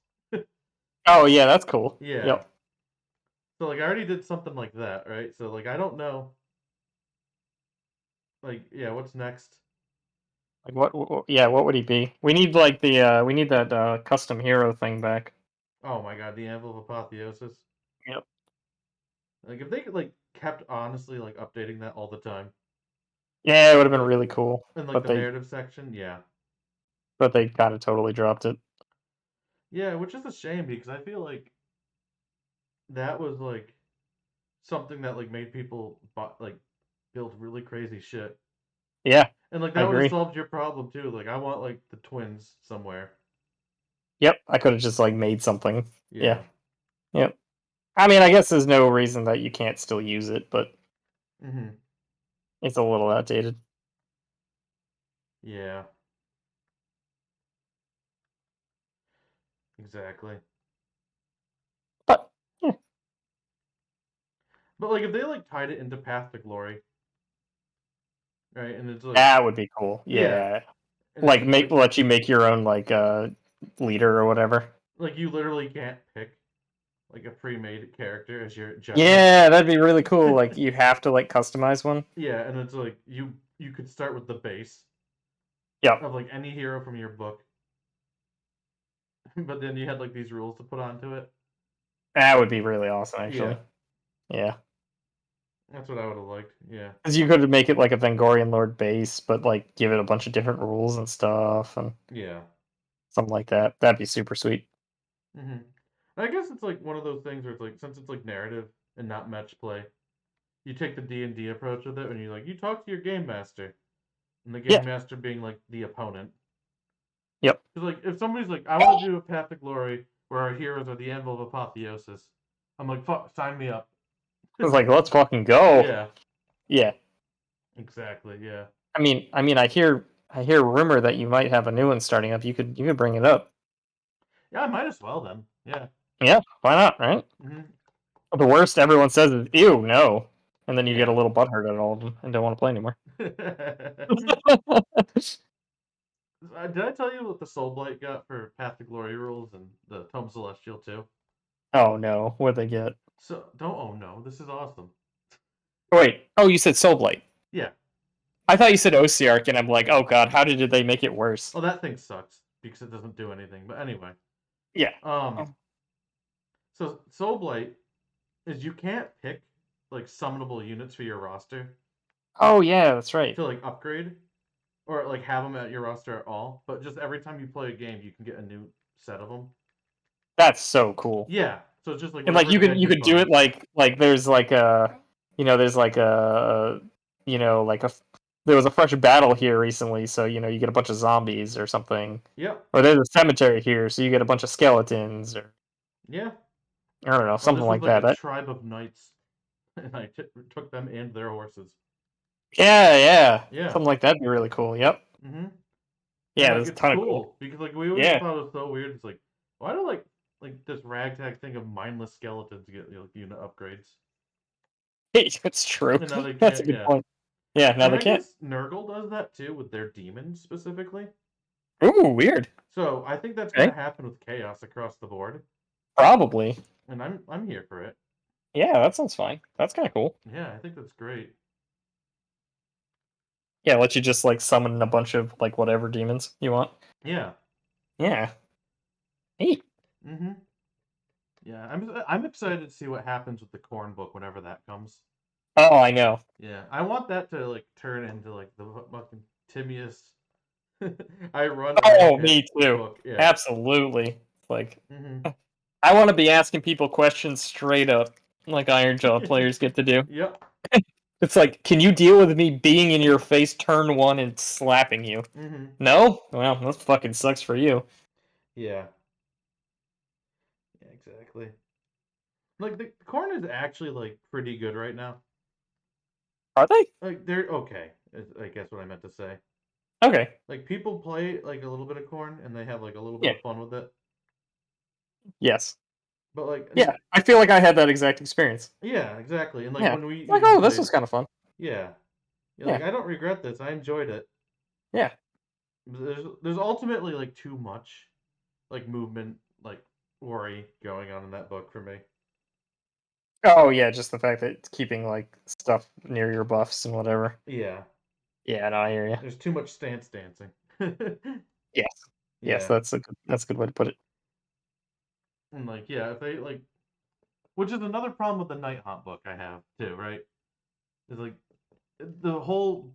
Oh yeah, that's cool. Yeah. Yep. So like I already did something like that, right? So like I don't know, like yeah, what's next? Like yeah, what would he be? We need like the we need that custom hero thing back. Oh my god, the Anvil of Apotheosis. Yep. Like if they could like kept honestly like updating that all the time, Yeah, it would have been like really cool. in like But the they narrative section, yeah, kind of totally dropped it. yeah, which is a shame because I feel like that was like something that like made people like build really crazy shit, Yeah, and like I that would have agree. solved your problem too. Like I want like the twins somewhere. Yep, I could have just like made something. Yeah. Yeah. Yep. I mean, I guess there's no reason that you can't still use it, but Hmm. it's a little outdated. Yeah. Exactly. But yeah, But like if they like tied it into Path to Glory, right? And it's like that would be cool. yeah, Yeah. and it's Like just make like let you make your own like leader or whatever. you literally can't pick like a pre-made character as your general. Yeah, that'd be really cool. Like you have to like customize one. Yeah, and it's like you could start with the base Yep. of like any hero from your book, but then you had like these rules to put onto it. That would be really awesome Yeah, actually. Yeah. that's what I would have liked. Yeah, Because you could make it like a Vangorian Lord base, but like give it a bunch of different rules and stuff and yeah. something like that. That'd be super sweet. Hmm. I guess it's like one of those things where it's like since it's like narrative and not match play, you take the D&D approach with it, and you talk to your game master, and the Yeah. game master being like the opponent. Yep. Because like if somebody's like, I want to do a Path to Glory where our heroes are the Anvil of Apotheosis, I'm like, fuck, sign me up. I was like, let's fucking go. Yeah, Yeah. exactly. Yeah, I hear rumor that you might have a new one starting up. You could bring it up. yeah. I might as well then. Yeah. Yeah, why not, right? Hmm. The worst everyone says is, ew, no. And then you get a Yeah. little butthurt at all of them and don't want to play anymore. Did I tell you what the Soulblight got for Path to Glory rules and the Tome Celestial too? Oh no, what'd they get? So don't. Oh no, this is awesome. Wait, oh, you said Soulblight. Yeah. I thought you said Osiarch, and I'm like, oh god, how did they make it worse? Oh, that thing sucks because it doesn't do anything. But anyway, Yeah. um, Oh, so Soulblight is you can't pick like summonable units for your roster oh yeah, that's right. to like upgrade or like have them at your roster at all. But just every time you play a game, you can get a new set of them. That's so cool. Yeah. So it's just like And like whatever deck you you could do find. it like there's like a there's like a like a there was a fresh battle here recently, so you get a bunch of zombies or something. Yep. Or there's a cemetery here, so you get a bunch of skeletons or Yeah. I don't know, Or something this was like like a that. tribe of knights, and took them and their horses. Yeah, yeah, Yeah. something like that'd be really cool. Yep. Mm-hmm. And Yeah, like there's a it's ton of cool. cool because like we always Yeah, thought it was so weird. It's like why do like this ragtag thing of mindless skeletons get unit upgrades, it's true. and now they That's a can't. good Yeah. point. Yeah, now And they I can't. guess Nurgle does that too with their demons specifically. Ooh, weird. So I think that's Okay, gonna happen with chaos across the board, probably. and I'm here for it. Yeah, that sounds fine. That's kind of cool. Yeah, I think that's great. Yeah, let you just like summon a bunch of like whatever demons you want. Yeah. Yeah. Neat. Mm-hmm. Yeah, I'm excited to see what happens with the corn book whenever that comes. Oh, I know. Yeah, I want that to like turn into like the fucking Timaeus I run Oh, ragged me too. book. Yeah. Absolutely. Like, Mm-hmm. I want to be asking people questions straight up, like Ironjaw players get to do. Yep. It's like, can you deal with me being in your face turn one and slapping you? Mm-hmm. No? Well, that fucking sucks for you. Yeah. Yeah, exactly. Like the corn is actually like pretty good right now. Are they? Like they're okay, is I guess what I meant to say. Okay. Like people play like a little bit of corn and they have like a little bit Yeah. of fun with it. Yes. But like Yeah. I feel like I had that exact experience. yeah, exactly. And like Yeah. when we It's like, even oh, this played, was kind of fun. yeah. Yeah, like Yeah. I don't regret this. I enjoyed it. Yeah. There's ultimately like too much like movement like worry going on in that book for me. Oh, yeah. Just the fact that it's keeping like stuff near your buffs and whatever. Yeah. Yeah. No, I hear you. There's too much stance dancing. Yes. Yes. Yeah. That's a good way to put it. And like yeah, if they like which is another problem with the Night Haunt book I have too, right? Is like the whole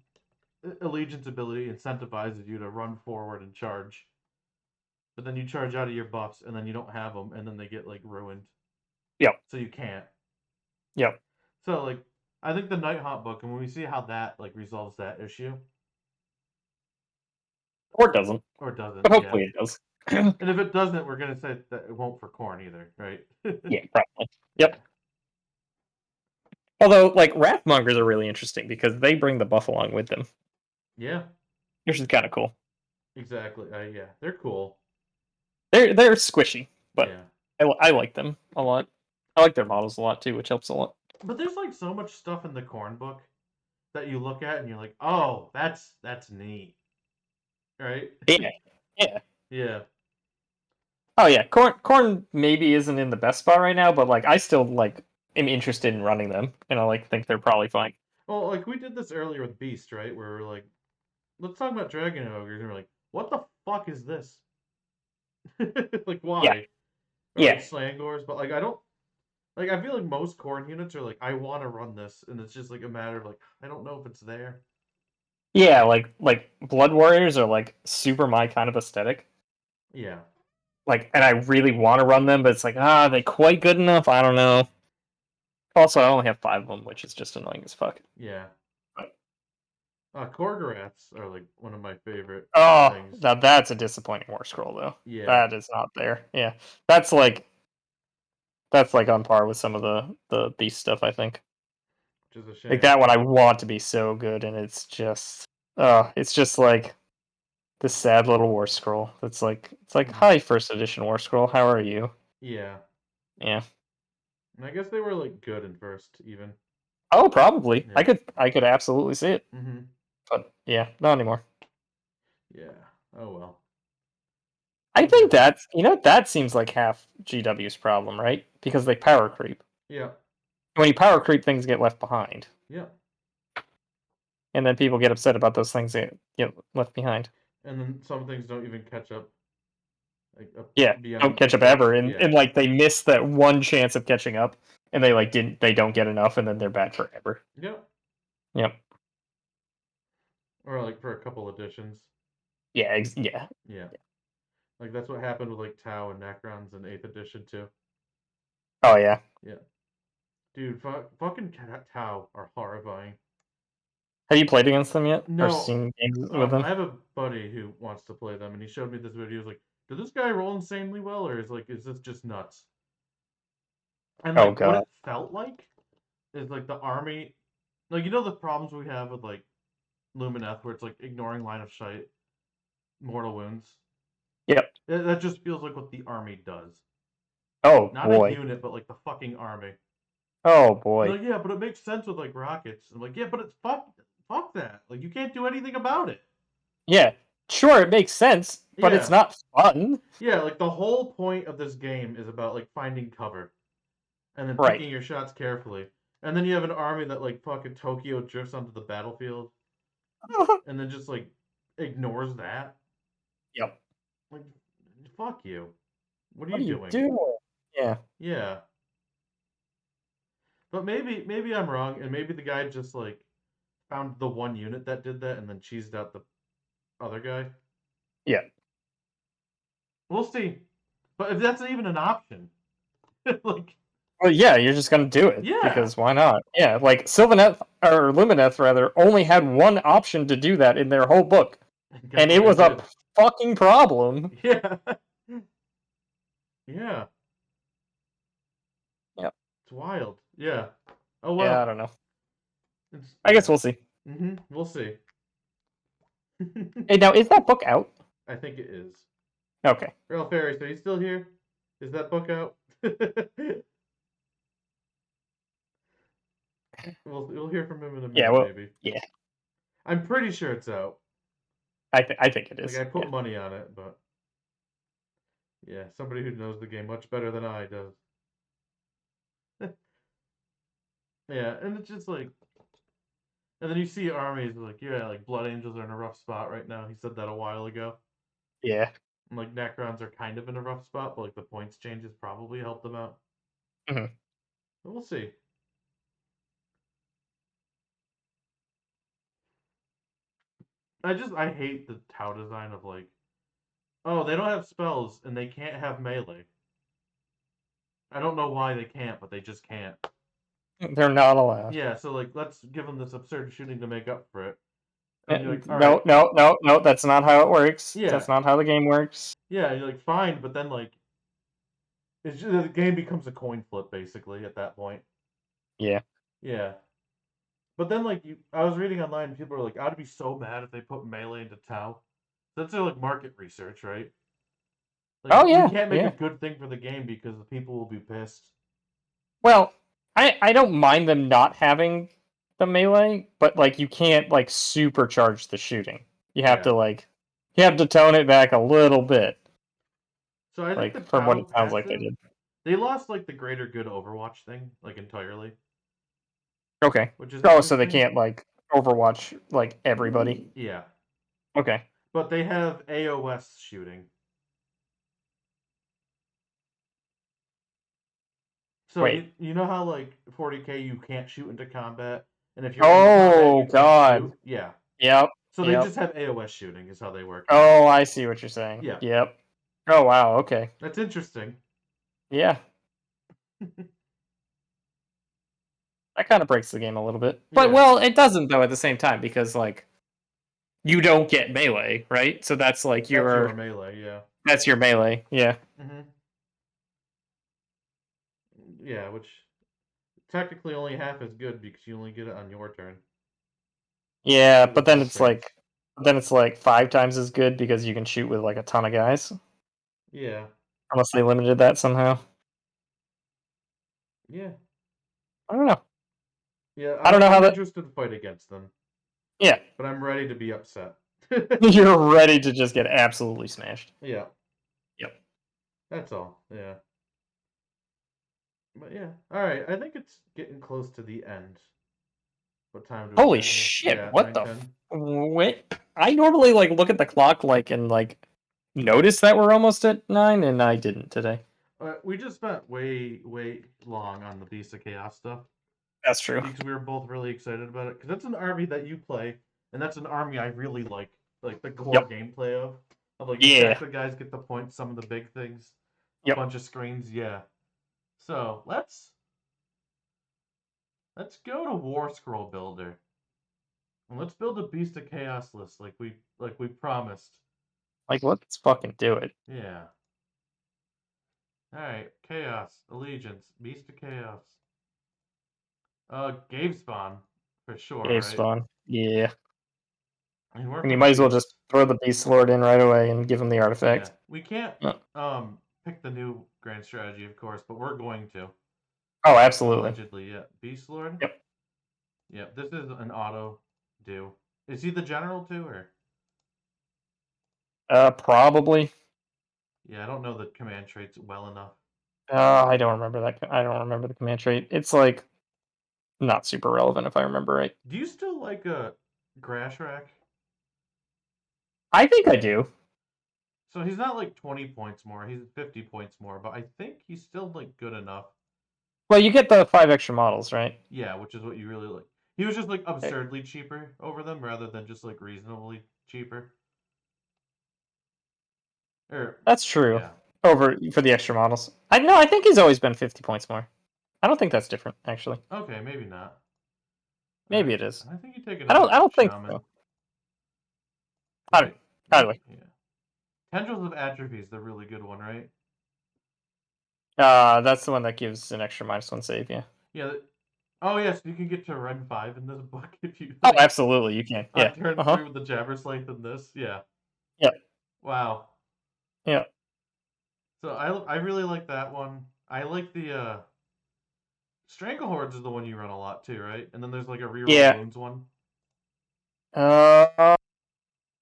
allegiance ability incentivizes you to run forward and charge, but then you charge out of your buffs and then you don't have them, and then they get like ruined, Yep. so you can't. Yep. So like, I think the Night Haunt book, and when we see how that like resolves that issue, Or it doesn't. or it doesn't, But yeah. hopefully it does. And if it doesn't, we're gonna say that it won't for corn either, right? Yeah, probably. Yeah, Yep. Although, like, Wrathmongers are really interesting because they bring the buff along with them, yeah, which is kind of cool. exactly. Yeah, they're cool. They're squishy, but Yeah, I like them a lot. I like their models a lot too, which helps a lot. but there's like so much stuff in the corn book that you look at and you're like, oh, that's neat, right? Yeah, yeah. Yeah. Oh yeah, corn maybe isn't in the best spot right now, but like I still like am interested in running them, and I like think they're probably fine. Well, like we did this earlier with Beast, right? Where we're like, let's talk about Dragon Ogres, and we're like, what the fuck is this? Like, Yeah, why? Or like yeah, Slangors, but like I don't like. I feel like most corn units are like, I want to run this, and it's just like a matter of like, I don't know if it's there. yeah. Like Blood Warriors are like super my kind of aesthetic. Yeah, Like, and I really want to run them, but it's like, are they quite good enough? I don't know. Also, I only have 5 of them, which is just annoying as fuck. yeah. But, Korgoraths are like one of my favorite oh, things. now that's a disappointing war scroll, though. Yeah, That is not there. Yeah, that's like on par with some of the beast stuff. I think which is a like shame. that one I want to be so good, and it's just like this sad little war scroll. It's like Mhm. hi first edition war scroll. How are you? Yeah, Yeah. and I guess they were like good in first, even. Oh, probably. I Yeah. could absolutely see it, Mm-hmm. but yeah, not anymore. Yeah. Oh well. I We'll get think there. that seems like half GW's problem, right? Because they power creep. Yeah. When you power creep, things get left behind, Yeah. and then people get upset about those things that get left behind. And then some things don't even catch up, like up Yeah, don't beyond catch like up ever, base. and Yeah. like they miss that one chance of catching up, and they don't get enough, and then they're bad forever. Yeah. Yep. Or like for a couple editions. Yeah. Yeah. Yeah. Like that's what happened with like Tau and Necrons in eighth edition too. Oh yeah. Yeah. Dude, fucking Tau are horrifying. Have you played against them yet, or No, seen games with them? I have a buddy who wants to play them, and he showed me this video. He was like, "Did this guy roll insanely well, or is this just nuts?" And Oh like what god. it felt like is like the army, like you know the problems we have with like Lumineth, where it's like ignoring line of sight, mortal wounds. Yep. That just feels like what the army does. Oh Not a boy. unit, but like the fucking army. Oh You're boy. like, yeah, but it makes sense with like rockets. I'm like, yeah, but it's fuck that. Like you can't do anything about it. Yeah. Sure, it makes sense, but it's Yeah. not fun. Yeah, like the whole point of this game is about like finding cover and then Right. picking your shots carefully. And then you have an army that like fucking Tokyo drifts onto the battlefield and then just like ignores that. Yep. Like, fuck you. What are What you are you doing? doing? Yeah. Yeah. But maybe I'm wrong, and maybe the guy just like found the one unit that did that and then cheesed out the other guy. Yeah. We'll see. But if that's even an option, like, Well, yeah, you're just gonna do it yeah, because why not? Yeah, like Sylvaneth or Lumineth rather only had one option to do that in their whole book, guess and what it they was a did? fucking problem. Yeah, yeah, Yep. it's wild. Yeah. Oh Yeah, I well. don't know. It's I guess yeah. we'll see. We'll see. Hey, now is that book out? I think it is. Okay. Earl Ferris, are you still here? Is that book out? We'll hear from him in a Yeah. minute, Well. maybe. Yeah. I'm pretty sure it's out. I think it Like is. I Yeah. put money on it, but yeah, somebody who knows the game much better than I does. Yeah, and it's just like, and then you see armies like, yeah, like Blood Angels are in a rough spot right now. He said that a while ago. Yeah. And like Necrons are kind of in a rough spot, but like the points changes probably helped them out. Mhm. But we'll see. I hate the Tau design of like, oh, they don't have spells and they can't have melee. I don't know why they can't, but they just can't. They're not allowed. Yeah, so like let's give them this absurd shooting to make up for it. And you're like, all No, right, no, no, no. That's not how it works. yeah, That's not how the game works. yeah, you're like fine, but then like it's just, the game becomes a coin flip basically at that point. Yeah. Yeah. But then, like, I was reading online, people are like, I'd be so mad if they put melee into Tau. That's their like market research, right? Like, Oh we yeah. can't make a Yeah. good thing for the game because the people will be pissed. Well, I don't mind them not having the melee, but like you can't like supercharge the shooting. You have Yeah. to like you have to tone it back a little bit, So I think the like from what Tau it sounds like they passive, did. they lost like the greater good Overwatch thing, like entirely, Okay. which is Oh, so they interesting. can't like Overwatch like everybody. Yeah. Okay. But they have AOS shooting. So Wait. you know how like 40K you can't shoot into combat, and if you're in combat Oh you can't God. shoot? Yeah. Yep. So they Yep. just have AOS shooting is how they work now. Oh, I see what you're saying. Yeah. Yep. Oh wow. Okay. That's interesting. Yeah. That kind of breaks the game a little bit. But Yeah. well, it doesn't though at the same time because like you don't get melee, right? So that's like That's your your melee, yeah. that's your melee. Yeah. hmm Yeah, which technically only half as good because you only get it on your turn. Yeah, With but then it's like 5 times as good because you can shoot with like a ton of guys. Yeah. Unless they limited that somehow. Yeah. I don't know. Yeah, I don't know how I'm that interested to fight against them, yeah. but I'm ready to be upset. You're ready to just get absolutely smashed. Yeah, Yep. that's all. Yeah. But yeah. Alright, I think it's getting close to the end. What time do we Holy got here? shit, Yeah, what 9, the 10. wait. I normally like look at the clock like and like notice that we're almost at 9 and I didn't today. We just spent way long on the Beast of Chaos stuff. That's true. Because we were both really excited about it. Because that's an army that you play, and that's an army I really like the core Yep. gameplay of like you stack Yeah. the guys, get the points, some of the big things, a Yep. bunch of screens, yeah. So let's go to War Scroll Builder and let's build a Beast of Chaos list like we promised. Like let's fucking do it. Yeah. Alright, Chaos, Allegiance, Beast of Chaos. Gave Spawn, for sure, Cave right? spawn. Yeah. And we're And you for the might as well just Beast. throw the Beast Lord in right away and give him the Yeah, artifact. we can't Yeah. pick the new grand strategy, of course, but we're going to. Oh, absolutely. Allegedly, yeah. Beast Lord? Yep. Yep, this is an auto do. Is he the general too, or? Probably. Yeah, I don't know the command traits well enough. I don't remember that. I don't remember the command trait. It's like not super relevant if I remember right. Do you still like a Grash Rack? I think I do. So he's not like 20 points more, he's 50 points more, but I think he's still like good enough. Well, you get the 5 extra models, right? Yeah, which is what you really like. He was just like Eh, absurdly cheaper over them rather than just like reasonably cheaper. Or That's true. yeah. Over for the extra models. I no, I think he's always been 50 points more. I don't think that's different, actually. Okay, maybe not. All Maybe right. it is. I think you take I don't. another I don't think shaman, so. right? Either way. Yeah. Tendrils of Atrophy is the really good one, right? That's the one that gives an extra -1 save. Yeah. Yeah. Oh yes, you can get to Ren 5 in this book if you Oh, like absolutely. You can. on Yeah. turn Uh huh. 3 with the Jabberslate in this. Yeah. Yeah. Wow. Yeah. So I really like that one. I like the Stranglehoards is the one you run a lot too, right? And then there's like a reroll Yeah. wounds one. Uh,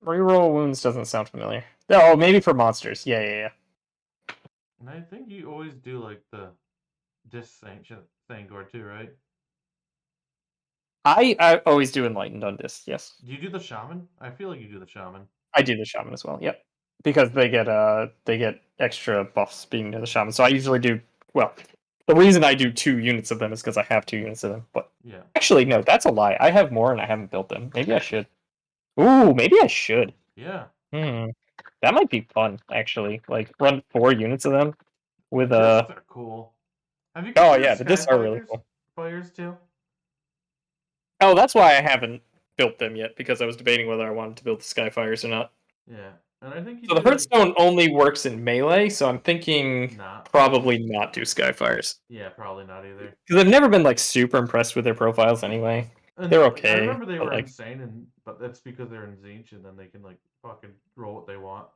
reroll wounds doesn't sound familiar. Oh, maybe for monsters. Yeah. Yeah. Yeah. And I think you always do like the Ancient Thangor too, right? I always do enlightened on this. Yes. Do you do the Shaman? I feel like you do the Shaman. I do the shaman as well. Yep. Because they get extra buffs being near the shaman. So I usually do well. The reason I do 2 units of them is because I have 2 units of them. But Yeah. actually, no, that's a lie. I have more and I haven't built them. Maybe I should. Ooh, maybe I should. Yeah. Hmm. That might be fun, actually. Like run 4 units of them The with discs are cool. Have you oh considered yeah, the discs are really Skyfighters? cool. Fires too? Oh, that's why I haven't built them yet, because I was debating whether I wanted to build the Skyfires or not. Yeah. And I think you So the could like Hearthstone only works in melee, so I'm thinking not. probably not do Skyfires. Yeah, probably not either. Because I've never been like super impressed with their profiles anyway. And They're I okay, remember they but were like insane, and but that's because they're in Zinch, and then they can like fucking roll what they want.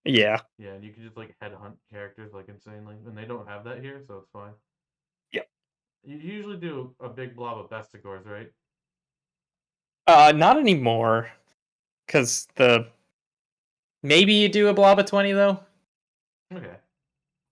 yeah. Yeah, and you can just like headhunt characters like insanely, and they don't have that here, so it's fine. Yeah. You usually do a big blob of Bestigors, right? Not anymore. Because the maybe you do a blob of 20 though. Okay.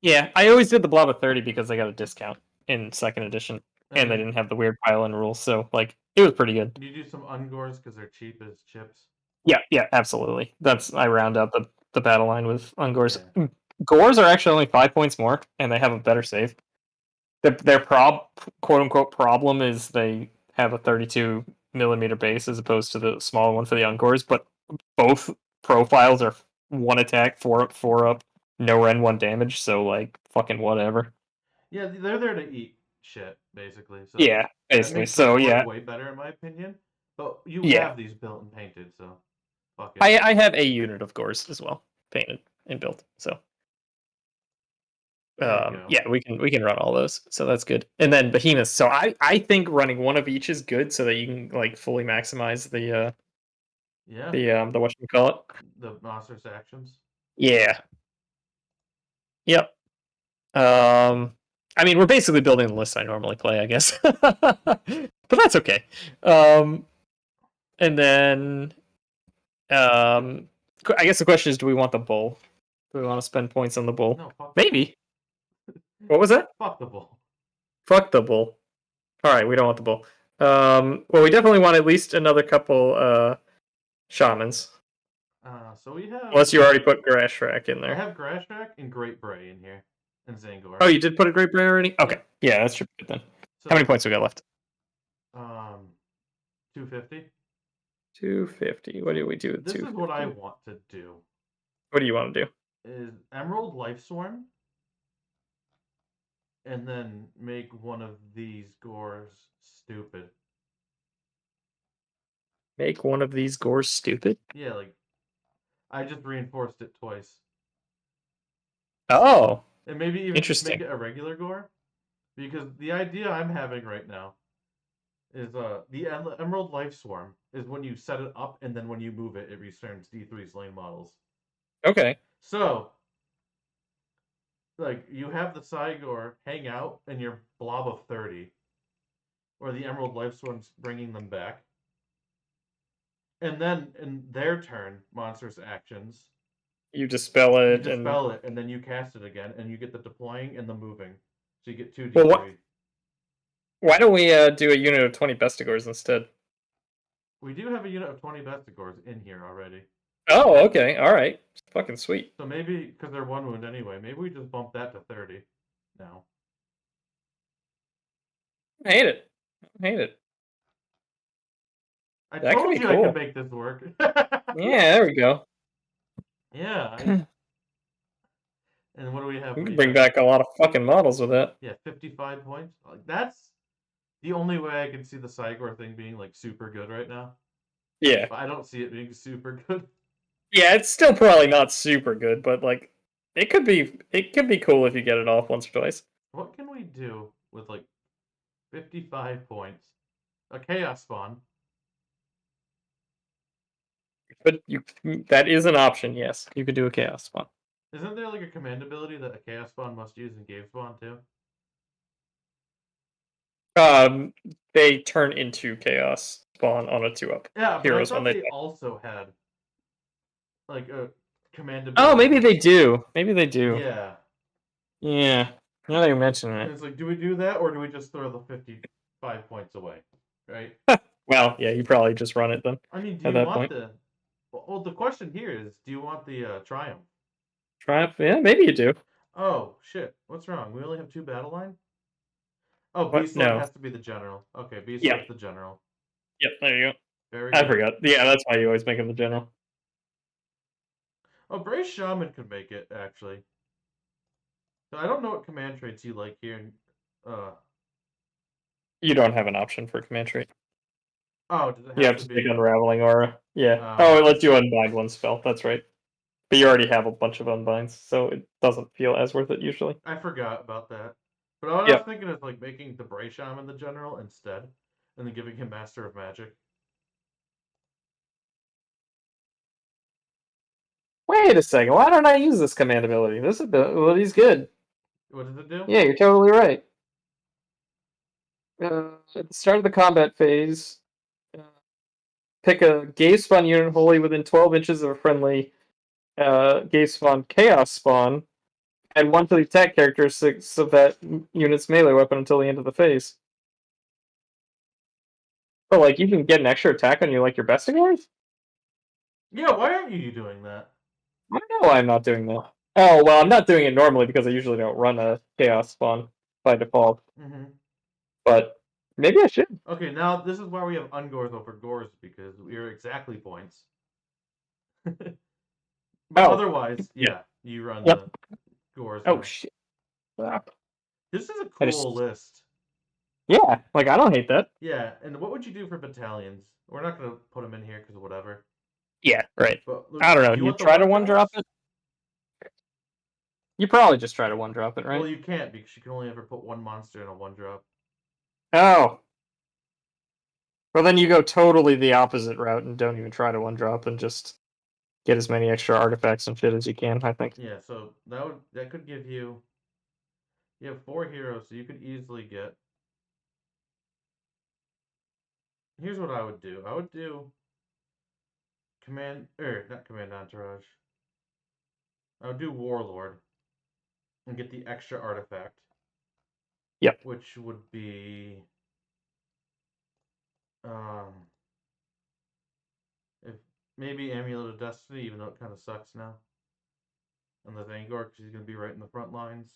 Yeah, I always did the blob of 30 because I got a discount in second edition, And and they then didn't have the weird pile-in rules, so like it was pretty good. you do some Ungors because they're cheap as chips. Yeah, yeah, absolutely. That's I round out the battle line with Ungors. Yeah. Gores are actually only 5 points more, and they have a better save. Their quote unquote problem is they have a 32 millimeter base as opposed to the smaller one for the Ungors, but both profiles are 1 attack, 4 up, 4 up, no Ren 1 damage, so like fucking whatever. Yeah, they're there to eat shit, basically. So Yeah, that basically. makes their So board yeah, way better, in my opinion. But you yeah. have these built and painted, so fuck it. I have a unit of Gores as well, painted and built. So There you go. yeah, we can run all those, so that's good. And then behemoths. So I think running one of each is good, so that you can like fully maximize Yeah, the whatchamacallit. the Monstrous Actions. Yeah. Yep. I mean, we're basically building the list I normally play, I guess, but that's okay. And then I guess the question is, do we want the bull? Do we want to spend points on the bull? No, fuck the bull. Maybe. What was that? Fuck the bull. Fuck the bull. All right, we don't want the bull. Well, we definitely want at least another couple shamans. So we have. Unless you already put Grashrak in I there. have Grashrak and Great Bray in here, and Zangor. Oh, you did put a Great Bray already? Okay. Yep. Yeah, that's true then. So How many points we got left? 250. 250. What do we do with This is what I 250? want to do. What do you want to do? Is Emerald Lifeswarm, and then make one of these gores stupid. Make one of these gores stupid? Yeah, like I just reinforced it twice. Oh. And maybe even just make Interesting. it a regular gore. Because the idea I'm having right now is the Emerald Life Swarm is when you set it up and then when you move it, it returns D3 slain models. Okay. So, like, you have the Cygor hang out in your blob of 30, or the Emerald Life Swarm's bringing them back. And then in their turn, Monstrous Actions, You dispel you it and dispel it, and then you cast it again, and you get the deploying and the moving. So you get 2 well, what? D3. Why don't we do a unit of 20 Bestigors instead? We do have a unit of 20 Vestigors in here already. Oh, okay. All right. Fucking sweet. So maybe, because they're 1 wound anyway, maybe we just bump that to 30 now. I hate it. I hate it. I That could told be you I could cool. make this work. Yeah, there we go. Yeah, We and what do we have? can We bring have, back a lot of fucking models with that. yeah, 55 points. Like, that's the only way I can see the Cygor thing being, like, super good right now. Yeah. But I don't see it being super good. Yeah, it's still probably not super good, but like it could be cool if you get it off once or twice. What can we do with, like, 55 points? A Chaos Spawn. But you that is an option, yes. You could do a chaos spawn. Isn't there, like, a command ability that a Chaos Spawn must use in Game Spawn, too? Um they turn into chaos spawn on a 2-up. Yeah, but I Heroes when thought they they die. also had, like, a command Oh, ability maybe that. they do. Maybe they do. Yeah. Yeah. Now that you mention And it. it's like, do we do that or do we just throw the 55 points away? Right? Well, yeah, you probably just run it then I mean, do at you that want point. the. Well, the question here is, do you want the Triumph? Triumph, yeah, maybe you do. Oh, shit. What's wrong? We only have 2 battle line? Oh, What? Beast Lord No. has to be the general. Okay, Beast Yeah. Lord's the general. Yep, there you go. Very I good. forgot. Yeah, that's why you always make him the general. Oh, Brace Shaman could make it, actually. So I don't know what command traits you like here. Uh, You don't have an option for command trait. oh, does it You have have to to take be. Unraveling Aura. Yeah. Oh, Oh, it lets you unbind one spell. That's right. But you already have a bunch of unbinds, so it doesn't feel as worth it usually. I forgot about that. But what I was Yep. thinking is like making the Bray Shaman the general instead, and then giving him Master of Magic. Wait a second. Why don't I use this command ability? This ability's good. What does it do? Yeah, you're totally right. At the start of the combat phase, uh, pick a Gaze Spawn unit wholly within 12 inches of a friendly Gaze Spawn Chaos Spawn, and one to the attack characteristics of that unit's melee weapon until the end of the phase. But like, you can get an extra attack on you like your Bestigors? Yeah, why aren't you doing that? I don't know why I'm not doing that. Oh, well, I'm not doing it normally because I usually don't run a Chaos Spawn by default. Mm-hmm. But maybe I should. Okay, now this is why we have ungores over gores, because we are exactly points. But Oh, otherwise, yeah. yeah, you run Yep. the gores Oh, now. shit. Ah, This is a I cool just. list. Yeah, like, I don't hate that. Yeah, and what would you do for battalions? We're not going to put them in here because whatever. Yeah, right. But I don't know. do you You want the try to one one drop drops? it? You probably just try to one drop it, Well, right? you can't because you can only ever put one monster in a one drop. Oh. Well, then you go totally the opposite route and don't even try to one drop and just get as many extra artifacts and shit as you can, I think. Yeah, so that could give you. You have 4 heroes, so you could easily get. Here's what I would do. I would do not command entourage. I would do warlord and get the extra artifact, Yep. which would be um if maybe amulet of destiny, even though it kind of sucks now. And the Vanguard, because he's gonna be right in the front lines.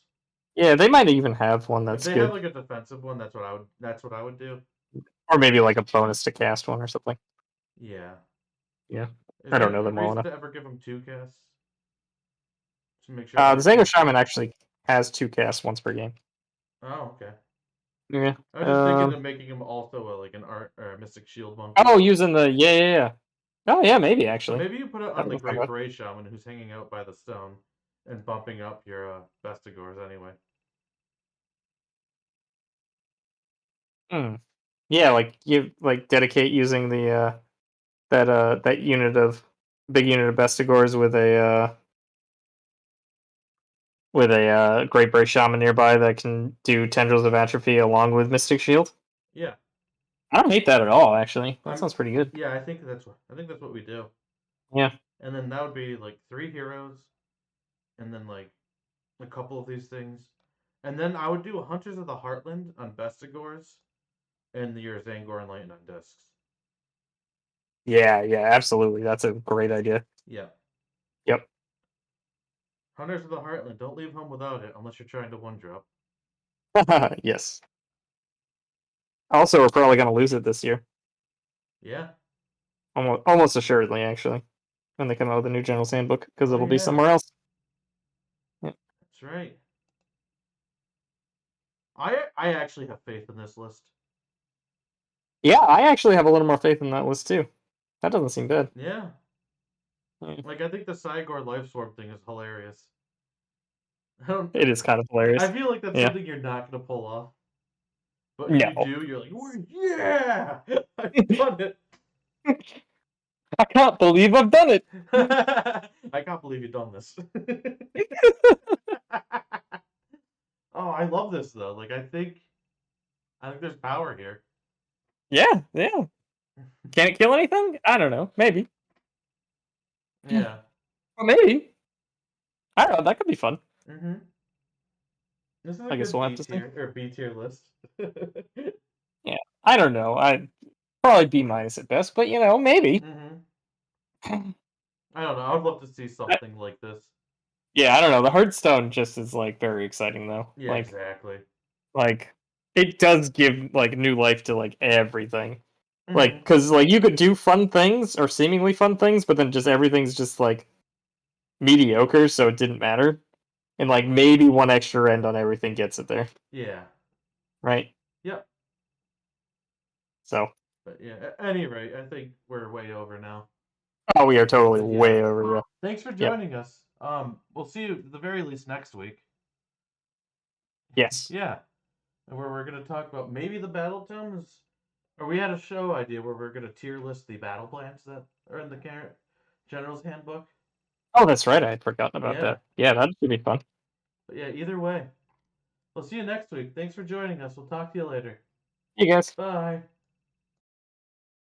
Yeah, they might even have one If that's they have good. like a defensive one, that's what I would. That's what I would do. Or maybe like a bonus to cast one or something. Yeah. Yeah. Is I there don't know a them well reason enough. to ever give them 2 casts? To make sure The Zango everything. Shaman actually has 2 casts once per game. Oh, okay. Yeah. I was just thinking of making him also like an art or a Mystic Shield monkey. Oh, using the yeah. Oh yeah, maybe So actually. maybe you put it That on the was not Great bad. Bray Shaman who's hanging out by the stone, and bumping up your Bestigors anyway. Hmm. Yeah, like you like dedicate using the that unit of big unit of Bestigors with a Great Bray Shaman nearby that can do Tendrils of Atrophy along with Mystic Shield. Yeah, I don't hate that at all, actually. That I'm. sounds pretty good. Yeah, I think that's what we do. Yeah. And then that would be like 3 heroes, and then like a couple of these things, and then I would do Hunters of the Heartland on Bestigors, and your Zangor and Lighten on discs. Yeah, yeah, absolutely. That's a great idea. Yeah, Yep. Hunters of the Heartland. Don't leave home without it unless you're trying to one drop. Yes. Also, we're probably going to lose it this year. Yeah. Almost assuredly, actually, when they come out with a new General's Handbook, because Oh it'll be yeah, somewhere else. Yeah. that's right. I actually have faith in this list. Yeah, I actually have a little more faith in that list too. That doesn't seem bad. Yeah. Yeah. Like I think the Cygor Life Swarm thing is hilarious. I don't. It is kind of I hilarious. feel like that's Yeah. something you're not gonna pull off. But if you No. do, you're like, yeah, I've done it. I can't believe I've done it. I can't believe you've done this. Oh, I love this though. Like I think there's power here. Yeah, yeah. Can it kill anything? I don't know. Maybe. Yeah. Well, maybe. I don't know. That could be fun. Mhm. This is a I guess good we'll have D to see. tier or B tier list. Yeah. I don't know. I'd probably B minus at best, but maybe. Mhm. I don't know. I would love to see something like this. Yeah, I don't know. The Hearthstone just is like very exciting though. Yeah, exactly. Like it does give like new life to like everything. Like Mhm. because like you could do fun things or seemingly fun things, but then just everything's just like mediocre, so it didn't matter. And like maybe one extra end on everything gets it there, Yeah. right? Yep. So But yeah, at any rate, I think we're way over now. oh, we are totally But yeah, way over. Yeah. thanks for Yep. joining us. We'll see you at the very least next week. Yes. Yeah, and where we're gonna talk about maybe the battle tomes, or we had a show idea where we're gonna tier list the battle plans that are in the General's Handbook. Oh, that's right. I had forgotten about Yeah, that. Yeah, that should be fun. but yeah, either way, we'll see you next week. Thanks for joining us. We'll talk to you later. Hey guys. Bye.